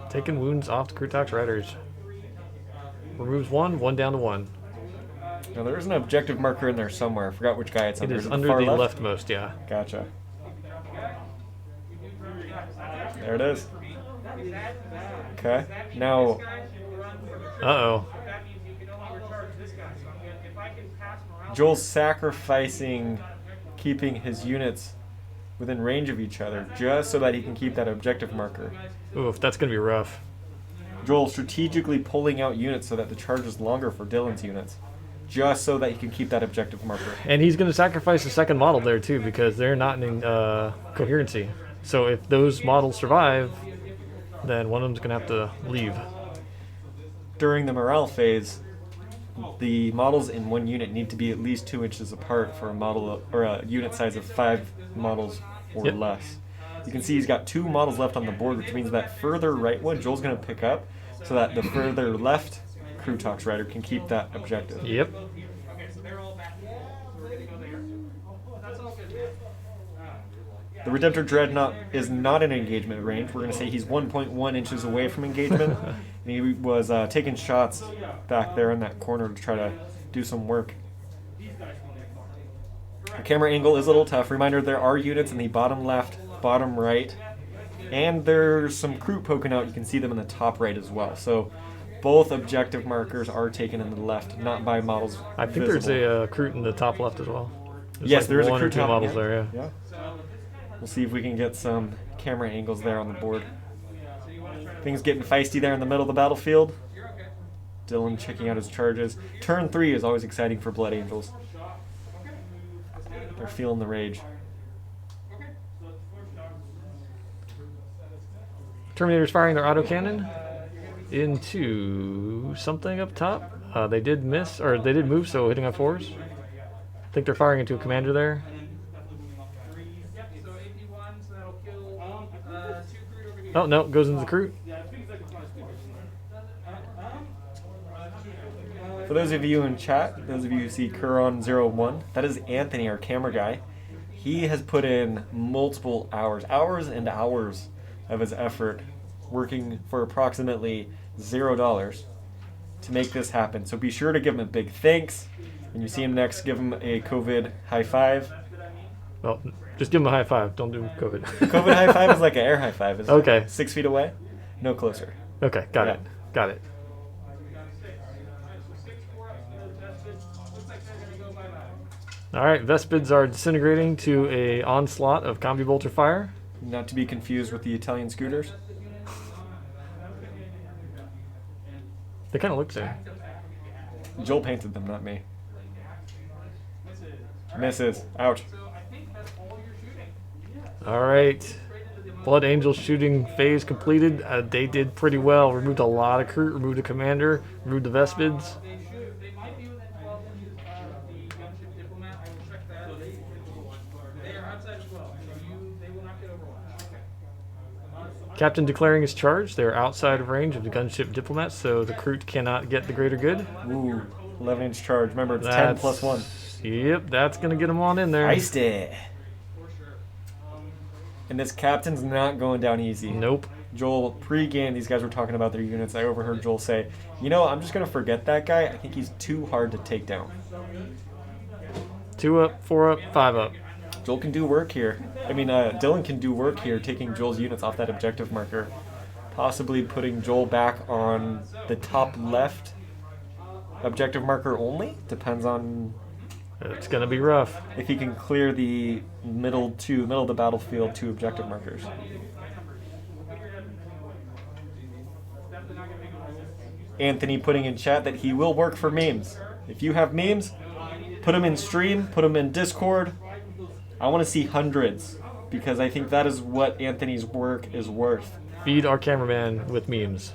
Taking wounds off the Krutox Riders. Removes 1 down to 1. Now there is an objective marker in there somewhere. I forgot which guy it's It under. is it under far the left? leftmost, yeah. Gotcha. There it is. Okay. Now, Uh-oh. Joel's sacrificing keeping his units within range of each other just so that he can keep that objective marker. Oof, that's going to be rough. Joel strategically pulling out units so that the charge is longer for Dylan's units, just so that he can keep that objective marker. And he's going to sacrifice the second model there, too, because they're not in coherency. So if those models survive, then one of them's going to have to leave. During the morale phase, the models in one unit need to be at least 2 inches apart for a model or a unit size of 5 models or Yep. less. You can see he's got 2 models left on the board, which means that further right one Joel's going to pick up so that the further left Krutox Rider can keep that objective. Yep. Okay, so they're all back. So we're gonna go there. That's all good. The Redemptor Dreadnought is not in engagement range. We're going to say he's 1.1 inches away from engagement. And he was taking shots back there in that corner to try to do some work. The camera angle is a little tough. Reminder, there are units in the bottom left, bottom right, and there's some Kroot poking out. You can see them in the top right as well. So both objective markers are taken in the left, not by models I think visible. there's a Kroot in the top left as well. There's Yes, like there is a one or Kroot two top, models yeah. there, yeah. Yeah. We'll see if we can get some camera angles there on the board. Things getting feisty there in the middle of the battlefield. Dylan checking out his charges. Turn 3 is always exciting for Blood Angels. They're feeling the rage. Terminator's firing their autocannon into something up top. They did miss, or they did move, so hitting on 4s. I think they're firing into a commander there. Yep, so AP1, so that'll kill 2 Kroot over here. Oh, no, goes into the Kroot. For those of you in chat, those of you who see Curon01, that is Anthony, our camera guy. He has put in multiple hours and hours of his effort working for approximately $0 to make this happen. So be sure to give him a big thanks. When you see him next, give him a COVID high five. Well, just give him a high five. Don't do COVID. COVID high five is like an air high five, isn't Okay. it? 6 feet away? No closer. Okay, got Yeah. it. Got it. All right, Vespids are disintegrating to a onslaught of combi bolter fire. Not to be confused with the Italian scooters. They kind of look the same. Joel painted them, not me. Misses. Ouch. All right, Blood Angel shooting phase completed. They did pretty well. Removed a lot of Kroot, removed a commander, removed the Vespids. They might be within 12 inches of the gunship diplomat. I will check that. They are outside as well, so they will not get overwatched. Okay. Captain declaring his charge. They're outside of range of the gunship diplomat, so the Kroot cannot get the greater good. Ooh, 11-inch charge. Remember, it's 10 plus 1. Yep, that's going to get him on in there. Iced it. And this captain's not going down easy. Nope. Joel, pre-game, these guys were talking about their units. I overheard Joel say, you know, I'm just going to forget that guy. I think he's too hard to take down. 2 up, 4 up, 5 up. Joel can do work here. I mean, Dylan can do work here, taking Joel's units off that objective marker. Possibly putting Joel back on the top left objective marker only. Depends on It's going to be rough. if he can clear the middle of the battlefield 2 objective markers. Anthony putting in chat that he will work for memes. If you have memes, put them in stream, put them in Discord. I want to see hundreds because I think that is what Anthony's work is worth. Feed our cameraman with memes.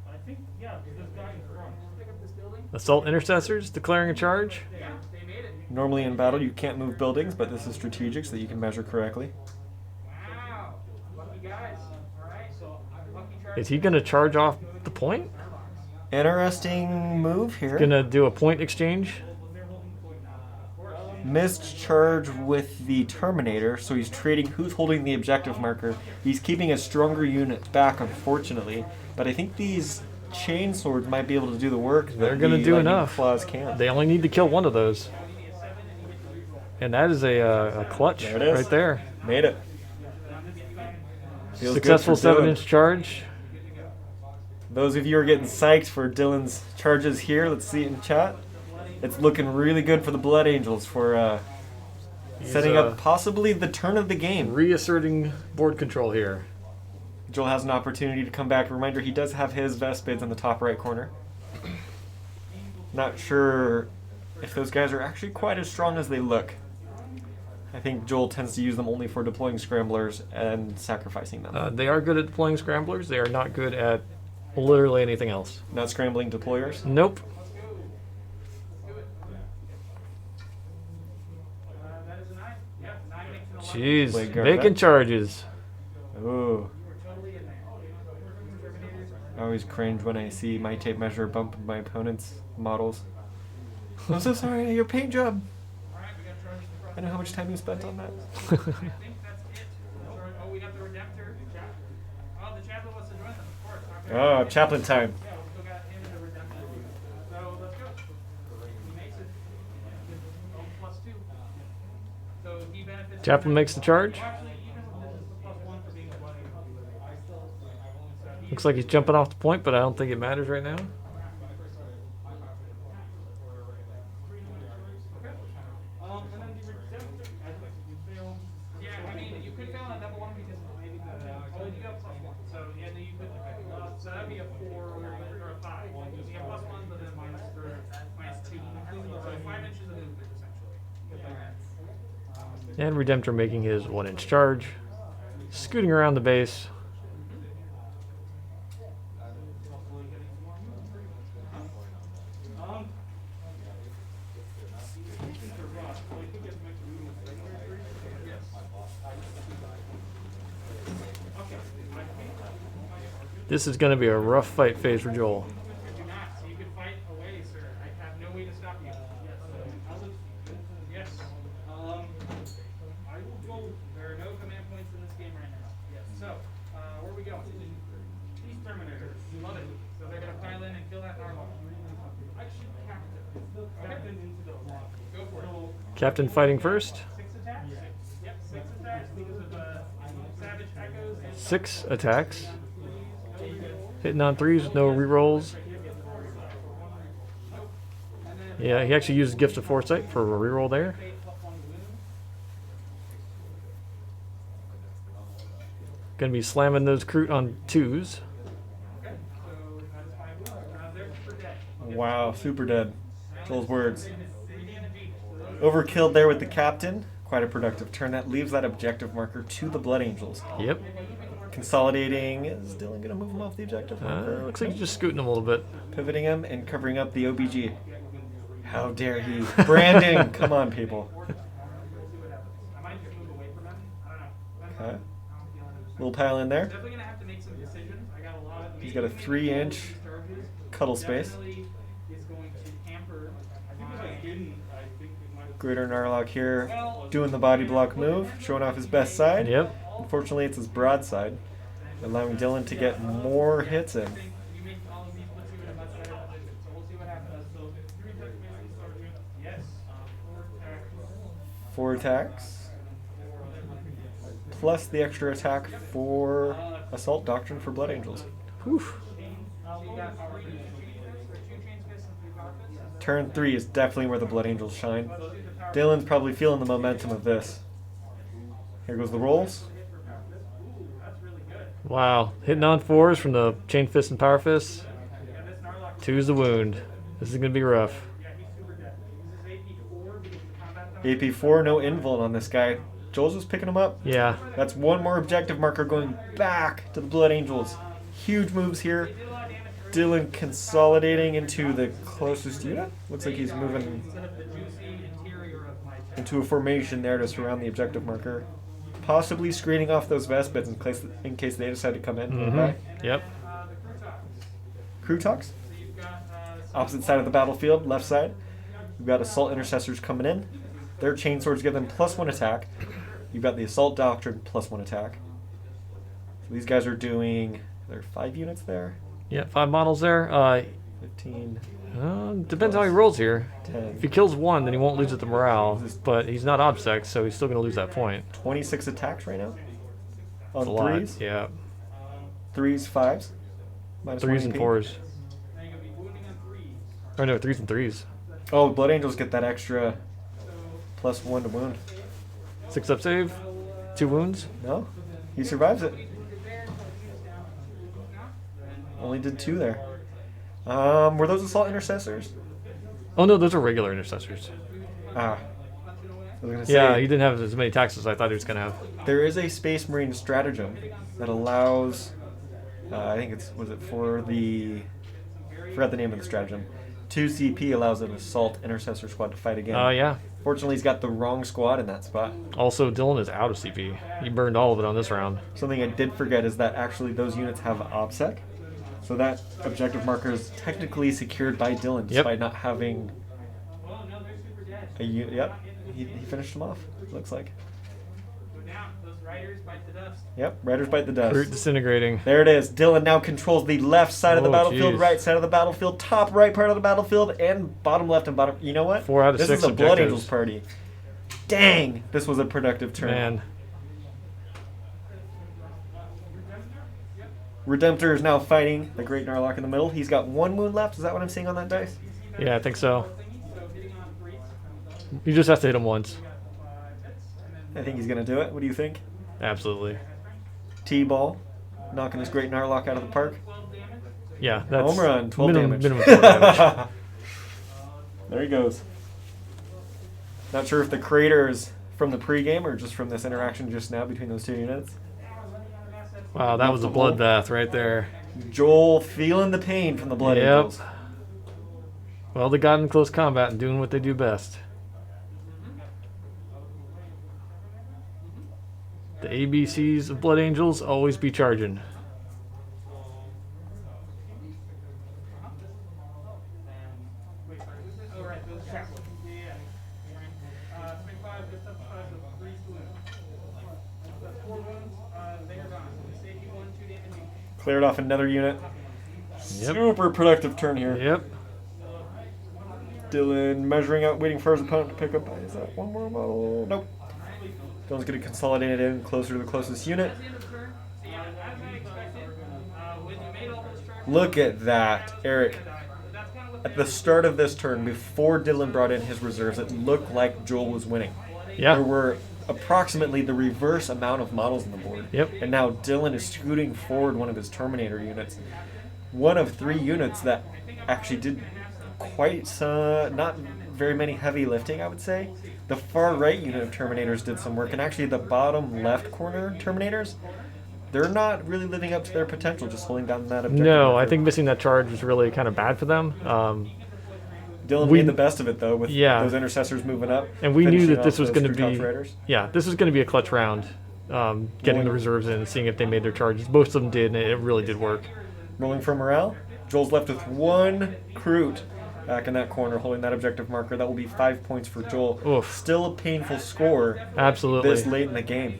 I think, yeah, this guy in front. Assault intercessors declaring a charge. Normally in battle you can't move buildings, but this is strategic so that you can measure correctly. Wow. Lucky guys. Alright, so lucky charge. Is he going to charge off the point? Interesting move here. Going to do a point exchange? Missed charge with the Terminator, so he's trading who's holding the objective marker. He's keeping a stronger unit back, unfortunately, but I think these chain swords might be able to do the work. They're that going to the do lightning enough. claws can. They only need to kill one of those. And that is a clutch There it is. right there. Made it. Feels good Successful for Dylan. 7-inch charge. Those of you who are getting psyched for Dylan's charges here, let's see it in chat. It's looking really good for the Blood Angels for setting up possibly the turn of the game. Reasserting board control here. Joel has an opportunity to come back. Reminder, he does have his Vespids in the top right corner. Not sure if those guys are actually quite as strong as they look. I think Joel tends to use them only for deploying scramblers and sacrificing them. They are good at deploying scramblers. They are not good at literally anything else. Not scrambling deployers. Nope. That is a 9. Yep, 9 makes an 11. Jeez, Blade guard making back. charges. Ooh. Totally in there. Terminators. I always cringe when I see my tape measure bump my opponent's models. I'm so sorry, your paint job. Alright, we got charges across. I know how much time you spent on that. I think that's it. Oh, we got the Redemptor. Oh, the chaplain wants to join them, of course. Okay. Oh, chaplain time. Yeah, we still got him and the Redemptor. So let's go. He makes it. Oh, +2. So he benefits. Chaplain makes the charge. Well, actually, even this is +1 for being bloody. Looks like he's jumping off the point, but I don't think it matters right now. And then the Redemptor. You fail. Yeah, I mean, you could fail on a double one because maybe the. Oh, you got +1. So yeah, no, you could. So that'd be a 4 or a 5. You have +1, but then -2. So 5 inches of movement essentially. And Redemptor making his 1-inch charge. Scooting around the base. This is going to be a rough fight phase for Joel. Do not. So you can fight away, sir. I have no way to stop you. Yes. I will go. There are no command points in this game right now. Yes. So, where are we going? These Terminators. You love it. So they're gonna pile in and kill that Narwhal. I should captain into the lock. Go for it. Captain fighting first. 6 attacks. Yep. 6 attacks because of Savage Echoes. 6 attacks. Hitting on 3s with no rerolls. Yeah, he actually used Gift of Foresight for a reroll there. Gonna be slamming those Kroot on 2s. Wow, super dead. Joel's words. Overkilled there with the captain. Quite a productive turn. That leaves that objective marker to the Blood Angels. Yep. Consolidating. Is Dylan going to move him off the objective marker? Looks like he's just scooting him a little bit. Pivoting him and covering up the OBG. How dare he? Branding! Come on, people. Okay. Little pile in there. Definitely gonna have to make some decisions. I got a lot of. He's got a 3-inch cuddle space. Definitely is going to hamper. Greater Narlock here doing the body block move, showing off his best side. Yep. Unfortunately, it's his broadside, allowing Dylan to get more hits in. You make all of these put you in a much better position. So we'll see what happens. So 3 touch basically starts 4 attacks. Plus the extra attack for Assault Doctrine for Blood Angels. Whew. Turn 3 is definitely where the Blood Angels shine. Dylan's probably feeling the momentum of this. Here goes the rolls. Wow. Hitting on 4s from the Chain Fist and Power Fist. 2's the wound. This is going to be rough. AP4, no invuln on this guy. Joel's just picking him up. Yeah. That's one more objective marker going back to the Blood Angels. Huge moves here. Dylan consolidating into the closest unit. Looks like he's moving into a formation there to surround the objective marker. Possibly screening off those Vespits in case they decide to come in. Mm-hmm. Yep. Crew talks. Opposite side of the battlefield, left side. We've got Assault Intercessors coming in. Their chainswords give them +1 attack. You've got the Assault Doctrine +1 attack. So these guys are doing, there are 5 units there. Yeah, 5 models there. 15. Depends how he rolls here. 10. If he kills 1, then he won't lose it to morale. But he's not obsec, so he's still going to lose that point. 26 attacks right now. On That's a lot. 3s. Yeah. 3s, 5s. Minus 3s 1 and AP. 4s. Or no, 3s and 3s. Oh, Blood Angels get that extra +1 to wound. 6 up save. 2 wounds. No, he survives it. Only did 2 there. Were those Assault Intercessors? Oh no, those are regular intercessors. I was gonna say, Yeah, he didn't have as many attacks as I thought he was going to have. there is a Space Marine stratagem that allows, I think it's, was it for the, forgot the name of the stratagem. 2 CP allows an Assault Intercessor squad to fight again. Yeah. Fortunately, he's got the wrong squad in that spot. Also, Dylan is out of CP. He burned all of it on this round. Something I did forget is that actually those units have OBSEC. So that objective marker is technically secured by Dylan, despite not having a unit. Yep, he finished him off, looks like. Yep, Riders bite the dust. Root disintegrating. There it is. Dylan now controls the left side of the Oh, battlefield, geez. right side of the battlefield, top right part of the battlefield, and bottom left and bottom. You know what? 4 out of This 6 is a Blood objectives. Angels party. Dang, this was a productive turn. Man. Redemptor is now fighting the Great Narlock in the middle. He's got 1 wound left. Is that what I'm seeing on that dice? Yeah, I think so. You just have to hit him once. I think he's going to do it. What do you think? Absolutely. T-ball, knocking this Great Narlock out of the park. Yeah, that's Home run, 12 damage. Minimum 12 damage. There he goes. Not sure if the crater is from the pregame or just from this interaction just now between those 2 units. Wow, that was a bloodbath right there. Joel feeling the pain from the Blood Yep. Angels. Well, they got in close combat and doing what they do best. The ABCs of Blood Angels always be charging. Cleared off another unit. Yep. Super productive turn here. Yep. Dylan measuring out, waiting for his opponent to pick up. Is that 1 more model? Nope. Dylan's going to consolidate it in closer to the closest unit. Look at that, Eric. At the start of this turn, before Dylan brought in his reserves, it looked like Joel was winning. Yeah. There were approximately the reverse amount of models on the board. Yep. And now Dylan is scooting forward one of his Terminator units. One of 3 units that actually did quite not very many heavy lifting, I would say. The far right unit of Terminators did some work, and actually the bottom left corner Terminators, they're not really living up to their potential, just holding down that objective. No, I marker. think missing that charge was really kind of bad for them. Dylan we- made the best of it, though, with Yeah. those intercessors moving up. And we knew finishing that this off was those going to True Tops be, Raiders. this was going to be a clutch round. Getting the reserves in and seeing if they made their charges. Most of them did, and it really did work. Rolling for morale. Joel's left with 1 Kroot back in that corner, holding that objective marker. That will be 5 points for Joel. Oof. Still a painful score Absolutely. this late in the game.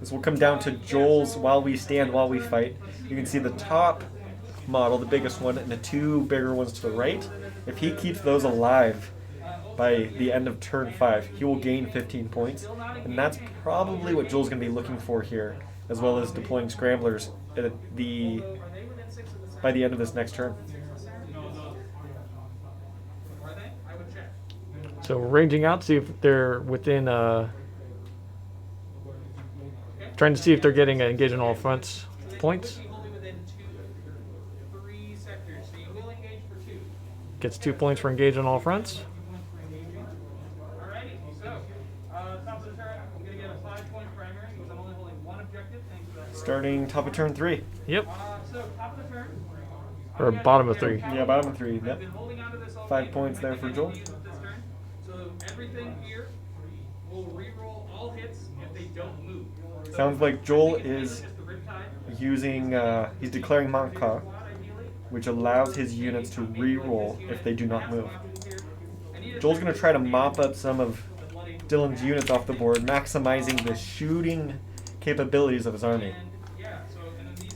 This will come down to Joel's while we stand, while we fight. You can see the top model, the biggest one, and the 2 bigger ones to the right. If he keeps those alive by the end of turn 5, he will gain 15 points, and that's probably what Joel's going to be looking for here, as well as deploying scramblers at the by the end of this next turn. So ranging out, see if they're within, trying to see if they're getting engaged on all fronts points. Gets 2 points for engage on all fronts. Alrighty, so top of the turn, I'm gonna get a 5-point primary because I'm only holding one objective. Thanks for that. Starting top of turn 3. Yep. So top of the turn. Or bottom of 3. Yeah, bottom of 3. I've Yep. been holding on to this all 5 game. points there for Joel. Use it this turn. So everything here will re-roll all hits if they don't move. So Sounds like Joel I think it's is just the Riptide. using, he's declaring Manka, which allows his units to re-roll if they do not move. Joel's going to try to mop up some of Dylan's units off the board, maximizing the shooting capabilities of his army.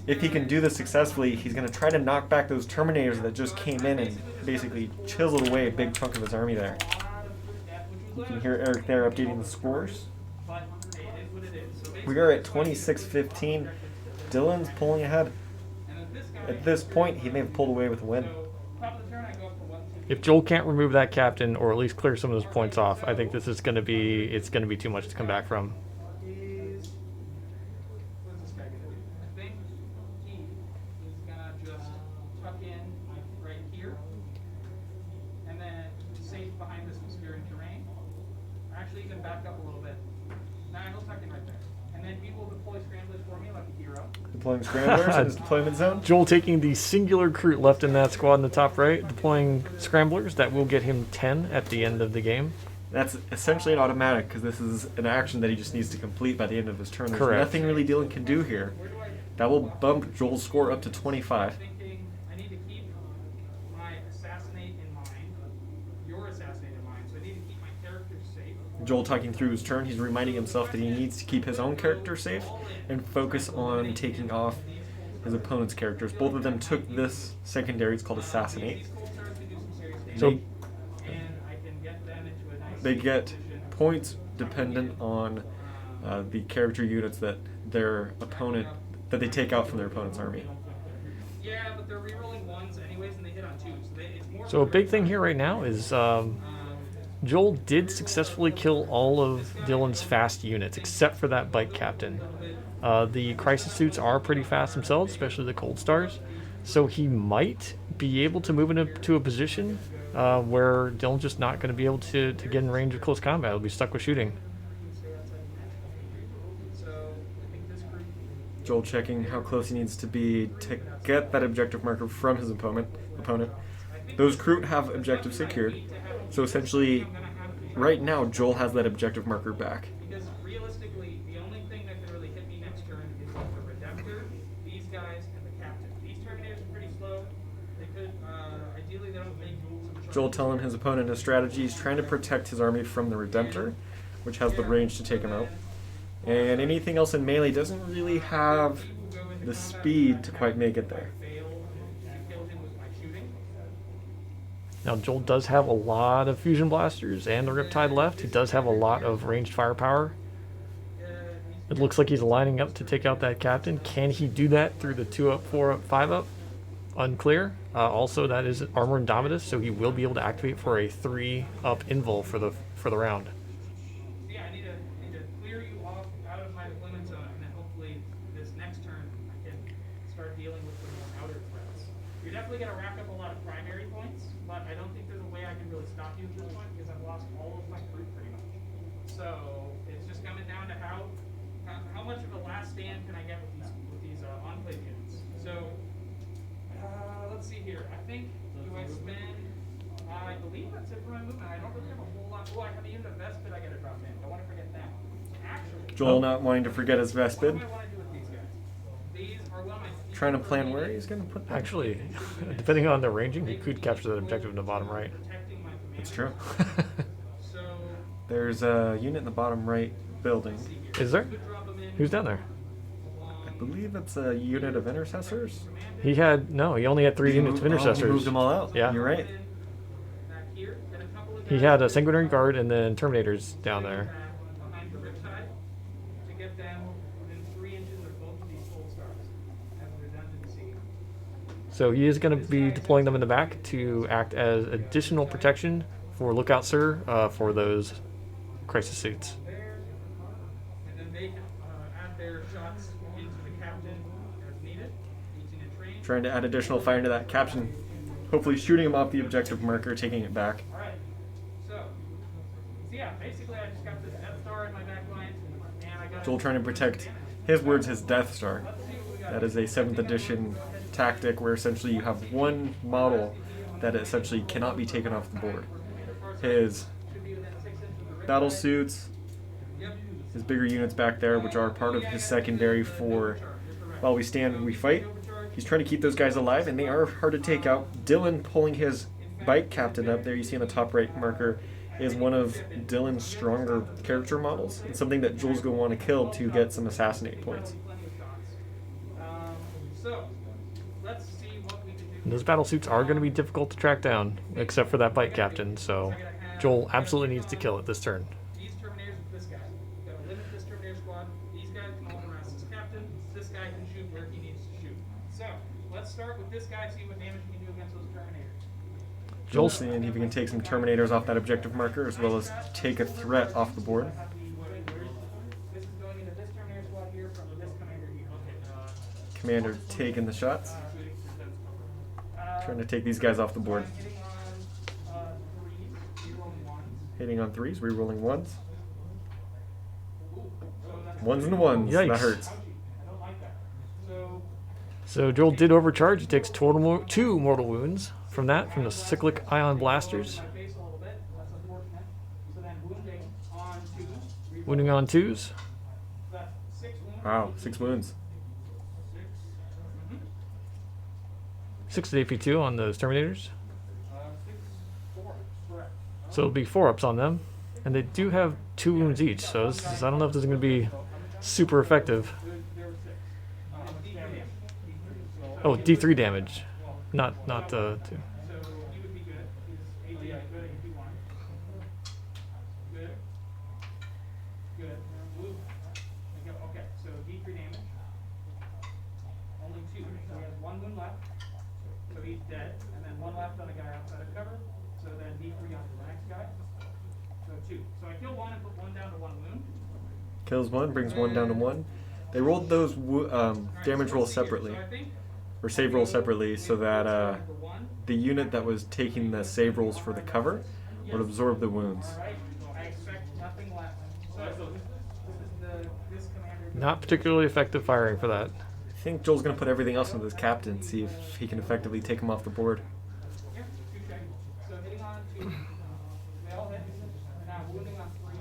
If he can do this successfully, he's going to try to knock back those Terminators that just came in and basically chiseled away a big chunk of his army there. You can hear Eric there updating the scores. We are at 26-15. Dylan's pulling ahead. At this point, he may have pulled away with a win. If Joel can't remove that captain or at least clear some of those points off, I think this is going to be too much to come back from. What's this guy gonna do? I think he is gonna just tuck in right here, and then safe behind this obscuring terrain. Actually, you can back up a little bit. Nah, he'll tuck in right there, and then he will deploy scramblers for me like a hero. Deploying scramblers in his deployment zone. Joel taking the singular recruit left in that squad in the top right, deploying scramblers. That will get him 10 at the end of the game. That's essentially an automatic because this is an action that he just needs to complete by the end of his turn. There's Correct. nothing really Dylan can do here. That will bump Joel's score up to 25. Thinking I need to keep my assassinate in mind, your assassinate in mind, so I need to keep my characters safe. Joel talking through his turn, he's reminding himself that he needs to keep his own character safe and focus on taking off his opponent's characters. Both of them took this secondary, it's called Assassinate. These cold starts to do some serious So damage, and I can get them into a nice They get position. points dependent on the character units that their opponent, that they take out from their opponent's army. Yeah, but they're rerolling ones anyways, and they hit on twos. So it's more. So a big thing here right now is Joel did successfully kill all of Dylan's fast units, except for that bike captain. The crisis suits are pretty fast themselves, especially the cold stars. So he might be able to move into a position where Dylan's just not going to be able to get in range of close combat. He'll be stuck with shooting. So I think this group. Joel checking how close he needs to be to get that objective marker from his opponent. Those Kroot have objectives secured. So essentially, right now, Joel has that objective marker back. Because realistically, the only thing that can really hit me next turn is the Redemptor, these guys, and the Captain. These Terminators are pretty slow. They could, ideally, they don't make some Joel telling his opponent his strategy. He's trying to protect his army from the Redemptor, which has the range to take him out. And anything else in melee doesn't really have the speed to quite make it there. fail to kill him with my shooting. Now Joel does have a lot of fusion blasters and the Riptide left. He does have a lot of ranged firepower. It looks like he's lining up to take out that captain. Can he do that through the 2 up, 4 up, 5 up? Unclear. Also, that is Armor Indomitus, so he will be able to activate for a 3 up invul for the round. Yeah, I need to clear you off out of my deployment zone, and then hopefully this next turn I can start dealing with some more outer threats. You're definitely going to rack up a lot of primary points, but I don't think there's a way I can really stop you at this point because I've lost all of my fruit pretty much. So it's just coming down to how much of a last stand can I get with these enclave units. So let's see here. I think do I spend? I believe that's it for my movement. I don't really have a whole lot. Oh, I have a unit of Vespid I got to drop in. Don't want to forget that. Actually, Joel not wanting to forget his what Vespid. do I want to do with these guys? These are one of my. Trying to plan where he's going to put them. Actually, depending on the ranging, he could capture that objective in the bottom right. Protecting my command. It's true. So There's a unit in the bottom right building. Is there? drop them in. Who's down there? I believe it's a unit of intercessors. He only had 3 units of He moved intercessors. them all out. Yeah. You're right. Back here, get a couple of He had a Sanguinary Guard and then Terminators down there. Behind the riptide to get them within 3 inches of both of these pole stars as a redundancy. So he is going to be deploying them in the back to act as additional protection for Lookout Sir for those crisis suits. There, and then they can add their shots into the captain as needed. 18-inch range. Trying to add additional fire into that captain. Hopefully shooting him off the objective marker, taking it back. All right. So yeah, basically I just got this Death Star in my back line, and I got Joel trying to protect his words, his Death Star. That is a 7th edition tactic where essentially you have one model that essentially cannot be taken off the board. His battle suits, his bigger units back there, which are part of his secondary for while we stand, we fight. He's trying to keep those guys alive, and they are hard to take out. Dylan pulling his bike captain up there, you see on the top right marker, is one of Dylan's stronger character models. It's something that Joel's going to want to kill to get some assassinate points. So let's see what we can do. And those battle suits are going to be difficult to track down, except for that bike captain. So Joel absolutely needs to kill it this turn. These Terminators with this guy. We've got to limit this Terminator squad. These guys can all harass this captain. This guy can shoot where he needs to shoot. So let's start with this guy, see what damage he can do against those Terminators. Joel's seeing if he can take some Terminators off that objective marker, as well as take a threat off the board. This is going into this Terminator squad here from this commander here. Commander taking the shots. Trying to take these guys off the board. Hitting on 3s, rerolling 1s. Hitting on 3s, rerolling 1s. 1s and 1s. Yikes. That hurts. I don't like that. So So Joel did overcharge. He takes 2 mortal wounds from that, from the cyclic ion blasters. my face a little bit. That's unfortunate. So then wounding on 2s. Wounding on 2s. That's 6 wounds. Wow, 6 wounds. 6 to AP2 on those Terminators. 6, 4. Correct. So it'll be 4-ups on them. And they do have 2 wounds each, so this is, I don't know if this is going to be super effective. There were 6. Oh, D3 damage. Not 2. So he would be good. He's AGI good, AP1. Good. Good. Blue. Okay, so D3 damage. Only 2. So he has 1 wound left. So he's dead. And then 1 left on a guy outside of cover. So then D3 on the next guy. So 2. So I kill 1 and put 1 down to 1 wound. Kills 1, brings 1 down to 1. They rolled those damage rolls So separately, I think or save rolls separately, so that number 1. the unit that was taking the save rolls for the cover would absorb the wounds. Alright, I expect nothing less. So this is this commander. Not particularly effective firing for that. I think Joel's going to put everything else into this captain, see if he can effectively take him off the board. Yeah, 2 check. So hitting on 2. They all hit. And now wounding on 3.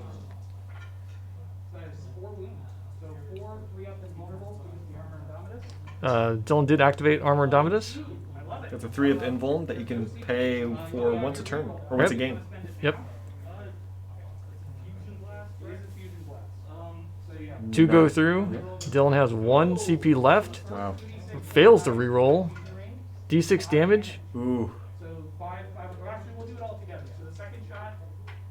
So that's 4 wounds. So 4, 3 up and vulnerable because the armor Indomitus. Dylan did activate Armor Indomitus. I love it. That's a 3-up invuln that you can pay for once a turn, or once a Yep. game. Yep. Fusion blast. It is a fusion blast. So yeah. 2 go through. Dylan has 1 CP left. Wow. Fails to reroll. D6 damage. Ooh. So 5, or actually we'll do it all together. So the second shot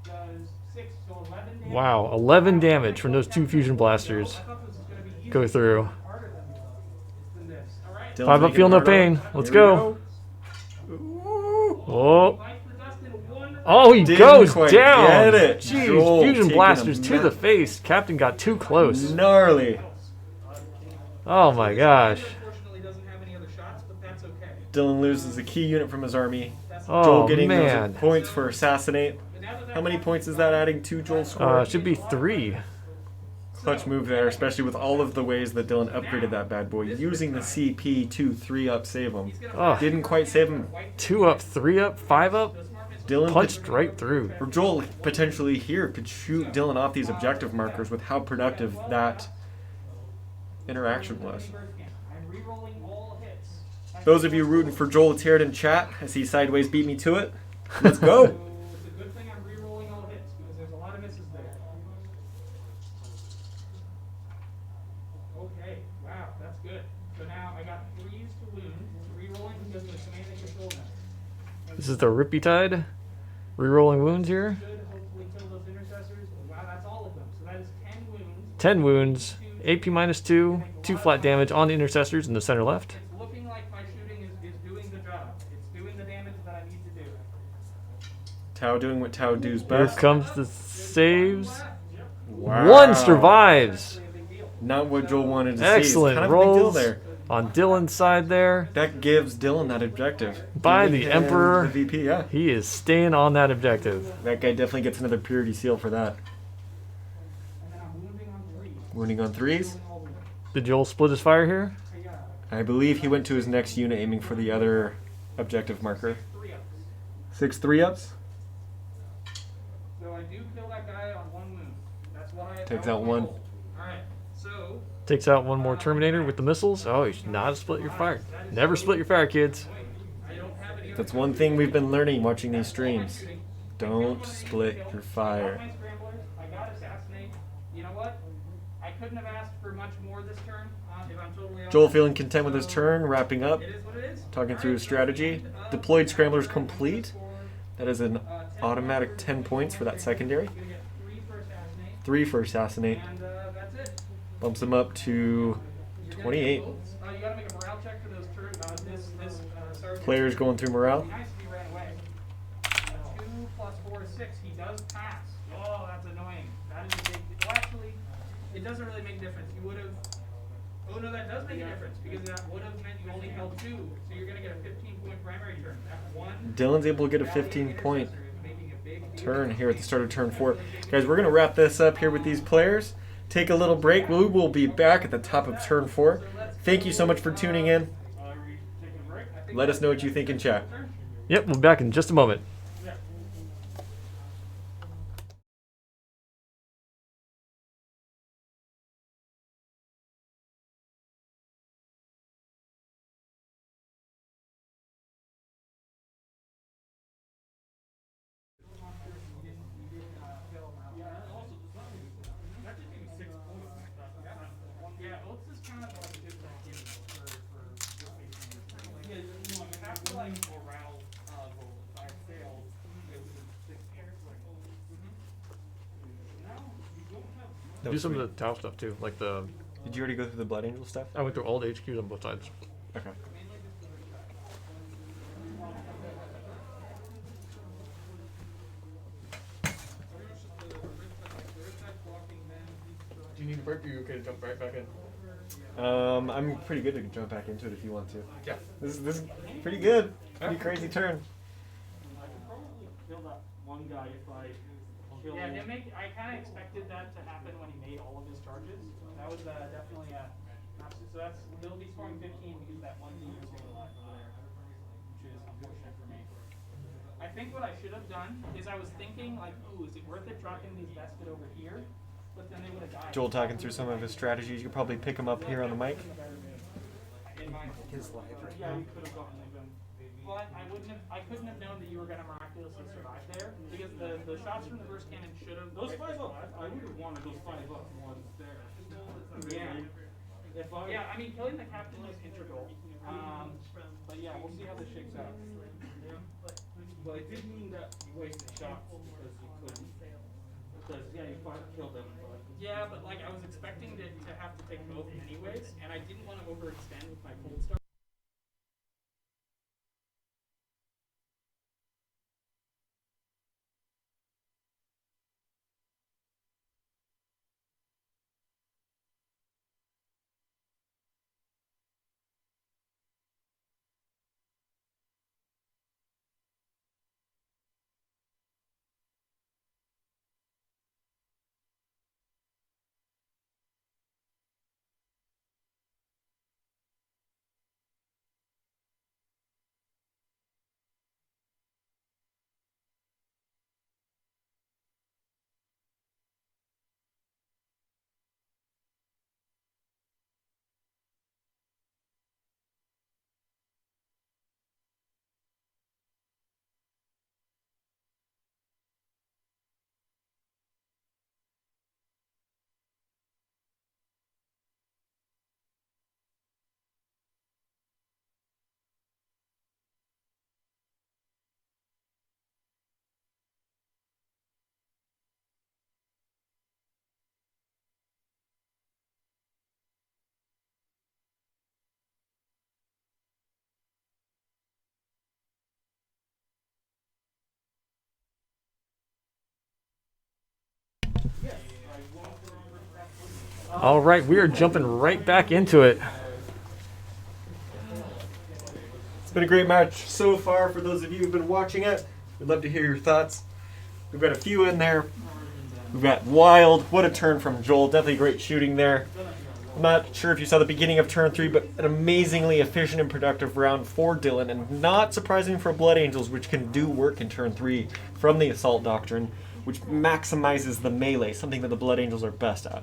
does 6, so 11 damage. Wow, 11 damage from those 2 fusion blasters I thought this was going to be go through. harder than this. All right. Dylan's 5 up, making feel it no harder. pain. Let's Here we go. Oh, Life for Dustin, 1. oh, he Didn't goes quite down. get it. Jeez, Joel fusion taking blasters a to the face. Captain got too close. Gnarly. Oh my gosh. Unfortunately doesn't have any other shots, but that's okay. Dylan loses a key unit from his army. Oh Joel getting man. those points for assassinate. But now that How many points is that adding to Joel's score? Should be 3. Clutch move there, especially with all of the ways that Dylan upgraded that bad boy. Using the CP to 3-up save him. Oh, Didn't quite save him. 2 up, 3 up, 5 up. Dylan Punched right through. or Joel potentially here could shoot Dylan off these objective markers with how productive that interaction was. I'm re-rolling all hits. Those of you rooting for Joel, let's hear it in chat as he sideways beat me to it. Let's go. So it's a good thing I'm re-rolling all hits because there's a lot of misses there. Okay, wow, that's good. So now I got 3s to wound, re-rolling because of the command and control method. This is the Rippy Tide. Rerolling wounds here. Should hopefully kill those intercessors. Wow, that's all of them. So that is 10 wounds. 10 wounds. AP -2. 2 flat damage on the intercessors in the center left. It's looking like my shooting is doing the job. It's doing the damage that I need to do. Tau doing what Tau does Here best. comes the saves. Wow. One survives. Actually a big deal. Not what Joel wanted to see. Excellent It's kind of a big deal rolls there. on Dylan's side there. That gives Dylan that objective. By Giving the him Emperor. The VP, yeah. He is staying on that objective. That guy definitely gets another purity seal for that. And then I'm wounding on 3. Wounding on 3s. All the way. Did Joel split his fire here? I got I believe he went to his next unit aiming for the other objective marker. 3 ups. 6 3-ups. So I do kill that guy on 1 wound. That's what I Takes that was out my 1. goal. Alright, so Takes out one more Terminator with the missiles. Oh, you should not split your fire. Never split your fire, kids. I don't have any That's one thing we've been learning watching these streams. Don't split your I got fire. my scramblers. I got assassinate. You know what? I couldn't have asked for much more this turn. If I'm totally Joel honest. feeling content with his turn, wrapping up, It is what it is. talking through his strategy. Deployed scramblers complete. That is an automatic 10 points for that secondary. You're gonna get 3 for assassinate, 3 for assassinate. and that's it. Bumps him up to You're gonna 28. get votes. You gotta make a morale check for those turns. This sergeant. Players going through morale. It'd be nice if he ran away. 2 plus 4 is 6. He does pass. Oh, that's annoying. That is a big. Well, actually, it doesn't really make a difference. You would have. Oh no, that does make a difference because that would have meant you only held 2. So you're gonna get a 15-point primary turn. That one. Dylan's able to get a 15-point intercessor is making a big deal. turn here at the start of turn 4. Guys, we're going to wrap this up here with these players. Take a little break. We will be back at the top of turn 4. Thank you so much for tuning in. Are we taking a break? Let us know what you think in chat. Yep, we'll be back in just a moment. Yeah, Oates is kind of like a different game for Yeah, you know, I mean, after like morale goal, if I failed, it was 6 points. Now, you don't have. Do some of the Tau stuff too, like the. Did you already go through the Blood Angel stuff? I went through all the HQs on both sides. Okay. Do you need a break or are you okay to jump right back in? I'm pretty good to jump back into it if you want to. Yeah. This is pretty good. Pretty crazy turn. I could probably kill that one guy if I kill Yeah, I kind of expected that to happen when he made all of his charges. That was definitely a. So they'll be scoring 15 to use that one thing you're saying over there, which is unfortunate for me. I think what I should have done is I was thinking like, ooh, is it worth it dropping these vested over here? But then they would have died. Joel talking through some of his strategies. You could probably pick him up here on the mic. In my His live right Yeah, now. you could have gotten them. But I couldn't have known that you were gonna miraculously survive there because the shots from the burst cannon should have. those 5 up. I would have wanted those 5 up ones there. Yeah. If I, Yeah, I mean, killing the captain was integral. But yeah, we'll see how this shakes out. But it did mean that you wasted shots because you couldn't. Because yeah, you killed them. But Yeah, but like I was expecting to have to take both anyways, and I didn't want to overextend with my cold start. All right, we are jumping right back into it. It's been a great match so far for those of you who've been watching it. We'd love to hear your thoughts. We've got a few in there. We've got Wild. What a turn from Joel. Definitely great shooting there. I'm not sure if you saw the beginning of turn 3, but an amazingly efficient and productive round for Dylan, and not surprising for Blood Angels, which can do work in turn 3 from the Assault Doctrine, which maximizes the melee, something that the Blood Angels are best at.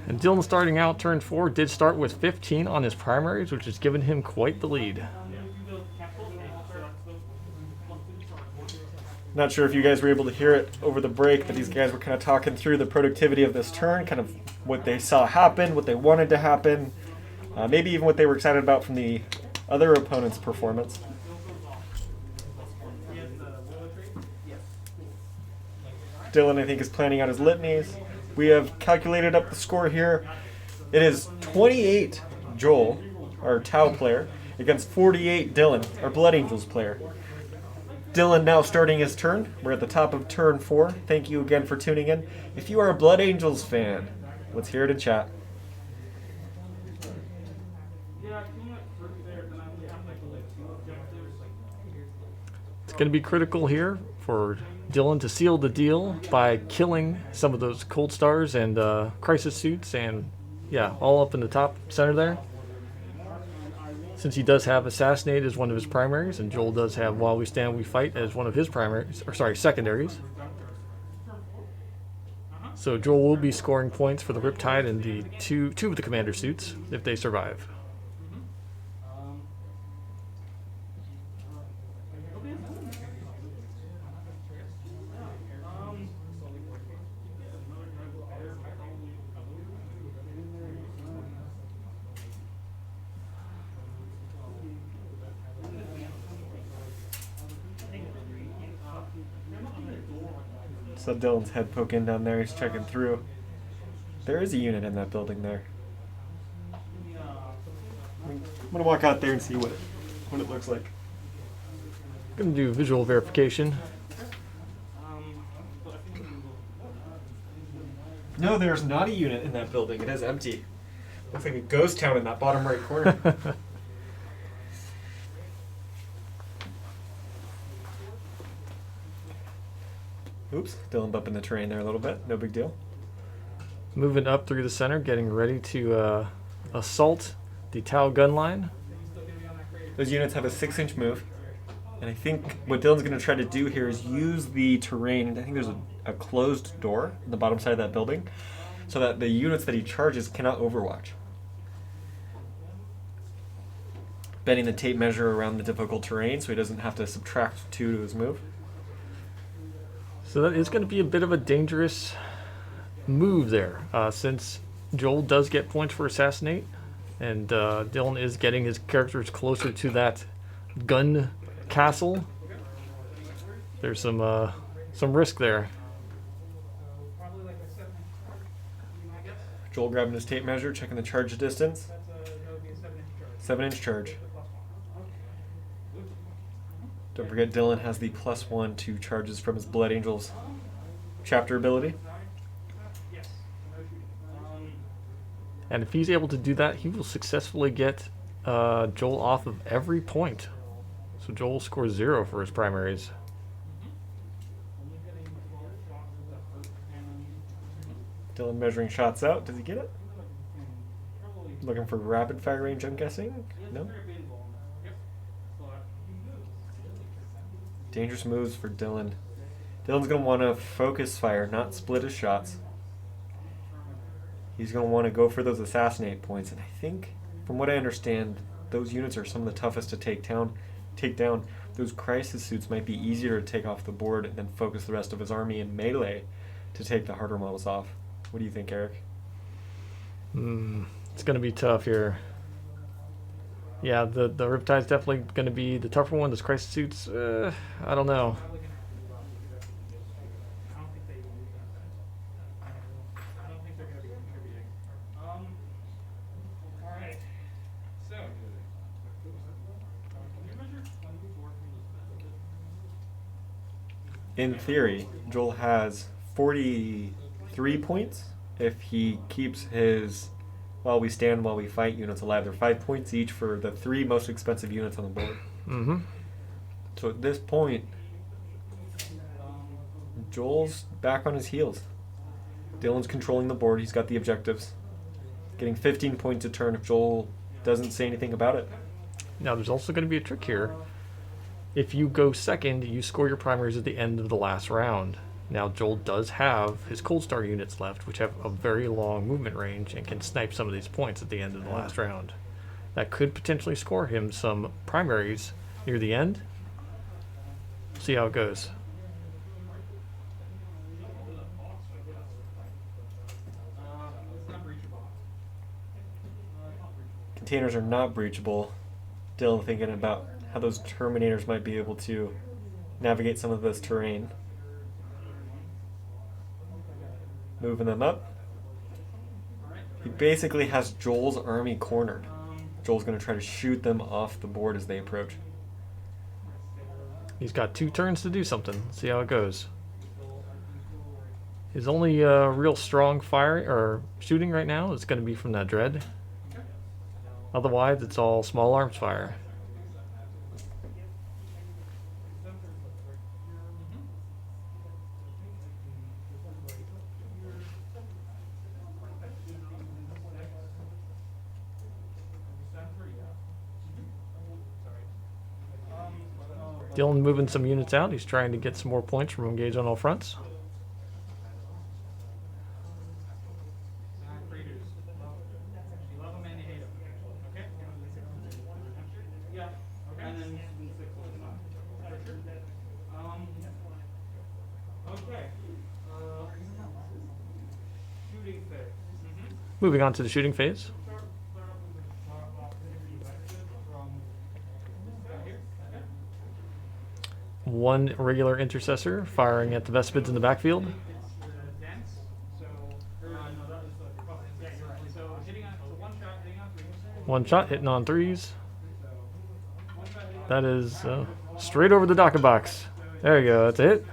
And Dylan starting out turn 4 did start with 15 on his primaries, which has given him quite the lead. Not sure if you guys were able to hear it over the break, but these guys were kind of talking through the productivity of this turn, kind of what they saw happen, what they wanted to happen, maybe even what they were excited about from the other opponent's performance. Dylan, I think, is planning out his litanies. We have calculated up the score here. It is 28 Joel, our Tau player, against 48 Dylan, our Blood Angels player. Dylan now starting his turn. We're at the top of turn 4. Thank you again for tuning in. If you are a Blood Angels fan, let's hear it in chat. It's going to be critical here for Dylan to seal the deal by killing some of those Cold Stars and Crisis Suits, and yeah, all up in the top center there. Since he does have Assassinate as one of his primaries, and Joel does have While We Stand, We Fight as one of his primaries, or sorry, secondaries. So Joel will be scoring points for the Riptide and the two of the Commander Suits if they survive. So Dylan's head poking down there, he's checking through. There is a unit in that building there. I'm gonna walk out there and see what it looks like. Gonna do visual verification. No, there's not a unit in that building. It is empty. Looks like a ghost town in that bottom right corner. Oops, Dylan bumping the terrain there a little bit. No big deal. Moving up through the center, getting ready to assault the Tau gun line. Those units have a 6-inch move. And I think what Dylan's going to try to do here is use the terrain. I think there's a closed door on the bottom side of that building, so that the units that he charges cannot overwatch. Bending the tape measure around the difficult terrain so he doesn't have to subtract 2 to his move. So that is going to be a bit of a dangerous move there, since Joel does get points for Assassinate, and Dylan is getting his characters closer to that gun castle. There's some risk there. Joel grabbing his tape measure, checking the charge distance. 7-inch charge. Don't forget Dylan has the +1 to charges from his Blood Angels chapter ability. And if he's able to do that, he will successfully get Joel off of every point. So Joel scores 0 for his primaries. Dylan measuring shots out. Does he get it? Looking for rapid fire range, I'm guessing? No? Dangerous moves for Dylan. Dylan's going to want to focus fire, not split his shots. He's going to want to go for those assassinate points. And I think, from what I understand, those units are some of the toughest to take down. Those crisis suits might be easier to take off the board and then focus the rest of his army in melee to take the harder models off. What do you think, Eric? It's going to be tough here. Yeah, the Riptide's definitely going to be the tougher one. Those crisis suits, I don't know. In theory, Joel has 43 3 points. If he keeps his while we stand, while we fight units alive, they're 5 points each for the 3 most expensive units on the board. Mm-hmm. So at this point, Joel's back on his heels. Dylan's controlling the board. He's got the objectives. Getting 15 points a turn if Joel doesn't say anything about it. Now, there's also going to be a trick here. If you go second, you score your primaries at the end of the last round. Now, Joel does have his Cold Star units left, which have a very long movement range and can snipe some of these points at the end of the last round. That could potentially score him some primaries near the end. See how it goes. Containers are not breachable. Dylan thinking about how those Terminators might be able to navigate some of this terrain. Moving them up. He basically has Joel's army cornered. Joel's going to try to shoot them off the board as they approach. He's got 2 turns to do something. See how it goes. His only real strong fire or shooting right now is going to be from that dread. Otherwise, it's all small arms fire. Dylan moving some units out. He's trying to get some more points from engage on all fronts. Moving on to the shooting phase. One regular intercessor firing at the Vespids in the backfield. One shot hitting on 3s. That is straight over the docket box. There you go, that's a hit.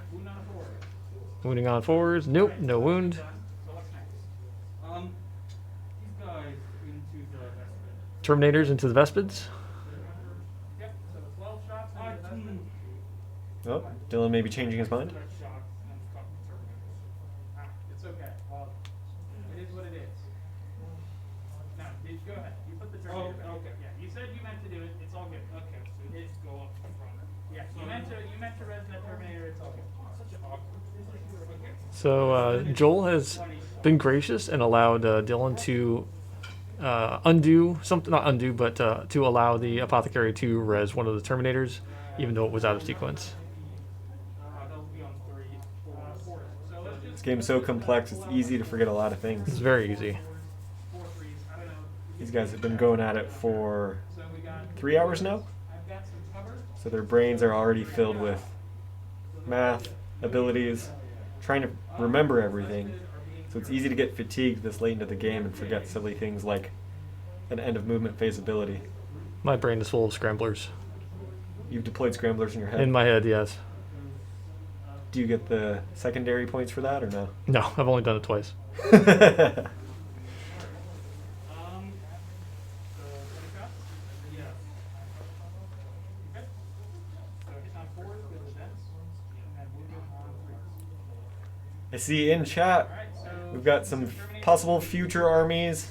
Wounding on 4s. Nope, no wound. Terminators into the Vespids. Oh, Dylan may be changing his mind. It's okay. Well, it is what it is. Now, go ahead. You put the Terminator back. Okay. Yeah, you said you meant to do it. It's all good. Okay. So it's go up in front. Yeah, you meant to res that Terminator. It's all good. Such an awkward. Okay. So Joel has been gracious and allowed Dylan to undo something, not undo, but to allow the apothecary to res one of the Terminators, even though it was out of sequence. This game's so complex, it's easy to forget a lot of It's things. very easy. These guys have been going at it for 3 hours now, so their brains are already filled with math, abilities, trying to remember everything. So it's easy to get fatigued this late into the game and forget silly things like an end of movement phase ability. My brain is full of scramblers. You've deployed scramblers in your head. In my head, yes. Do you get the secondary points for that or no? No, I've only done it twice. I see in chat we've got some possible future armies,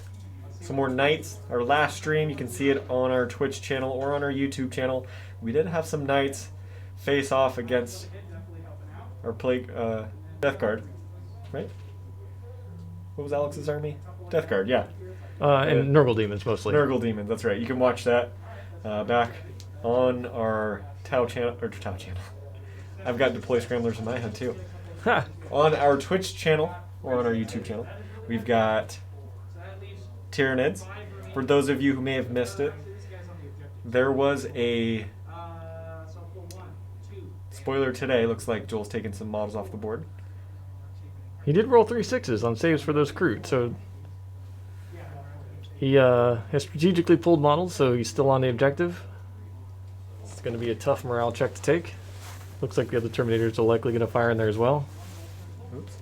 some more knights. Our last stream, you can see it on our Twitch channel or on our YouTube channel. We did have some knights face off against our Death Guard, right? What was Alex's army? Death Guard, yeah. And Nurgle Demons mostly. Nurgle Demons, that's right. You can watch that back on our Tau channel. I've got deploy scramblers in my head too. Ha! On our Twitch channel or on our YouTube channel, we've got Tyranids. For those of you who may have missed it, there was a spoiler today. Looks like Joel's taking some models off the board. He did roll 3 6s on saves for those crew, so he has strategically pulled models, so he's still on the objective. It's going to be a tough morale check to take. Looks like the other Terminators are likely going to fire in there as well. Oops.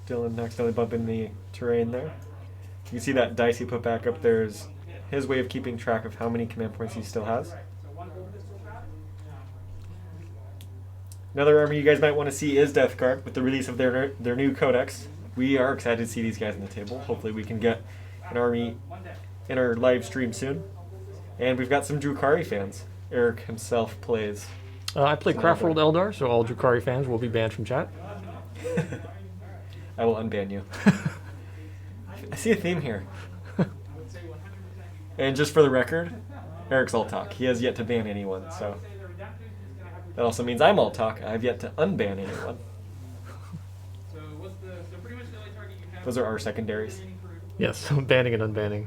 Dylan accidentally bumping the terrain there. You can see that dice he put back up there is his way of keeping track of how many command points he still has. Another army you guys might want to see is Death Guard with the release of their new codex. We are excited to see these guys on the table. Hopefully we can get an army in our live stream soon. And we've got some Drukhari fans. Eric himself plays. I play Craftworld Eldar, so all Drukhari fans will be banned from chat. I will unban you. I see a theme here. And just for the record, Eric's all talk. He has yet to ban anyone, so that also means I'm all talk. I've yet to unban anyone. Those are our secondaries. Yes, banning and unbanning.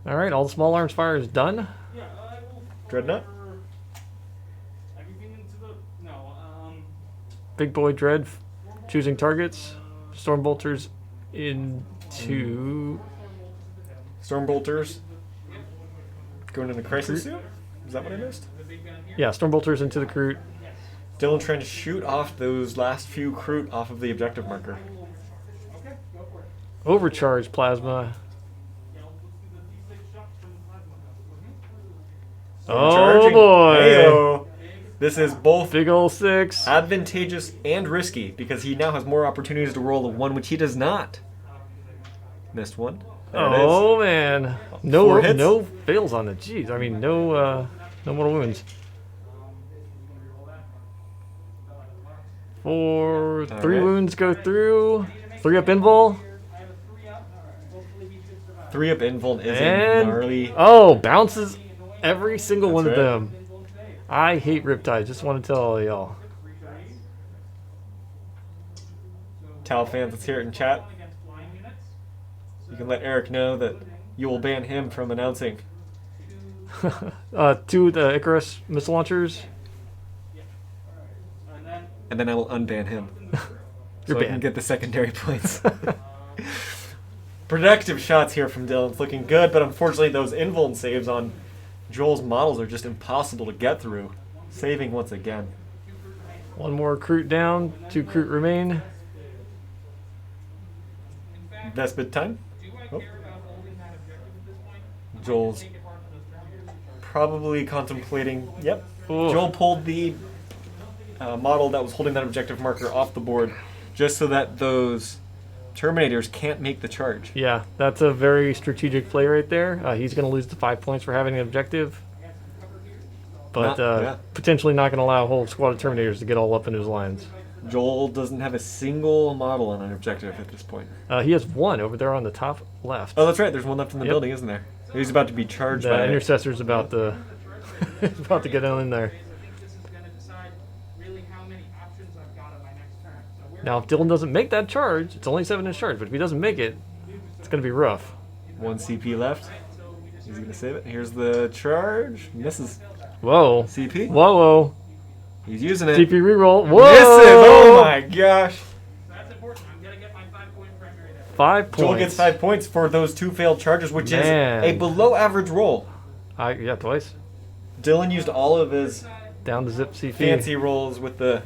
All right, all the small arms fire is done. Dreadnought? Big boy Dread choosing targets. Stormbolters into Stormbolters going into crisis suit? Is that what I missed? yeah, Stormbolters into the Kroot. Dylan trying to shoot off those last few Kroot off of the objective marker. Overcharge plasma. Oh Charging. boy! Heyo. This is both Big ol' 6. advantageous and risky because he now has more opportunities to roll a 1, which he does not. Missed one. There it is. Oh man! Four No, hits? no fails on it. Jeez, I mean no mortal wounds. 4, 3 right. wounds go through. 3 up invul. 3 up invuln is a And gnarly. oh, bounces every single one That's of right. them. I hate Riptide. Just want to tell all y'all. Tau fans, let's hear it in chat. You can let Eric know that you will ban him from announcing. 2 the Icarus missile launchers. And then I will unban him. You're So I can banned. get the secondary points. Productive shots here from Dylan. It's looking good, but unfortunately those invuln saves on Joel's models are just impossible to get through. Saving once again. 1 more Kroot down. 2 Kroot remain. Vespid time. Oh. Joel's probably contemplating. Yep. Ooh. Joel pulled the model that was holding that objective marker off the board just so that those Terminators can't make the charge. Yeah, that's a very strategic play right there. He's going to lose the 5 points for having an objective. But Yeah. potentially not going to allow a whole squad of Terminators to get all up into his lines. Joel doesn't have a single model on an objective at this point. He has 1 over there on the top left. Oh, that's right. There's one left in the Yep. building, isn't there? He's about to be charged The by it. Intercessor's about to, about to get in there. Now, if Dylan doesn't make that charge, it's only 7-inch charge, but if he doesn't make it, it's going to be rough. 1 CP left. He's going to save it. Here's the charge. Misses. Whoa. CP. Whoa, whoa. He's using it. TP reroll. Whoa! Misses. Oh my gosh. That's important. I'm gonna get my 5-point primary there. 5 points. Joel gets 5 points for those 2 failed charges, which Man. is a below average roll. Yeah, twice. Dylan used all of his Down to zip CP. fancy rolls with the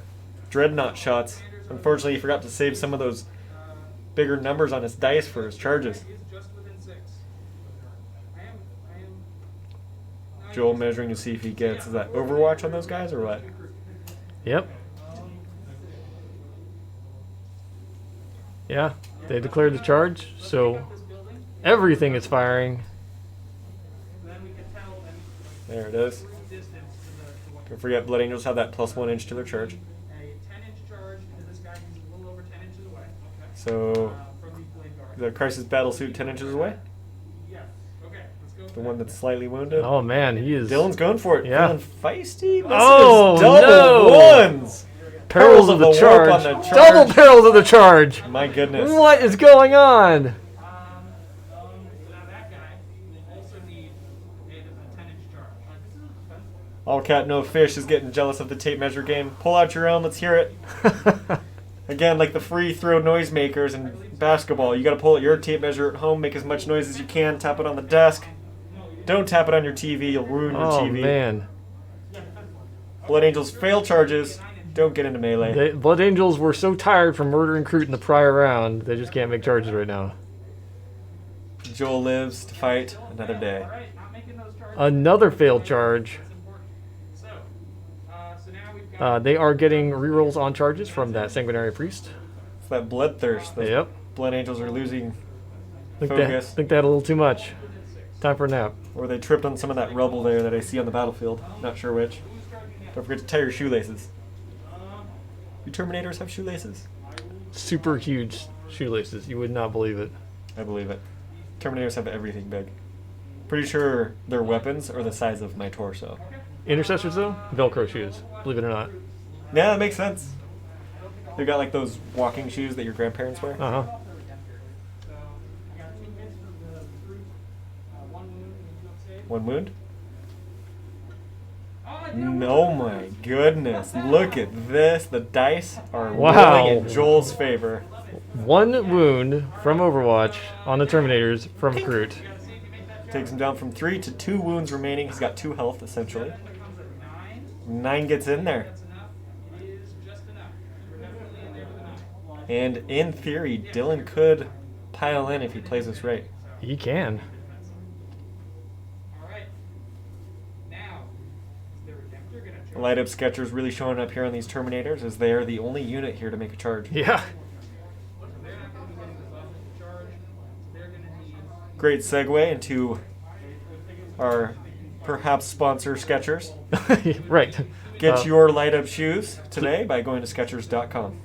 dreadnought shots. Unfortunately, he forgot to save some of those bigger numbers on his dice for his charges. Is just within 6. I am. Joel measuring to see if he gets, is that Overwatch on those guys or what? Yep. Yeah, they declared the charge, so everything is firing. There it is. Don't forget, Blood Angels have that +1 inch to their charge. A 10-inch charge into this guy who's a little over 10 inches away. So, From the blade guard. the Crisis Battle Suit 10 inches away? Yes. Okay, let's go. The one that's slightly wounded? Oh man, he is Dylan's going for it. Yeah. Feeling feisty. Misses. Oh, Double no. ones. perils of the warp charge. on the charge. Double perils of the charge. My goodness. What is going on? So now that guy will also need a 10-inch charge. This is defensible. All cat, no fish is getting jealous of the tape measure game. Pull out your own. Let's hear it. Again, like the free throw noisemakers in basketball, you got to pull out your tape measure at home, make as much noise as you can, tap it on the desk. Don't tap it on your TV, you'll ruin your Oh TV. man. Blood Angels fail charges. Don't get into melee. Blood Angels were so tired from murdering Kroot in the prior round, they just can't make charges right now. Joel lives to fight another day. Alright, not making those charges. Another failed charge. That's important. So now we've got They are getting rerolls on charges from that Sanguinary Priest. It's that bloodthirst. Those Yep. Blood Angels are losing Think focus. they had a little too much. Time for a nap. Or they tripped on some of that rubble there that I see on the battlefield. Not sure which. Don't forget to tie your shoelaces. Do Terminators have shoelaces? Super huge shoelaces. You would not believe it. I believe it. Terminators have everything big. Pretty sure their weapons are the size of my torso. Intercessors, though, Velcro shoes. Believe it or not. Yeah, that makes sense. They've got like those walking shoes that your grandparents wear. Uh huh. So I got 2 hits for the fruit, 1 wound, and you don't save. 1 wound. Oh, it didn't No, work. my goodness. Look at this. The dice are Wow. rolling in Joel's favor. 1 wound from Overwatch on the Terminators from Kroot. Takes him down from 3 to 2 wounds remaining. He's got 2 health, essentially. Comes at 9. 9 gets in there. That's enough. It is just enough. We're definitely in there with a 9. And in theory, Dylan could pile in if he plays this right. He can. Alright. Now, is the Redemptor gonna charge? Light Up Sketcher's really showing up here on these Terminators as they are the only unit here to make a charge. Yeah. They're not gonna be getting this offensive charge. They're gonna need. Great segue into our perhaps sponsor Skechers. Right. Get your Light Up shoes today by going to Skechers.com.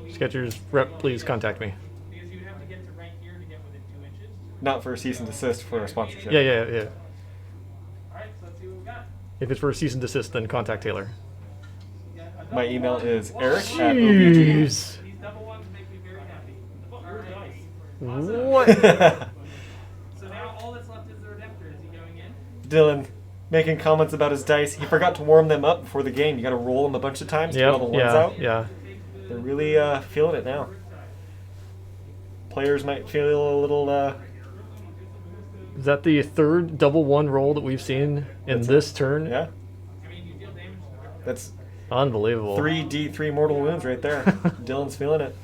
Skechers rep, please contact me. Because you'd have to get to right here to get within 2 inches. Not for a cease and desist, for a sponsorship. Yeah. Alright, so let's see what we got. If it's for a cease and desist, then contact Taylor. My email is eric@obg. Jeez. These double ones make me very happy. Alright. What? So now all that's left is the Redemptor. Is he going in? Dylan making comments about his dice. He forgot to warm them up before the game. You got to roll them a bunch of times to get all the ones out. Yeah. They're really feeling it now. Players might feel a little. Is that the 3rd double 1 roll that we've seen in That's this turn? Yeah, I mean, you deal damage to the Redemptor. that's Unbelievable. 3d3 mortal wounds right there. Dylan's feeling it.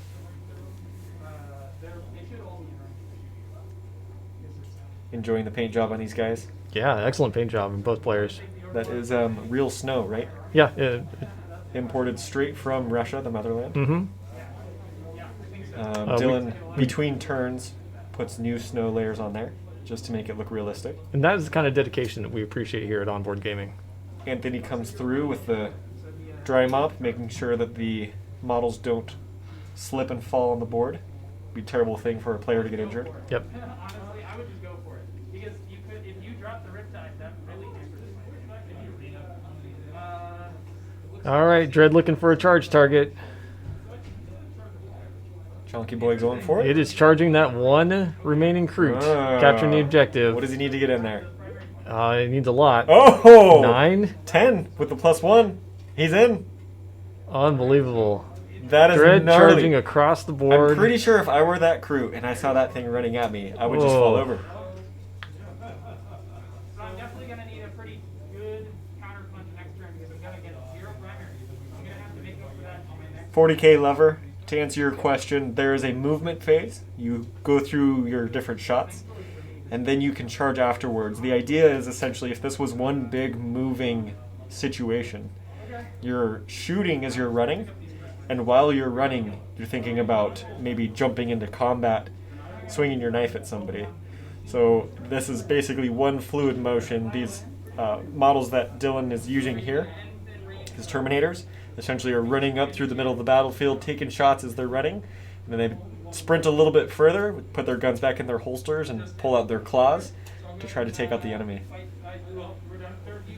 They should all be Enjoying the paint job on these guys. Yeah, excellent paint job in both players. That is real snow, right? Yeah. Imported straight from Russia, the motherland. Mm-hmm. Dylan, between turns, puts new snow layers on there just to make it look realistic. And that is the kind of dedication that we appreciate here at Onboard Gaming. Anthony comes through with the dry mop, making sure that the models don't slip and fall on the board. Be a terrible thing for a player to get injured. Yep. Honestly, I would just go for it. Because you could, if you drop the Riptide, that really hampers it. All right, Dread looking for a charge target. Chunky boy going for it. It is charging that 1 remaining Kroot, capturing the objective. What does he need to get in there? It needs a lot. Oh! 9. 10 with the +1. He's in. Unbelievable. That is Dread gnarly. charging across the board. I'm pretty sure if I were that crew and I saw that thing running at me, I would just fall Whoa. over. So I'm definitely going to need a pretty good counter punch next turn because I'm going to get 0 primaries. I'm going to have to make up for that on my next 40k lover, to answer your question, there is a movement phase. You go through your different shots, and then you can charge afterwards. The idea is essentially if this was one big moving situation, you're shooting as you're running, and while you're running, you're thinking about maybe jumping into combat, swinging your knife at somebody. So this is basically one fluid motion. These models that Dylan is using here, his Terminators, essentially are running up through the middle of the battlefield, taking shots as they're running, and then they sprint a little bit further, put their guns back in their holsters, and pull out their claws to try to take out the enemy. You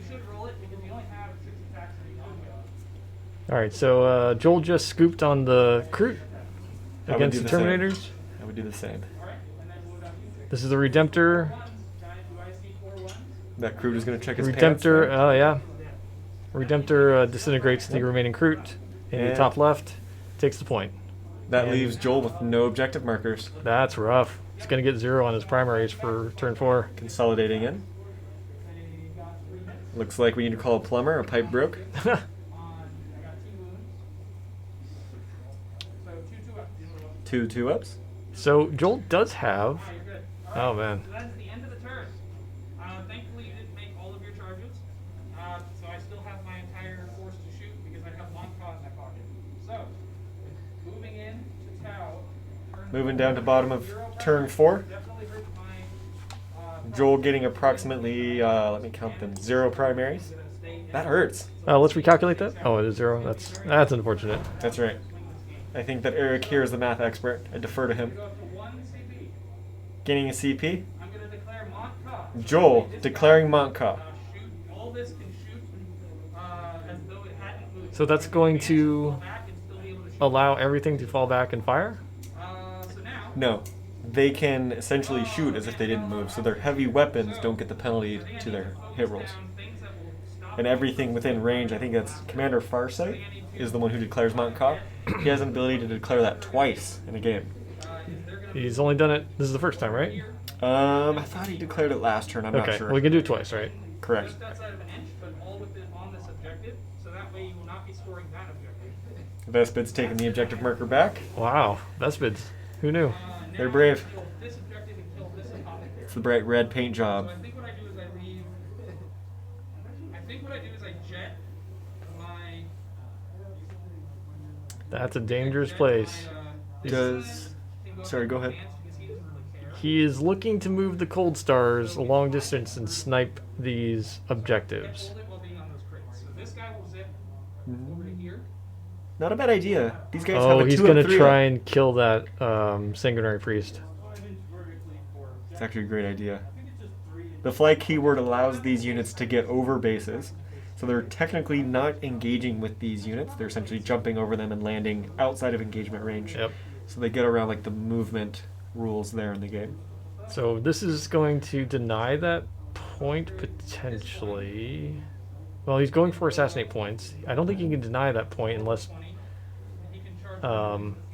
should roll it because you only have 6 attacks in your combo. All right, so Joel just scooped on the Kroot I would against do the the same. Terminators. I would do the same. This is the Redemptor. Do I see 4 1s? That crew is going to check his pants. Redemptor, right? oh yeah. Redemptor disintegrates the remaining Kroot in the Yeah. top left, takes the point. That and- leaves Joel with no objective markers. That's rough. He's going to get 0 on his primaries for turn 4. Consolidating in. Looks like we need to call a plumber. A pipe broke. I got 2 wounds. So 2 up. 2 ups. So Joel does have. You're good. Oh man. So that's the end of the turn. Thankfully, you didn't make all of your charges. So I still have my entire force to shoot because I have Monka in my pocket. So, moving in to Tau. Moving down to bottom of turn 4. Definitely hurt my. Joel getting approximately, let me count them, 0 primaries. That hurts. Let's recalculate that. Oh, it is 0. That's unfortunate. That's right. I think that Eric here is the math expert. I defer to him. Go up to 1 CP. Gaining a CP. I'm going to declare Monka. Joel declaring Monka. Shoot. All this can shoot as though it hadn't moved. So that's going to Back and still be able to shoot. allow everything to fall back and fire. So now. No. They can essentially shoot as if they didn't move, so their heavy weapons don't get the penalty to their hit rolls. And everything within range, I think that's Commander Farsight, is the one who declares Monka. He has an ability to declare that twice in a game. He's only done it. This is the first time, right? I thought he declared it last turn. I'm not Okay, sure. we can do it twice, right? Correct. Just outside of an inch, but all within on this objective, so that way you will not be scoring that objective. Vespid's taking the objective marker back. Wow, Vespids. Who knew? They're brave. Kill this objective and kill this objective. It's the bright red paint job. So I think what I do is I leave. I think what I do is I jet my. That's a dangerous place. Does... Sorry, go ahead. He is looking to move the cold stars a long distance and snipe these objectives. Hold it while being on those crits. So this guy will zip over to here. Not a bad idea. These guys have Oh, a he's 2 going and to 3 try up. and kill that sanguinary priest. It's actually a great idea. The fly keyword allows these units to get over bases. So they're technically not engaging with these units. They're essentially jumping over them and landing outside of engagement range. Yep. So they get around like the movement rules there in the game. So this is going to deny that point potentially. Well, he's going for assassinate points. I don't think he can deny that point unless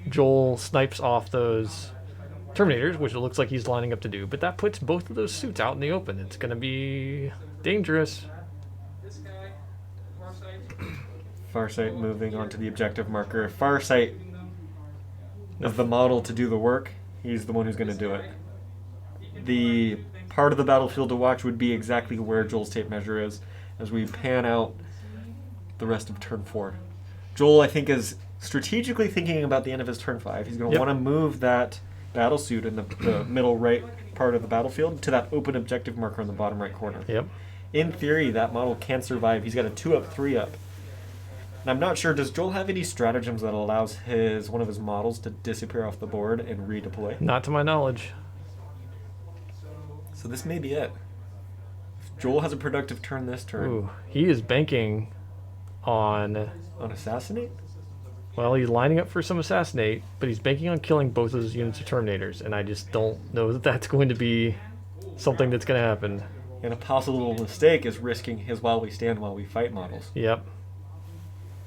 Joel snipes off those Terminators, which it looks like he's lining up to do. But that puts both of those suits out in the open. It's going to be dangerous. This guy, Farsight. Farsight moving on to the objective marker. Farsight is the model to do the work. He's the one who's going to do it. The part of the battlefield to watch would be exactly where Joel's tape measure is as we pan out the rest of turn 4. Joel, I think, is strategically thinking about the end of his turn 5. He's going to Yep. want to move that battle suit in the middle right part of the battlefield to that open objective marker in the bottom right corner. Yep. In theory, that model can survive. He's got a 2 up, 3 up. And I'm not sure, does Joel have any stratagems that allows one of his models to disappear off the board and redeploy? Not to my knowledge. So this may be it. If Joel has a productive turn this turn. Ooh, he is banking on. On Assassinate? Well, he's lining up for some assassinate, but he's banking on killing both of his units of Terminators, and I just don't know that that's going to be something that's going to happen. And a possible mistake is risking his while we stand while we fight models. Yep.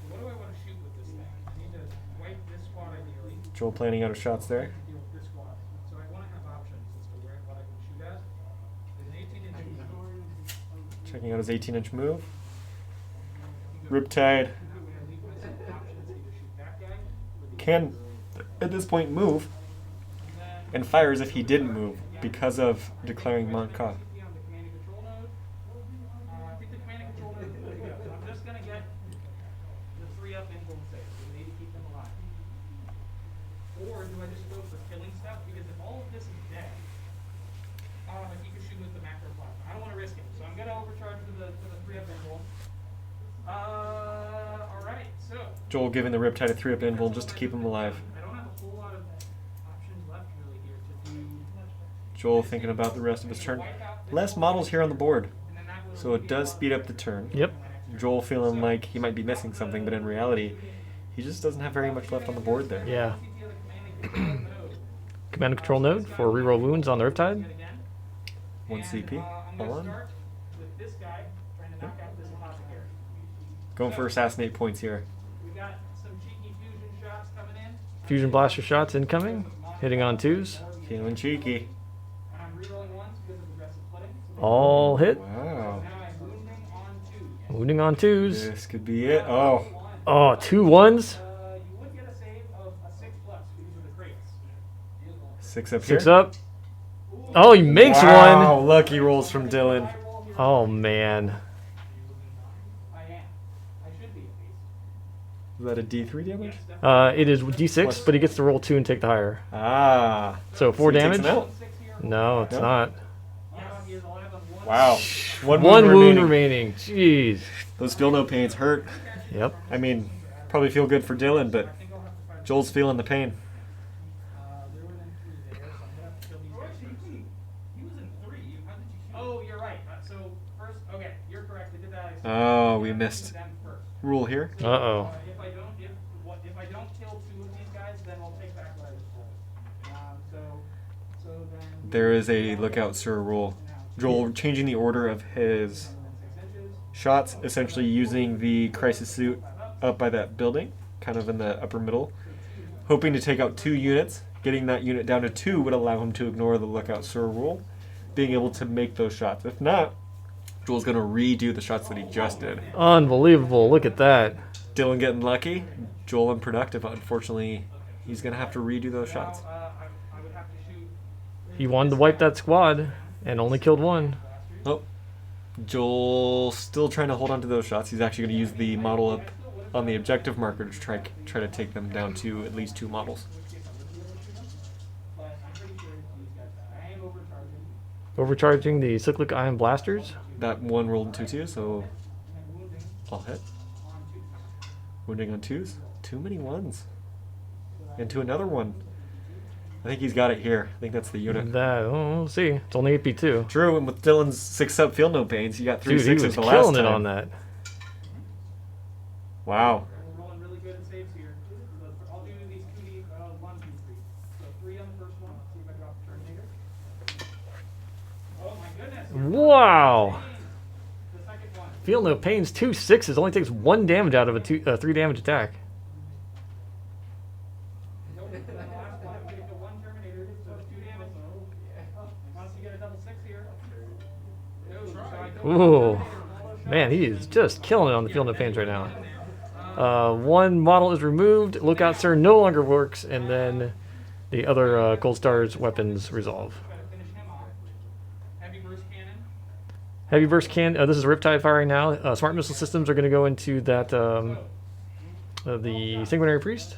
What do I want to shoot with this thing? I need to wipe this squad ideally. Joel planning out his shots there. Deal with this squad. So I want to have options as to where what I can shoot at. There's an 18-inch. Checking out his 18-inch move. Riptide can, at this point, move and fire as if he didn't move because of declaring Monka. I think the command and control node is pretty good. So I'm just going to get the 3 up and gold save. So we need to keep them alive. Or do I just go for killing stuff? Because if all of this is dead, he can shoot with the macro plasma. I don't want to risk it. So I'm going to overcharge for the 3 up and gold. Alright, so. Joel giving the Riptide a 3 up invul just to keep him alive. I don't have a whole lot of options left really here to do. Joel thinking about the rest of his turn. Less models here on the board, so it does speed up the turn. Yep. Joel feeling like he might be missing something, but in reality, he just doesn't have very much left on the board there. Yeah. Command and control node for reroll wounds on the Riptide. 1 CP. On. With this guy trying to knock out this apothecary. Going for assassinate points here. We got some cheeky fusion shots coming in. Fusion blaster shots incoming. Hitting on 2s. Feeling cheeky. And I'm rerolling 1s because of aggressive flooding. Oh. All hit. Wow. Now I'm wounding onto Wounding on 2s. This could be it. Oh, Oh, 2 1s. You would get a save of a 6+ because of the crates. 6 up here. 6 up. Oh, he makes Wow, one. lucky rolls from Dylan. Oh, man. I am. I should be at least. Is that a D3 damage? It is D6, but he gets to roll 2 and take the higher. Ah. So 4 he takes damage? him out? 6 here. No, it's No? not. He is alive on 1. Wow. One wound remaining. Jeez. Those feel no pains hurt. Yep. I mean, probably feel good for Dylan, but Joel's feeling the pain. There were then 3 there, so I'm gonna have to kill these guys. He was in 3. How did you shoot? Oh, you're right. So first, okay, you're correct. I did that. Oh, we missed them first. rule here. Uh-oh. If I don't kill 2 of these guys, then I'll take back what I just told. So then. There is a lookout sir rule. Joel changing the order of his shots, essentially using the crisis suit up by that building, kind of in the upper middle, hoping to take out 2 units. Getting that unit down to 2 would allow him to ignore the lookout sir rule, being able to make those shots. If not, Joel's going to redo the shots that he just did. Unbelievable. Look at that. Dylan getting lucky, Joel unproductive. Unfortunately, he's going to have to redo those shots. I would have to shoot. He wanted to wipe that squad and only killed 1. Oh, Joel still trying to hold on to those shots. He's actually going to use the model up on the objective marker to try to take them down to at least 2 models. But I'm pretty sure these guys. I am overcharging. Overcharging the cyclic ion blasters. That one rolled 2-2, so And wounding I'll hit. on 2. Wounding on 2s. Too many 1s. Into another one. I think he's got it here. I think that's the unit. That, we'll see. It's only 8p2. True, and with Dylan's 6 up feel no pains, he got 3 Dude, he 6s was the last killing time. it on that. Wow. We're rolling really good in saves here. So I'll do these 2D, 1, 2, 3. So 3 on the first one. See if I drop the Terminator. Oh my goodness. Wow. The second one. Feel no pains, 2 6s. Only takes 1 damage out of a 3 damage attack. Nope. The last one. We get to 1 Terminator. So 2 damage. Once you get a double 6 here. No, so I don't Ooh. Man, he is just killing it on the Feel No Pains right now. 1 model is removed. Lookout Sir no longer works. And then the other Gold Star's weapons resolve. try to finish him off. Heavy burst cannon. Heavy burst can. This is Riptide firing now. Smart missile systems are going to go into that the Sanguinary Priest,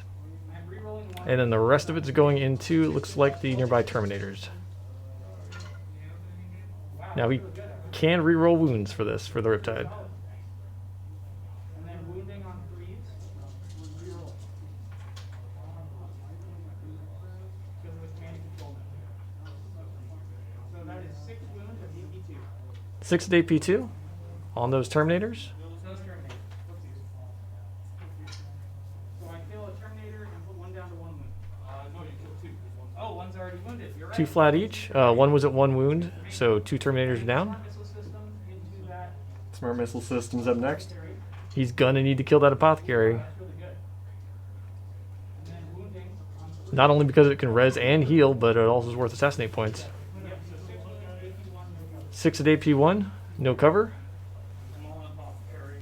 I'm re-rolling 1. and then the rest of it's going into looks like the nearby Terminators. Now we can re-roll wounds for this for the Riptide. And then wounding on 3s. Re-roll. Because of the command control now. So that is 6 wounds at DP2. 6 at AP2 on those Terminators. Those Terminators. Whoopsies. So I kill a Terminator and put 1 down to 1 wound. No, you killed 2. Oh, 1's already wounded. You're right. 2 flat each. 1 was at 1 wound, so 2 Terminators are down. Smart missile system into that Smart missile systems up next. area. He's gonna need to kill that Apothecary. That's really good. And then wounding on Not only because it can res and heal, but it also is worth assassinate points. Yep, so 6 wounds, AP1, no cover. 6 at AP1, no cover.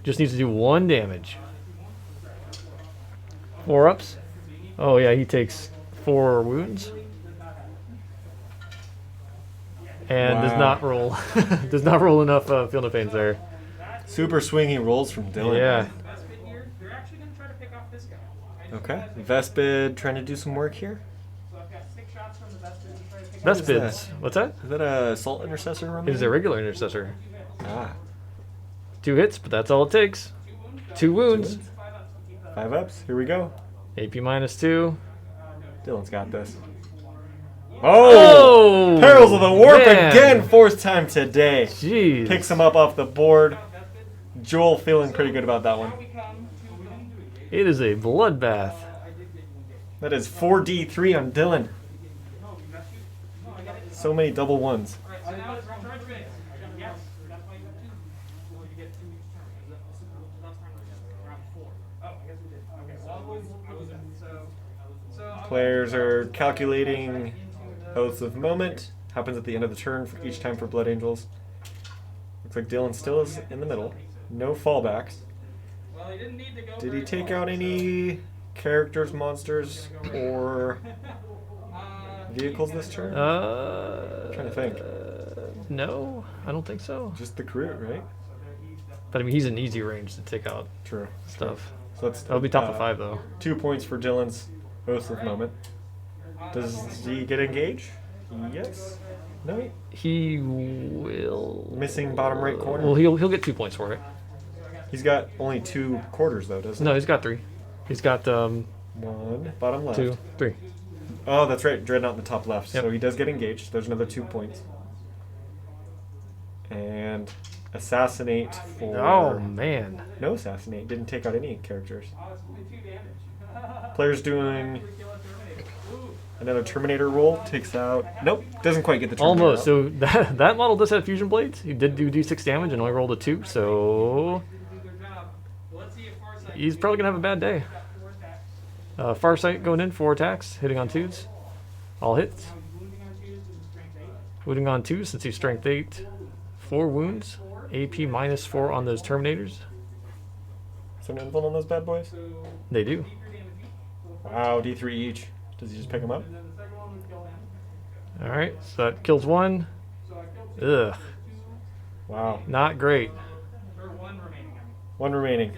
Just needs to do 1 damage. 4 ups. Oh yeah, he takes 4 wounds. And does Wow. not roll does not roll enough Feel No Pains there. Super swingy rolls from Dylan. Yeah. Vespid here, they're actually going to try to pick off this guy. I just Okay. realized Vespid trying to do some work here. So I've got 6 shots from the Vespid to try to pick off Vespids. What's that? Is that a assault intercessor It remaining? is a regular intercessor. Ah. 2 hits, but that's all it takes. 2 wounds. 2 wounds. 5 ups to keep the 5 ups. Here we go. AP -2. Dylan's got this. Oh! Oh! Perils of the Warp man. again, 4th time today. Jeez. Picks him up off the board. Joel feeling pretty good about that one. Now we come to wound. It is a bloodbath. I did get wounded. That is 4d3 on Dylan. No, you got 2. No, I got it. So many double 1s. Alright, so now it's charge phase. Yes, that's why you got 2. Well, you get 2 each turn. Last time we got round 4. Oh, I guess we did. Okay, well, I was in. So I'll Players are go calculating into the- Oaths of Moment. Happens at the end of the turn for each time for Blood Angels. Looks like Dylan still is in the middle. No fallbacks. Well, he didn't need to go Did he very take far, out any characters, monsters, or vehicles this turn? Trying to think. No, I don't think so. Just the crit, right? But I mean, he's in easy range to take out True. stuff. So that's That'll be top of 5 though. 2 points for Dylan's Oath of Moment. Does he get engaged? Yes. No. He will. Missing bottom right corner. Well, he'll get 2 points for it. He's got only 2 quarters though, doesn't he? No, he's got 3. He's got 1 bottom left. 2, 3. Oh, that's right. Dreadnought in the top left. Yep. So he does get engaged. There's another 2 points. And assassinate for. Oh man. No assassinate. Didn't take out any characters. Player's doing another Terminator roll. Takes out. Nope. Doesn't quite get the Terminator. Almost. out. So that model does have fusion blades. He did do d6 damage and only rolled a 2. So he's probably gonna have a bad day. Farsight going in 4 attacks, hitting on 2s. All hits. Wounding on 2 since he's strength 8. 4 wounds. AP -4 on those Terminators. Is there an invuln on those bad boys? They do. Wow, D3 each. Does he just pick them up? All right, so that kills 1. Ugh, Wow. not great. One remaining.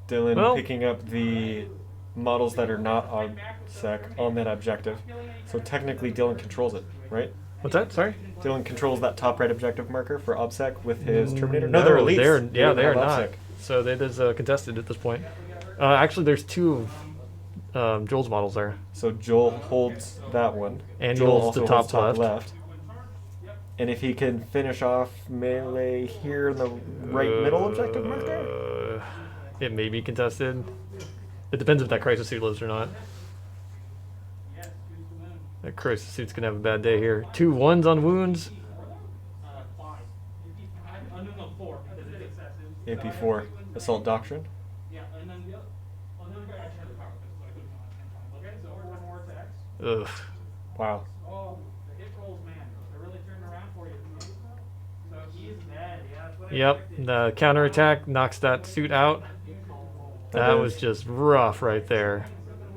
Dylan Well- picking up the models that are not OBSEC on that objective. So technically Dylan controls it, right? What's that? Sorry. Dylan controls that top right objective marker for OBSEC with his Terminator. No, they're elites. They Yeah, don't they are have not. OBSEC. So that is contested at this point. Actually, there's 2 of Joel's models there. So Joel holds that one. And he Joel holds the also top holds left. And if he can finish off melee here in the right middle objective marker? It may be contested. It depends if that crisis suit lives or not. That crisis suit's gonna have a bad day here. 2 1s on wounds. 5. No, 4. Because it's excessive. AP4, Assault Doctrine. Yeah, and then the other guy actually has the power. That's what I couldn't. Okay, so 4 more attacks. Ugh. Wow. Oh, the hit rolls, man. They're really turning around for you. So he's dead. Yeah, that's what I Yep. expected. The counterattack knocks that suit out. That That was is- just rough right there.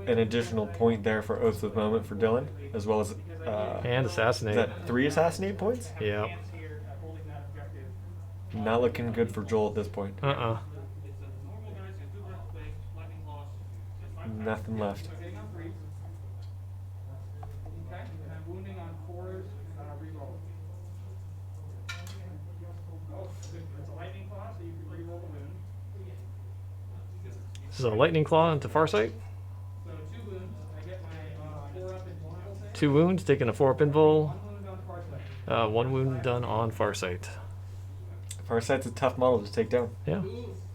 An additional point there for Oath of Moment for Dylan, as well as And is assassinate. that 3 assassinate points? Yeah. Chance here at holding that objective. Not looking good for Joel at this point. Uh-uh. It's a normal guys, you do earthquake, lightning loss. Nothing left. So getting on 3s. Okay, and then wounding on 4s, reroll. Oh, good. It's a lightning claw, so you can reroll the wound. This is a lightning claw into Farsight. So 2 wounds. I get my 4 up in vulnerable. 2 wounds, taking a 4 up invul. 1 wound on Farsight. 1 wound done on Farsight. Farsight's a tough model to take down. Yeah.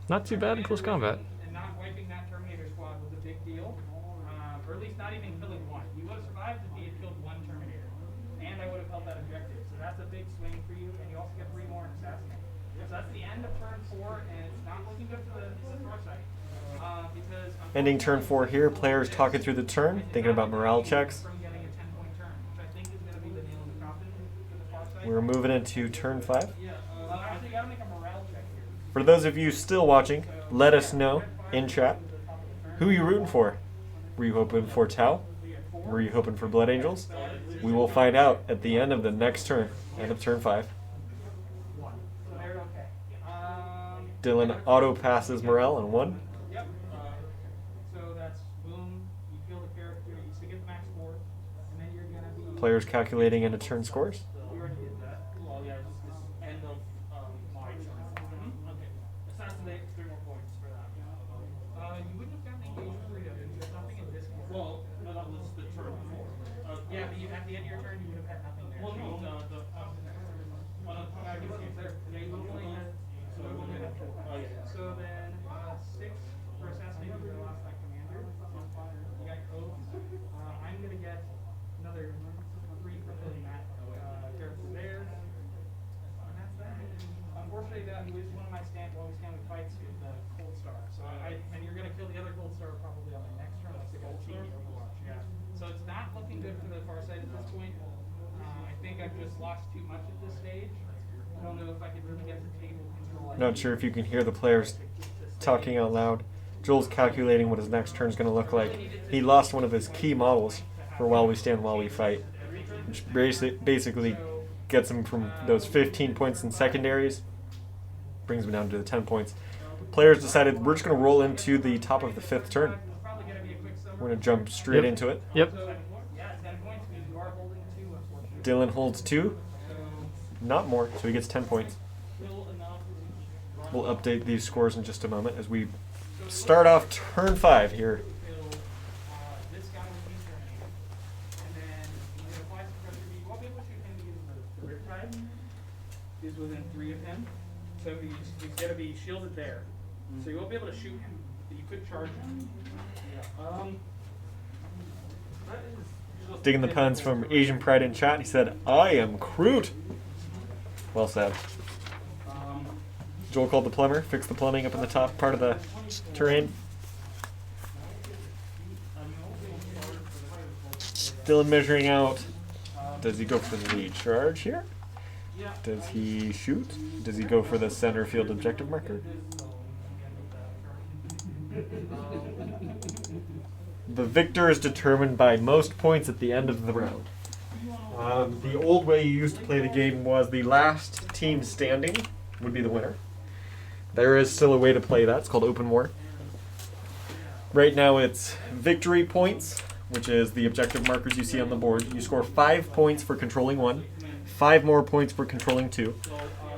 Not too bad in close combat. And not wiping that Terminator squad was a big deal. Or at least not even killing 1. You would have survived if he had killed 1 Terminator. And I would have held that objective. So that's a big swing for you. And you also get 3 more in assassinate. So that's the end of turn 4, and it's not looking good for the Farsight. Because Ending turn 4 here, players talking through the turn, thinking about morale checks. from getting a 10-point turn, which I think is going to be the nail in the coffin for the Farsight. We're moving into turn 5. Actually, you got to make a morale check here. For those of you still watching, let us know in chat. Who are you rooting for? Were you hoping for Tau? Were you hoping for Blood Angels? We will find out at the end of the next turn, end of turn 5. So they're okay. Dylan auto passes morale on 1. Yep. So that's boom. You kill the character. You still get the max score, and then you're gonna be. Players calculating into turn scores. We already did that. Well, yeah, this end of my turn. Okay. Assassinate, 3 more points for that. You wouldn't have gotten engaged for it. There's nothing in this case. Well, no, that was the turn before. Yeah, but you at the end of your turn, you would have had nothing there. Well, no, I guess it's there. Yeah, you would only had. So we only had 4. Oh, yeah. So then 6 for assassinating the last like commander. You got your oath. I'm gonna get another 3 for killing that character there. And that's that. Unfortunately, that was one of my always stand with fights with the Cold Star. So and you're gonna kill the other Cold Star probably on the next turn, like the Gold Star. Yeah. So it's not looking good for the Farsight at this point. I think I've just lost too much at this stage. I don't know if I could really get the table control. Not sure if you can hear the players talking out loud. Joel's calculating what his next turn is going to look like. He lost one of his key models for While We Stand, While We Fight, which basically gets him from those 15 points in secondaries, brings him down to the 10 points. The players decided we're just going to roll into the top of the 5th turn. We're going to jump straight into it. Yep. Dylan holds 2, not more, so he gets 10 points. We'll update these scores in just a moment as we start off turn 5 here. This guy will be terminated. And then you can apply some pressure. You won't be able to shoot him because the riptide is within 3 of him. So he's got to be shielded there. So you won't be able to shoot him, but you could charge him. Digging the puns from Asian Pride in chat. He said, I am Groot. Well said. Joel called the plumber, fixed the plumbing up in the top part of the terrain. Dylan measuring out. Does he go for the charge here? Does he shoot? Does he go for the center field objective marker? The victor is determined by most points at the end of the round. The old way you used to play the game was the last team standing would be the winner. There is still a way to play that. It's called Open War. Right now it's victory points, which is the objective markers you see on the board. You score 5 points for controlling 1, 5 more points for controlling 2,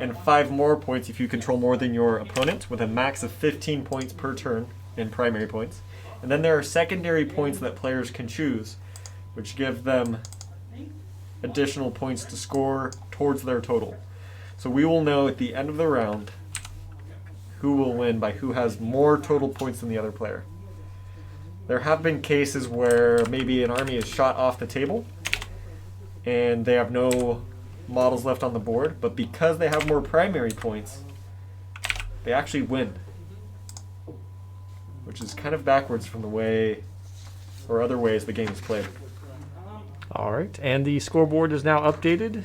and 5 more points if you control more than your opponent, with a max of 15 points per turn in primary points. And then there are secondary points that players can choose, which give them additional points to score towards their total. So we will know at the end of the round who will win by who has more total points than the other player. There have been cases where maybe an army is shot off the table and they have no models left on the board, but because they have more primary points, they actually win. Which is kind of backwards from the way, or other ways the game is played. All right, and the scoreboard is now updated.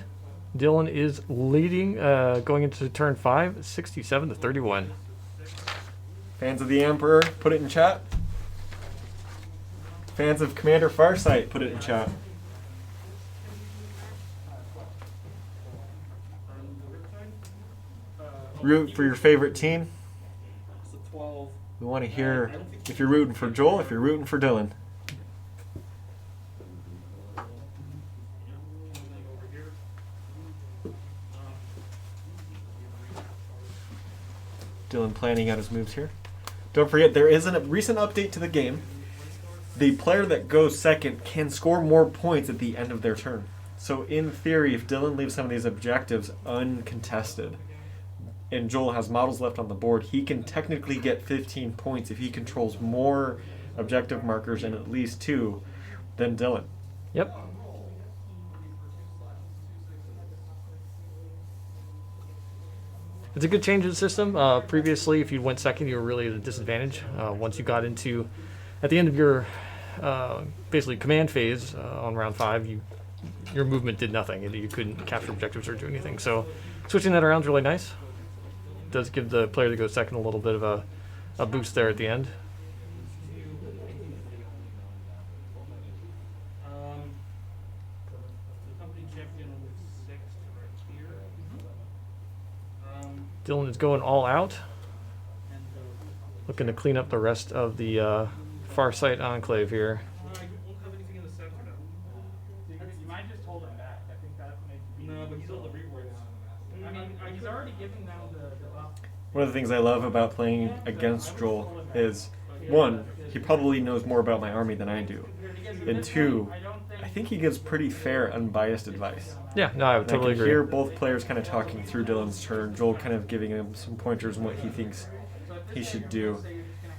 Dylan is leading going into turn 5, 67-31. Fans of the Emperor, put it in chat. Fans of Commander Farsight, put it in chat. Root for your favorite team. We want to hear if you're rooting for Joel, if you're rooting for Dylan. Dylan planning out his moves here. Don't forget, there is a recent update to the game. The player that goes second can score more points at the end of their turn. So in theory, if Dylan leaves some of these objectives uncontested, and Joel has models left on the board, he can technically get 15 points if he controls more objective markers and at least 2 than Dylan. Yep. It's a good change in the system. Previously, if you went second, you were really at a disadvantage. Once you got into, at the end of your basically command phase on round 5, your movement did nothing. You couldn't capture objectives or do anything. So switching that around is really nice. It does give the player that goes second a little bit of a boost there at the end. Dylan is going all out, looking to clean up the rest of the Farsight Enclave here. You might just hold him back. I think that may be. No, but he's all the rewards. I mean, he's already giving them the up. One of the things I love about playing against Joel is, 1, he probably knows more about my army than I do. And 2, I think he gives pretty fair, unbiased advice. Yeah, no, I would totally agree. I can hear both players kind of talking through Dylan's turn, Joel kind of giving him some pointers on what he thinks he should do.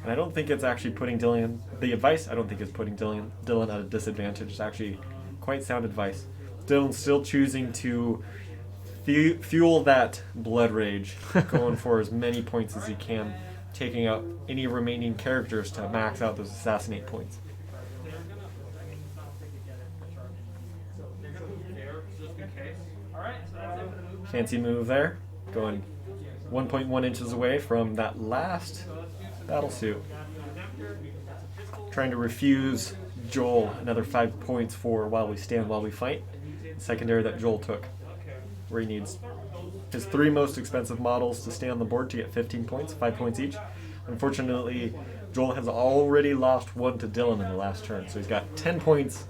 And I don't think it's actually putting Dylan, the advice, I don't think it's putting Dylan at a disadvantage. It's actually quite sound advice. Dylan's still choosing to fuel that blood rage, going for as many points as he can, taking out any remaining characters to max out those assassinate points. Just in case. Fancy move there. Going 1.1 inches away from that last battle suit. Trying to refuse Joel another 5 points for while we stand, while we fight. Secondary that Joel took, where he needs his 3 most expensive models to stay on the board to get 15 points, 5 points each. Unfortunately, Joel has already lost 1 to Dylan in the last turn, so he's got 10 points.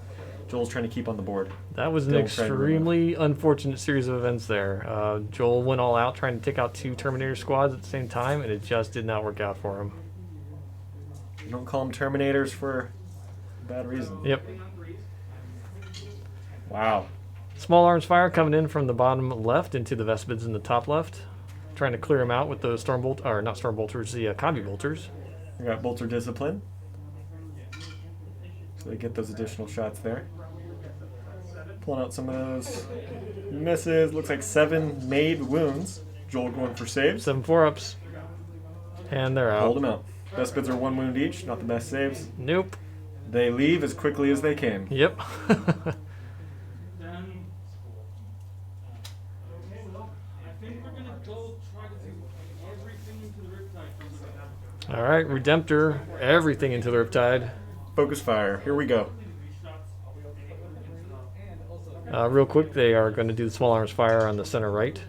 Joel's trying to keep on the board. That was an Dylan's trying to run. extremely unfortunate series of events there. Joel went all out trying to take out 2 Terminator squads at the same time, and it just did not work out for him. You don't call them Terminators for a bad reason. Yep. Wow. Small arms fire coming in from the bottom left into the Vespids in the top left. Trying to clear them out with the not Storm Bolters, the Combi Bolters. We got Bolter Discipline. So they get those additional shots there. Pulling out some of those misses. Looks like 7 made wounds. Joel going for saves. 7 4-ups. And they're out. Hold them out. Best bids are 1 wound each, not the best saves. Nope. They leave as quickly as they came. Yep. All right, Redemptor, everything into the Riptide. Focus fire. Here we go. Real quick, they are going to do the small arms fire on the center right.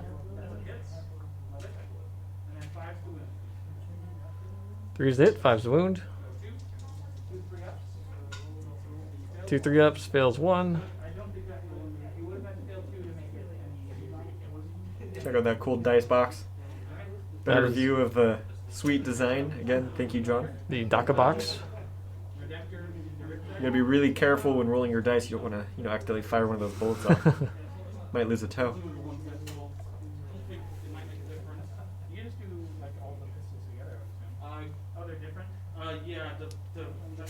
3's the hit, 5's the wound. 2 3-ups, fails 1. Check out that cool dice box. Better That is- view of the sweet design. Again, thank you, John. The DACA box. You gotta be really careful when rolling your dice. You don't want to, accidentally fire one of those bullets off. Might lose a toe. Oh, they're different? Yeah, the chaplain is a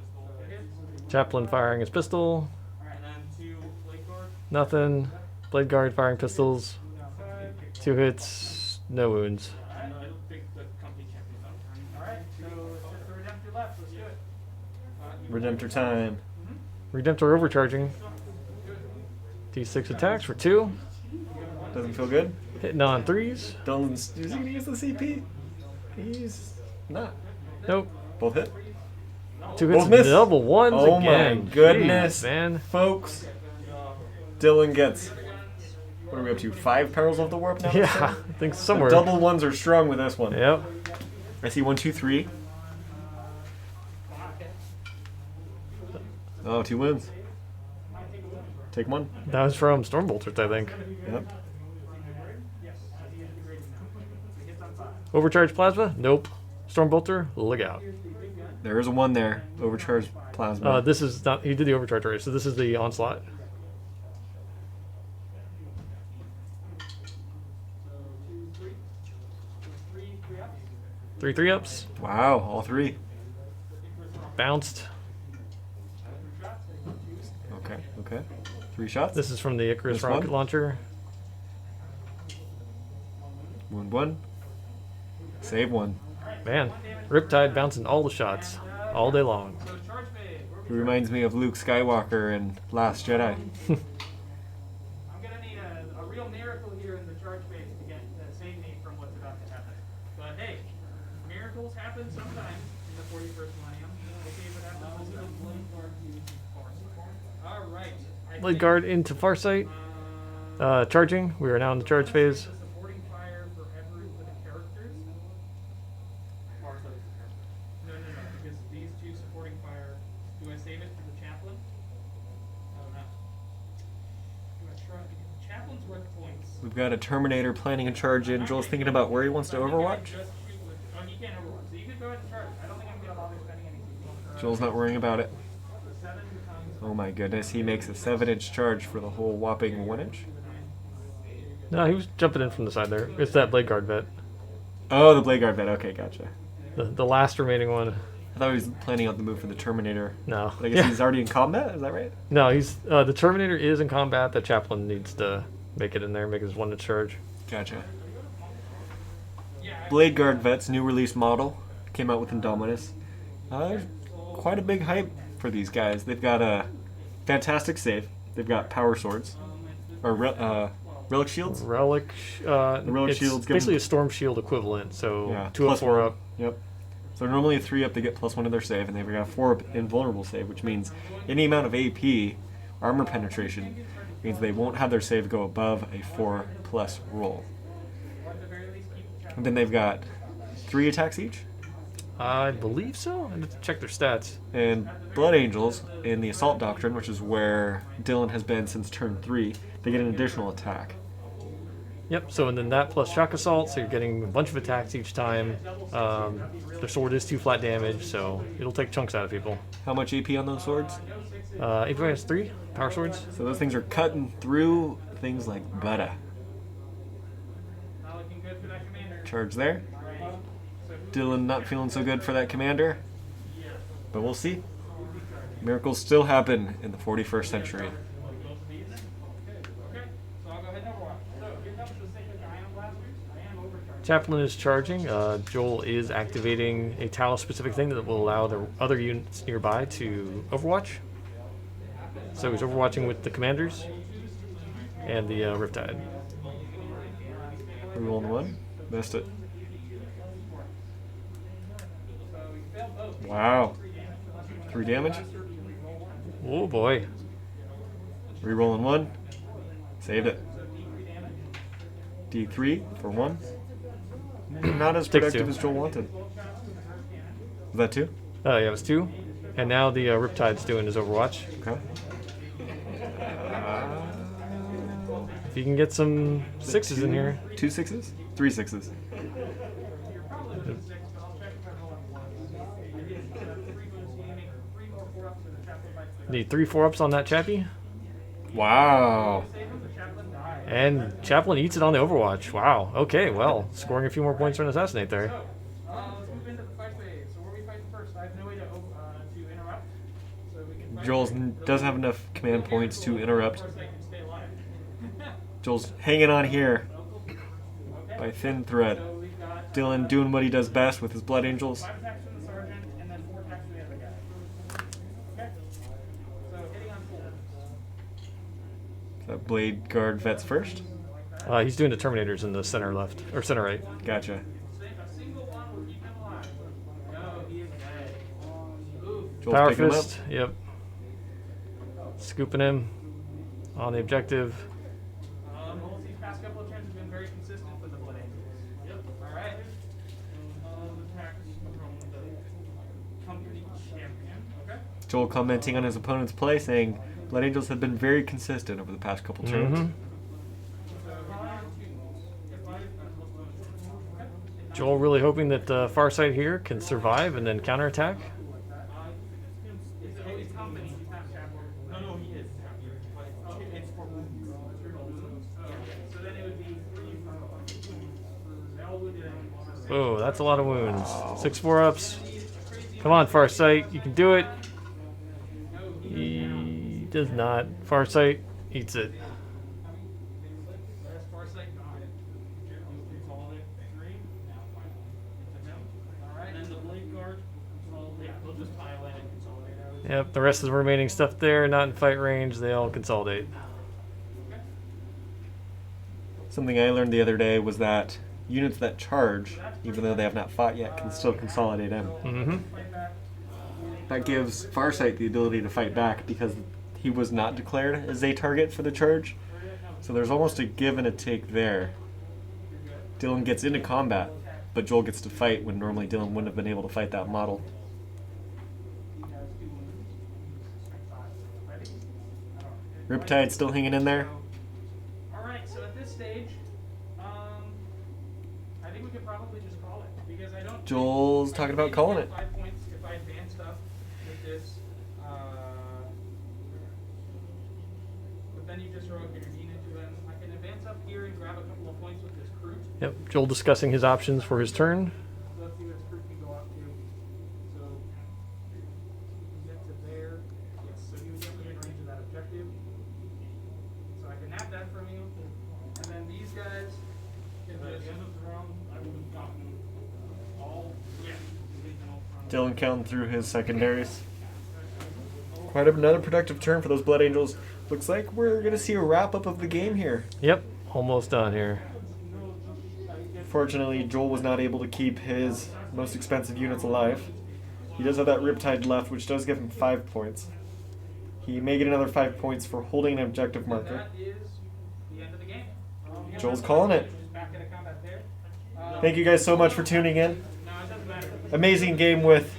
regular pistol. Chaplain firing his pistol. And then 2 blade guard. Nothing. Blade guard firing pistols. 2 hits, no wounds. I don't think the company champion's up. Alright, so it's just the Redemptor left. Let's do it. Redemptor time. Redemptor overcharging. D6 attacks for 2. Doesn't feel good. Hitting on 3s. Dylan's is he gonna use the CP? He's not. Nope. Both hit. 2 hits, Both miss. double ones Oh again. my goodness, Jeez, man. folks! Dylan gets. What are we up to? 5 perils of the warp now. Yeah, I think The somewhere. double ones are strong with this one. Yep. I see 1, 2, 3. Oh, 2 wins. Take 1. That was from Storm Bolters, I think. Yep. Overcharged plasma? Nope. Storm Bolter? Look out. There is a 1 there. Overcharged plasma. This is not. He did the overcharge already, so this is the onslaught. Three 3-ups. Wow, all 3. Bounced. Okay. 3 shots. This is from the Icarus This rocket one? launcher. Wound 1. Save 1. Man, Riptide bouncing all the shots all day long. So charge phase. It reminds me of Luke Skywalker in Last Jedi. I'm gonna need a real miracle here in the charge phase to get save me from what's about to happen. But hey, miracles happen sometimes in the 41st millennium. We'll see if it happens this time. All right. Blade guard into Farsight. Charging. We are now in the charge phase. The supporting fire for the characters. No, because these 2 supporting fire. Do I save it for the chaplain? I don't know. Do I try? Chaplain's worth points. We've got a Terminator planning a charge in. Joel's thinking about where he wants to overwatch. Just shoot with, you can't overwatch. So you can go ahead and charge. I don't think I'm gonna bother spending any CP. Joel's not worrying about it. The 7 becomes. Oh my goodness, he makes a 7-inch charge for the whole whopping 1-inch. No, he was jumping in from the side there. It's that Blade guard vet. Oh, the Blade Guard vet. Okay, gotcha. The last remaining one. I thought he was planning out the move for the Terminator. No. But I guess he's already in combat, is that right? No, he's the Terminator is in combat. The chaplain needs to make it in there, make his 1 to charge. Gotcha. Blade Guard vet's new release model came out with Indominus. There's quite a big hype for these guys. They've got a fantastic save. They've got power swords. or relic shields. Relic. relic It's shields give basically them- a storm shield equivalent. So Yeah, 2 up, plus 4 one. up. Yep. So normally a 3 up, they get +1 to their save, and they've got a 4 up invulnerable save, which means any amount of AP, armor penetration, means they won't have their save go above a 4+ roll. And then they've got 3 attacks each. I believe so. I have to check their stats. And Blood Angels in the Assault Doctrine, which is where Dylan has been since turn 3, they get an additional attack. Yep. So and then that plus shock assault. So you're getting a bunch of attacks each time. Their sword is 2 flat damage, so it'll take chunks out of people. How much AP on those swords? AP has 3 power swords. So those things are cutting through things like butter. Not looking good for that commander. Charge there. Dylan not feeling so good for that commander. But we'll see. Miracles still happen in the 41st century. Okay, so I'll go ahead and overwatch. So here comes the Sacred Ion Blasters. I am overcharged. Chaplain is charging. Joel is activating a Tau specific thing that will allow the other units nearby to overwatch. So he's overwatching with the commanders and the Riptide. We're rolling 1. Missed it. Wow. 3 damage. Oh boy. Rerolling 1. Saved it. D3 for 1. Not as Takes productive 2. as Joel wanted. Was that 2? Yeah, it was 2. And now the Riptide's doing his overwatch. Okay. If you can get some 6s in here. 2 6s? 3 6s. Need 3 4-ups on that Chappie. Wow. And Chaplain eats it on the overwatch. Wow. Okay, well, scoring a few more points for an assassinate there. Let's move into the fight phase. So where are we fighting first? I have no way to interrupt. So we can fight. Joel's doesn't have enough command points to interrupt. Of course, I can stay alive. Joel's hanging on here by thin thread. So we've got Dylan doing what he does best with his Blood Angels. 5 attacks from the sergeant and then 4 attacks from the other guy. Okay. So hitting on 4. That Blade Guard vets first. He's doing the Terminators in the center left, or center right. Gotcha. A single one will keep him alive. No, he is dead. Oof. Joel's Power picking him up. Fist, yep. Scooping him on the objective. These past couple of turns have been very consistent for the Blood Angels. Yep. All right. Attacks from the company champion. Okay. Joel commenting on his opponent's play, saying Blood Angels have been very consistent over the past couple turns. Mhm. Joel really hoping that Farsight here can survive and then counterattack. It's company. He's not chaplain. No, he is. Okay, it's for wounds. So then it would be 3 they all wounded enemies. Oh, that's a lot of wounds. 6 4-ups. Come on, Farsight, you can do it. He does not. Farsight eats it. Last Farsight gone. Consolidate 3. All right. And then the blade guard, yeah, they'll just pile in and consolidate. Yep, the rest of the remaining stuff there, not in fight range, they all consolidate. Something I learned the other day was that units that charge, even though they have not fought yet, can still consolidate in. Mm-hmm. That gives Farsight the ability to fight back because he was not declared as a target for the charge. So there's almost a give and a take there. Dylan gets into combat, but Joel gets to fight when normally Dylan wouldn't have been able to fight that model. Riptide still hanging in there. All right. So at this stage, I think we could probably just call it because I don't. Joel's talking about calling it. 5 points if I advance stuff with this. But then you just throw a guillotine into them. I can advance up here and grab a couple of points with this Crute. Yep, Joel discussing his options for his turn. So let's see what this Crute can go up to. So you can get to there. Yes. So you would get within range of that objective. So I can nap that from you, and then these guys can At just. the end of the round, I would have gotten all, yeah, original from. Dylan counting through his secondaries. Quite another productive turn for those Blood Angels. looks like we're going to see a wrap-up of the game here. Yep, almost done here. Fortunately, Joel was not able to keep his most expensive units alive. He does have that Riptide left, which does give him 5 points. He may get another 5 points for holding an objective marker. That is the end of the game. Joel's calling it. Back into combat there. Thank you guys so much for tuning in. No, it doesn't matter. Amazing game with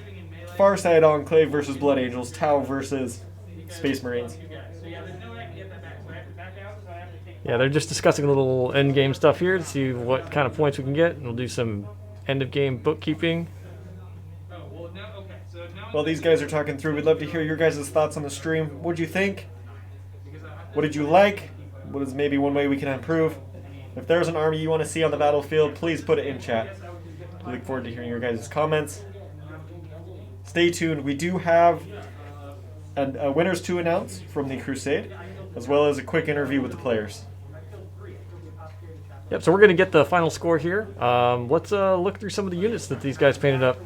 Farsight Enclave versus Blood Angels, Tau versus Space Marines. So yeah, there's no way I can get that back. So I have to back out. So I have to take. Yeah, they're just discussing a little end game stuff here to see what kind of points we can get, and we'll do some end of game bookkeeping. Oh well, no. Okay. So now. While these guys are talking through, we'd love to hear your guys' thoughts on the stream. What'd you think? What did you like? What is maybe one way we can improve? If there's an army you want to see on the battlefield, please put it in chat. We look forward to hearing your guys' comments. Stay tuned. We do have a winners to announce from the Crusade, as well as a quick interview with the players. Yep, so we're going to get the final score here. Let's look through some of the units that these guys painted up.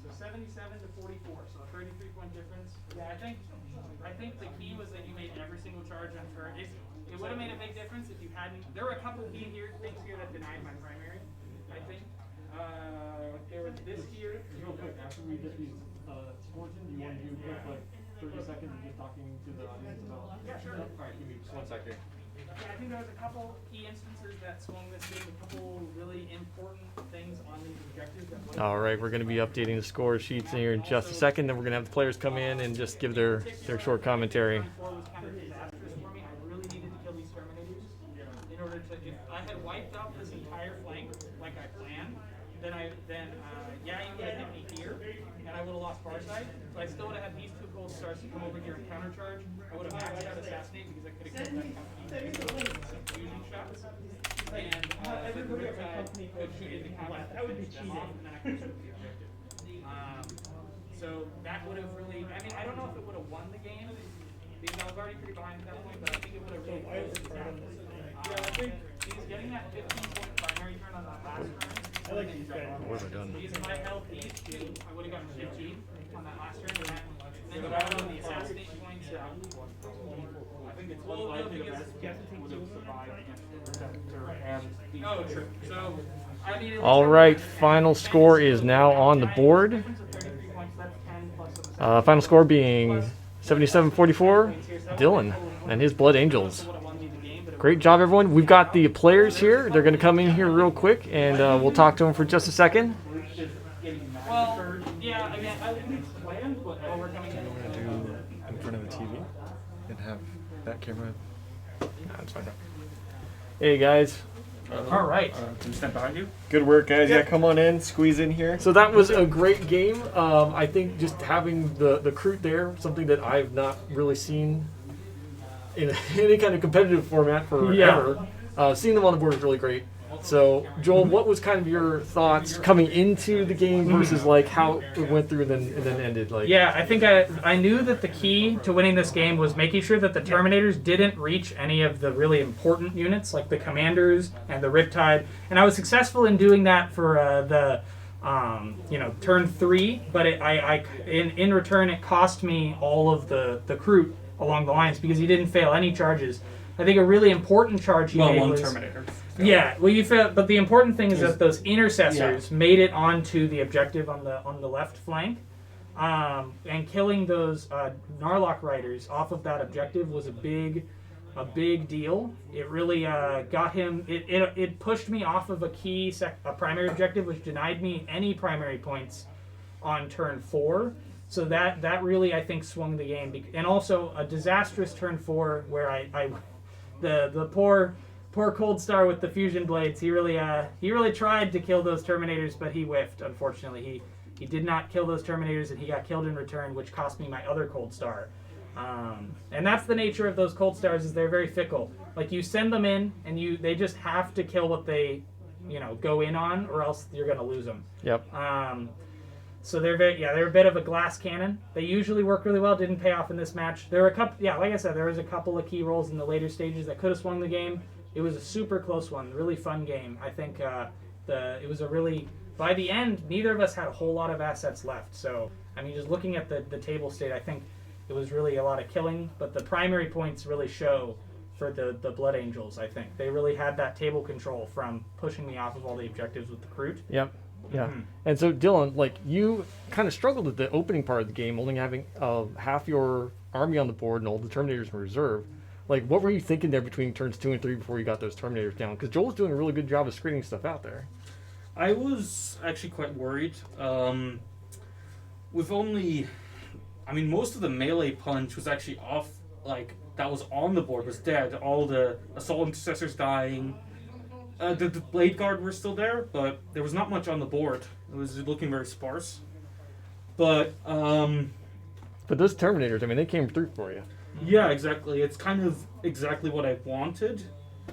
So 77 to 44, so a 33-point difference. Yeah, I think the key was that you made every single charge on turn. It would have made a big difference if you hadn't. There were a couple key things here that denied my primary. I think there was this here. Real quick, after we get these scores in, do you want to do quick, like 30 seconds of just talking to the audience about? Yeah, sure. All right, give me just 1 second. Yeah, I think there was a couple key instances that swung this game. A couple really important things on these objectives. All right, we're going to be updating the score sheets here in just a second. Then we're going to have the players come in and just give their short commentary. Was kind of disastrous for me. I really needed to kill these Terminators in order to. If I had wiped out this entire flank like I planned, then yeah, you would have hit me here, and I would have lost Farsight. So I still would have had these two gold stars to come over here and countercharge. I would have maxed out Assassinate because I could have killed that company with some fusion shots. And the Riptide could shoot into combat. That would be cheating. And then I could shoot the objective. So that would have really. I mean, I don't know if it would have won the game because I was already pretty behind at that point, but I think it would have really closed the gap. Because getting that 15-point primary turn on that last turn. I like these guys. What have I done? Because if I held these two, I would have gotten 15 on that last turn. And then you add on the assassination points. I think it's unlikely the best would have survived against the Protector and the. Oh, true. So, I mean. All right, final score is now on the board. Final score being 77-44, Dylan and his Blood Angels. Great job, everyone. We've got the players here. They're going to come in here real quick, and we'll talk to them for just a second. Well, yeah, I mean, I didn't plan, but we're coming in. I'm going to do in front of the TV and have that camera. That's fine. Hey, guys. All right. Can we stand behind you? Good work, guys. Yeah, come on in. Squeeze in here. So that was a great game. I think just having the Crute there, something that I've not really seen in any kind of competitive format forever. Seeing them on the board was really great. So, Joel, what was kind of your thoughts coming into the game versus like how it went through and then ended? Like, Yeah, I think I knew that the key to winning this game was making sure that the Terminators didn't reach any of the really important units, like the Commanders and the Riptide, and I was successful in doing that for turn 3. But in return, it cost me all of the Crute along the lines because he didn't fail any charges. I think a really important charge he made was Terminator. Yeah, well, you failed, but the important thing is that those intercessors made it onto the objective on the left flank, and killing those Narlock riders off of that objective was a big deal. It really got him. It pushed me off of a primary objective, which denied me any primary points on turn 4. So that really, I think, swung the game. And also a disastrous turn 4 where the poor Cold Star with the fusion blades. He really tried to kill those Terminators, but he whiffed. Unfortunately, he did not kill those Terminators, and he got killed in return, which cost me my other Cold Star. And that's the nature of those Cold Stars, is they're very fickle. Like, you send them in, and they just have to kill what they, go in on, or else you're gonna lose them. Yep. So they're a bit of a glass cannon. They usually work really well. Didn't pay off in this match. There were a couple, like I said, there was a couple of key rolls in the later stages that could have swung the game. It was a super close one, really fun game. I think it was a really, by the end, neither of us had a whole lot of assets left. So, I mean, just looking at the table state, I think it was really a lot of killing, but the primary points really show for the Blood Angels, I think. They really had that table control from pushing me off of all the objectives with the Kroot. Yep. Yeah. And so, Dylan, like, you kind of struggled at the opening part of the game, only having half your army on the board and all the Terminators in reserve. Like, what were you thinking there between turns 2 and 3 before you got those Terminators down? Because Joel's doing a really good job of screening stuff out there. I was actually quite worried. With only... I mean, most of the melee punch was actually off, like, that was on the board was dead. All the Assault Intercessors dying. The Blade Guard were still there, but there was not much on the board. It was looking very sparse. But those Terminators, I mean, they came through for you. Yeah, exactly. It's kind of exactly what I wanted.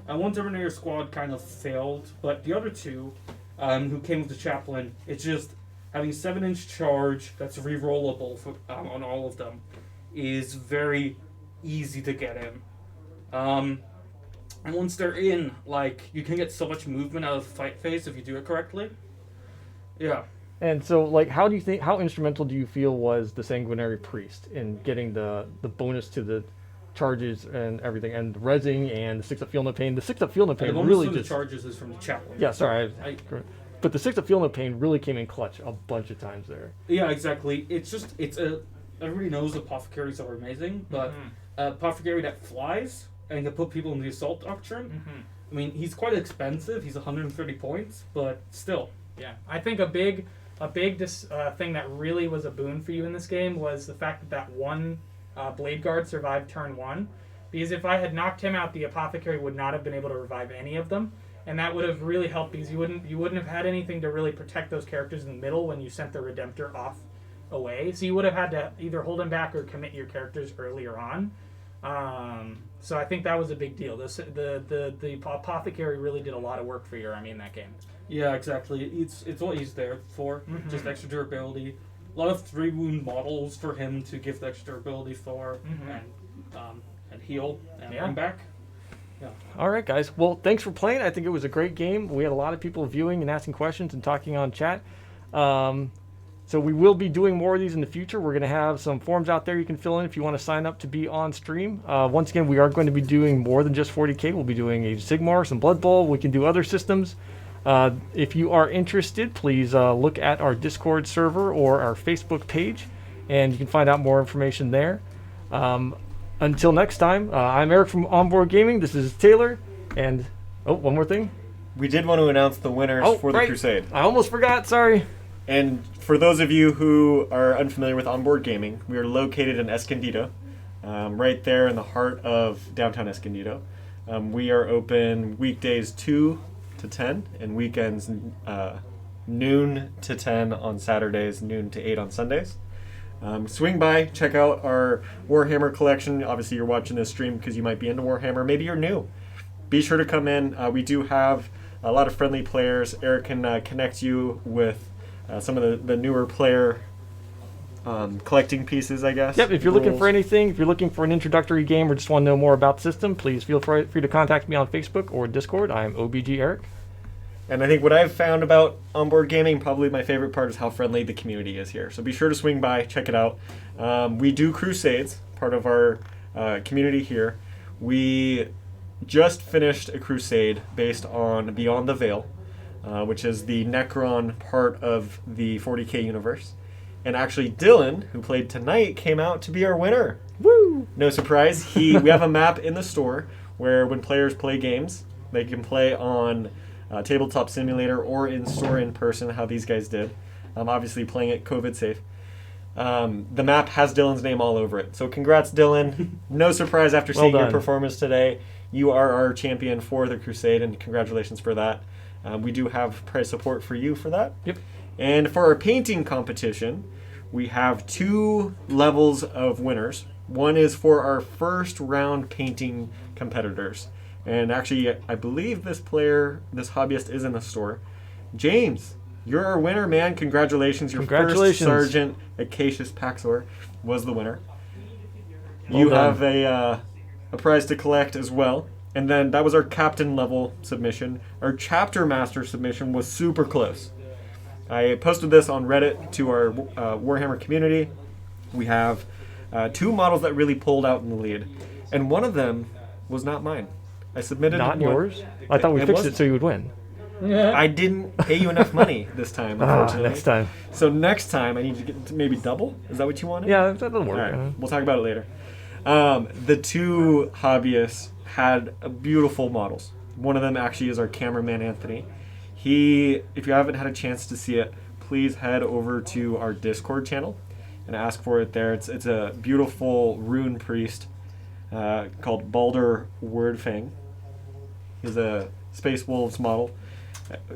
One Terminator squad kind of failed, but the other two, who came with the Chaplain, it's just having 7-inch charge that's rerollable on all of them is very easy to get in. And once they're in, like, you can get so much movement out of the fight phase if you do it correctly. Yeah. And so, like, how instrumental do you feel was the Sanguinary Priest in getting the bonus to the charges and everything, and the rezzing and the 6 up Feel No Pain? The 6 up Feel No Pain really just... just... the charges is from the Chaplain. Yeah, sorry. But the 6 up Feel No Pain really came in clutch a bunch of times there. Yeah, exactly. Everybody knows Apothecaries are amazing, but Apothecary that flies and can put people in the Assault Doctrine, I mean, he's quite expensive. He's 130 points, but still. Yeah, I think a big thing that really was a boon for you in this game was the fact that one Blade Guard survived turn 1. Because if I had knocked him out, the Apothecary would not have been able to revive any of them. And that would have really helped, because you wouldn't have had anything to really protect those characters in the middle when you sent the Redemptor off away. So you would have had to either hold him back or commit your characters earlier on. So I think that was a big deal. The Apothecary really did a lot of work for your army in that game. Yeah, exactly. It's what he's there for. Just extra durability. A lot of 3-wound models for him to give the extra durability for, and heal and bring back. Yeah. All right, guys. Well, thanks for playing. I think it was a great game. We had a lot of people viewing and asking questions and talking on chat. So we will be doing more of these in the future. We're going to have some forms out there you can fill in if you want to sign up to be on stream. Once again, we are going to be doing more than just 40K. We'll be doing Age of Sigmar, some Blood Bowl. We can do other systems. If you are interested, please look at our Discord server or our Facebook page, and you can find out more information there. Until next time, I'm Eric from Onboard Gaming. This is Taylor. And, one more thing. We did want to announce the winners for the Crusade. I almost forgot. Sorry. And for those of you who are unfamiliar with Onboard Gaming, we are located in Escondido, right there in the heart of downtown Escondido. We are open weekdays 2 to 10 and weekends noon to 10 on Saturdays, noon to 8 on Sundays. Swing by, check out our Warhammer collection. Obviously, you're watching this stream because you might be into Warhammer. Maybe you're new. Be sure to come in. We do have a lot of friendly players. Eric can connect you with some of the newer player collecting pieces, I guess. Yep, if you're looking for anything, if you're looking for an introductory game or just want to know more about the system, please feel free to contact me on Facebook or Discord. I'm OBG Eric. And I think what I've found about Onboard Gaming, probably my favorite part, is how friendly the community is here. So be sure to swing by, check it out. We do Crusades, part of our community here. We just finished a crusade based on Beyond the Veil, which is the Necron part of the 40k universe. And actually, Dylan, who played tonight, came out to be our winner. Woo! No surprise. We have a map in the store where when players play games, they can play on Tabletop Simulator or in store in person, how these guys did. Obviously playing it COVID safe. The map has Dylan's name all over it. So congrats, Dylan. No surprise after seeing your performance today. You are our champion for the Crusade, and congratulations for that. We do have prize support for you for that. Yep. And for our painting competition, we have 2 levels of winners. One is for our first round painting competitors. And actually, I believe this hobbyist is in the store. James, you're our winner, man. Congratulations. Your first Sergeant Acacius Paxor was the winner. You have a prize to collect as well. And then that was our captain level submission. Our chapter master submission was super close. I posted this on Reddit to our Warhammer community. We have 2 models that really pulled out in the lead. And one of them was not mine. I submitted Not yours? I thought we fixed it so you would win. I didn't pay you enough money this time, unfortunately. Next time. So next time I need to get to maybe double? Is that what you wanted? Yeah, that'll work. All right, we'll talk about it later. The 2 hobbyists had beautiful models. One of them actually is our cameraman, Anthony. If you haven't had a chance to see it, please head over to our Discord channel and ask for it there. It's a beautiful rune priest called Baldur Wordfang. He's a Space Wolves model.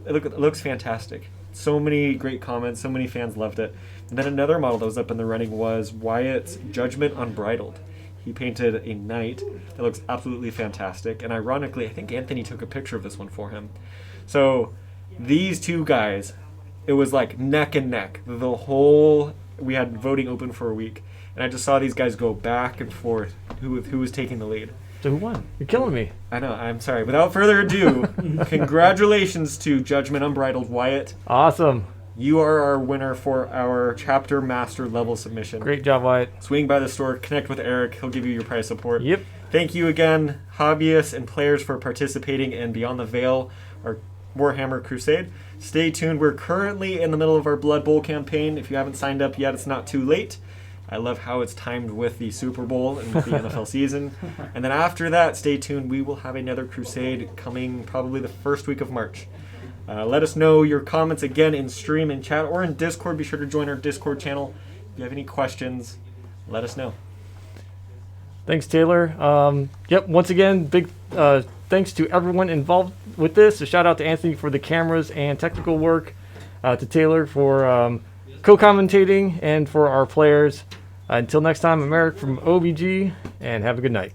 It looks fantastic. So many great comments, so many fans loved it. And then another model that was up in the running was Wyatt's Judgment Unbridled. He painted a knight that looks absolutely fantastic. And ironically, I think Anthony took a picture of this one for him. So these 2 guys, it was like neck and neck. We had voting open for a week. And I just saw these guys go back and forth, who was taking the lead. So who won? You're killing me. I know, I'm sorry. Without further ado, congratulations to Judgment Unbridled Wyatt. Awesome. You are our winner for our chapter master level submission. Great job, Wyatt. Swing by the store, connect with Eric. He'll give you your prize support. Yep. Thank you again, hobbyists and players, for participating in Beyond the Veil, our Warhammer Crusade. Stay tuned. We're currently in the middle of our Blood Bowl campaign. If you haven't signed up yet, it's not too late. I love how it's timed with the Super Bowl and with the NFL season. And then after that, stay tuned. We will have another crusade coming probably the first week of March. Let us know your comments again in stream and chat or in Discord. Be sure to join our Discord channel. If you have any questions, let us know. Thanks, Taylor. Once again, big thanks to everyone involved with this. A shout out to Anthony for the cameras and technical work, to Taylor for co-commentating, and for our players. Until next time, I'm Eric from OBG, and have a good night.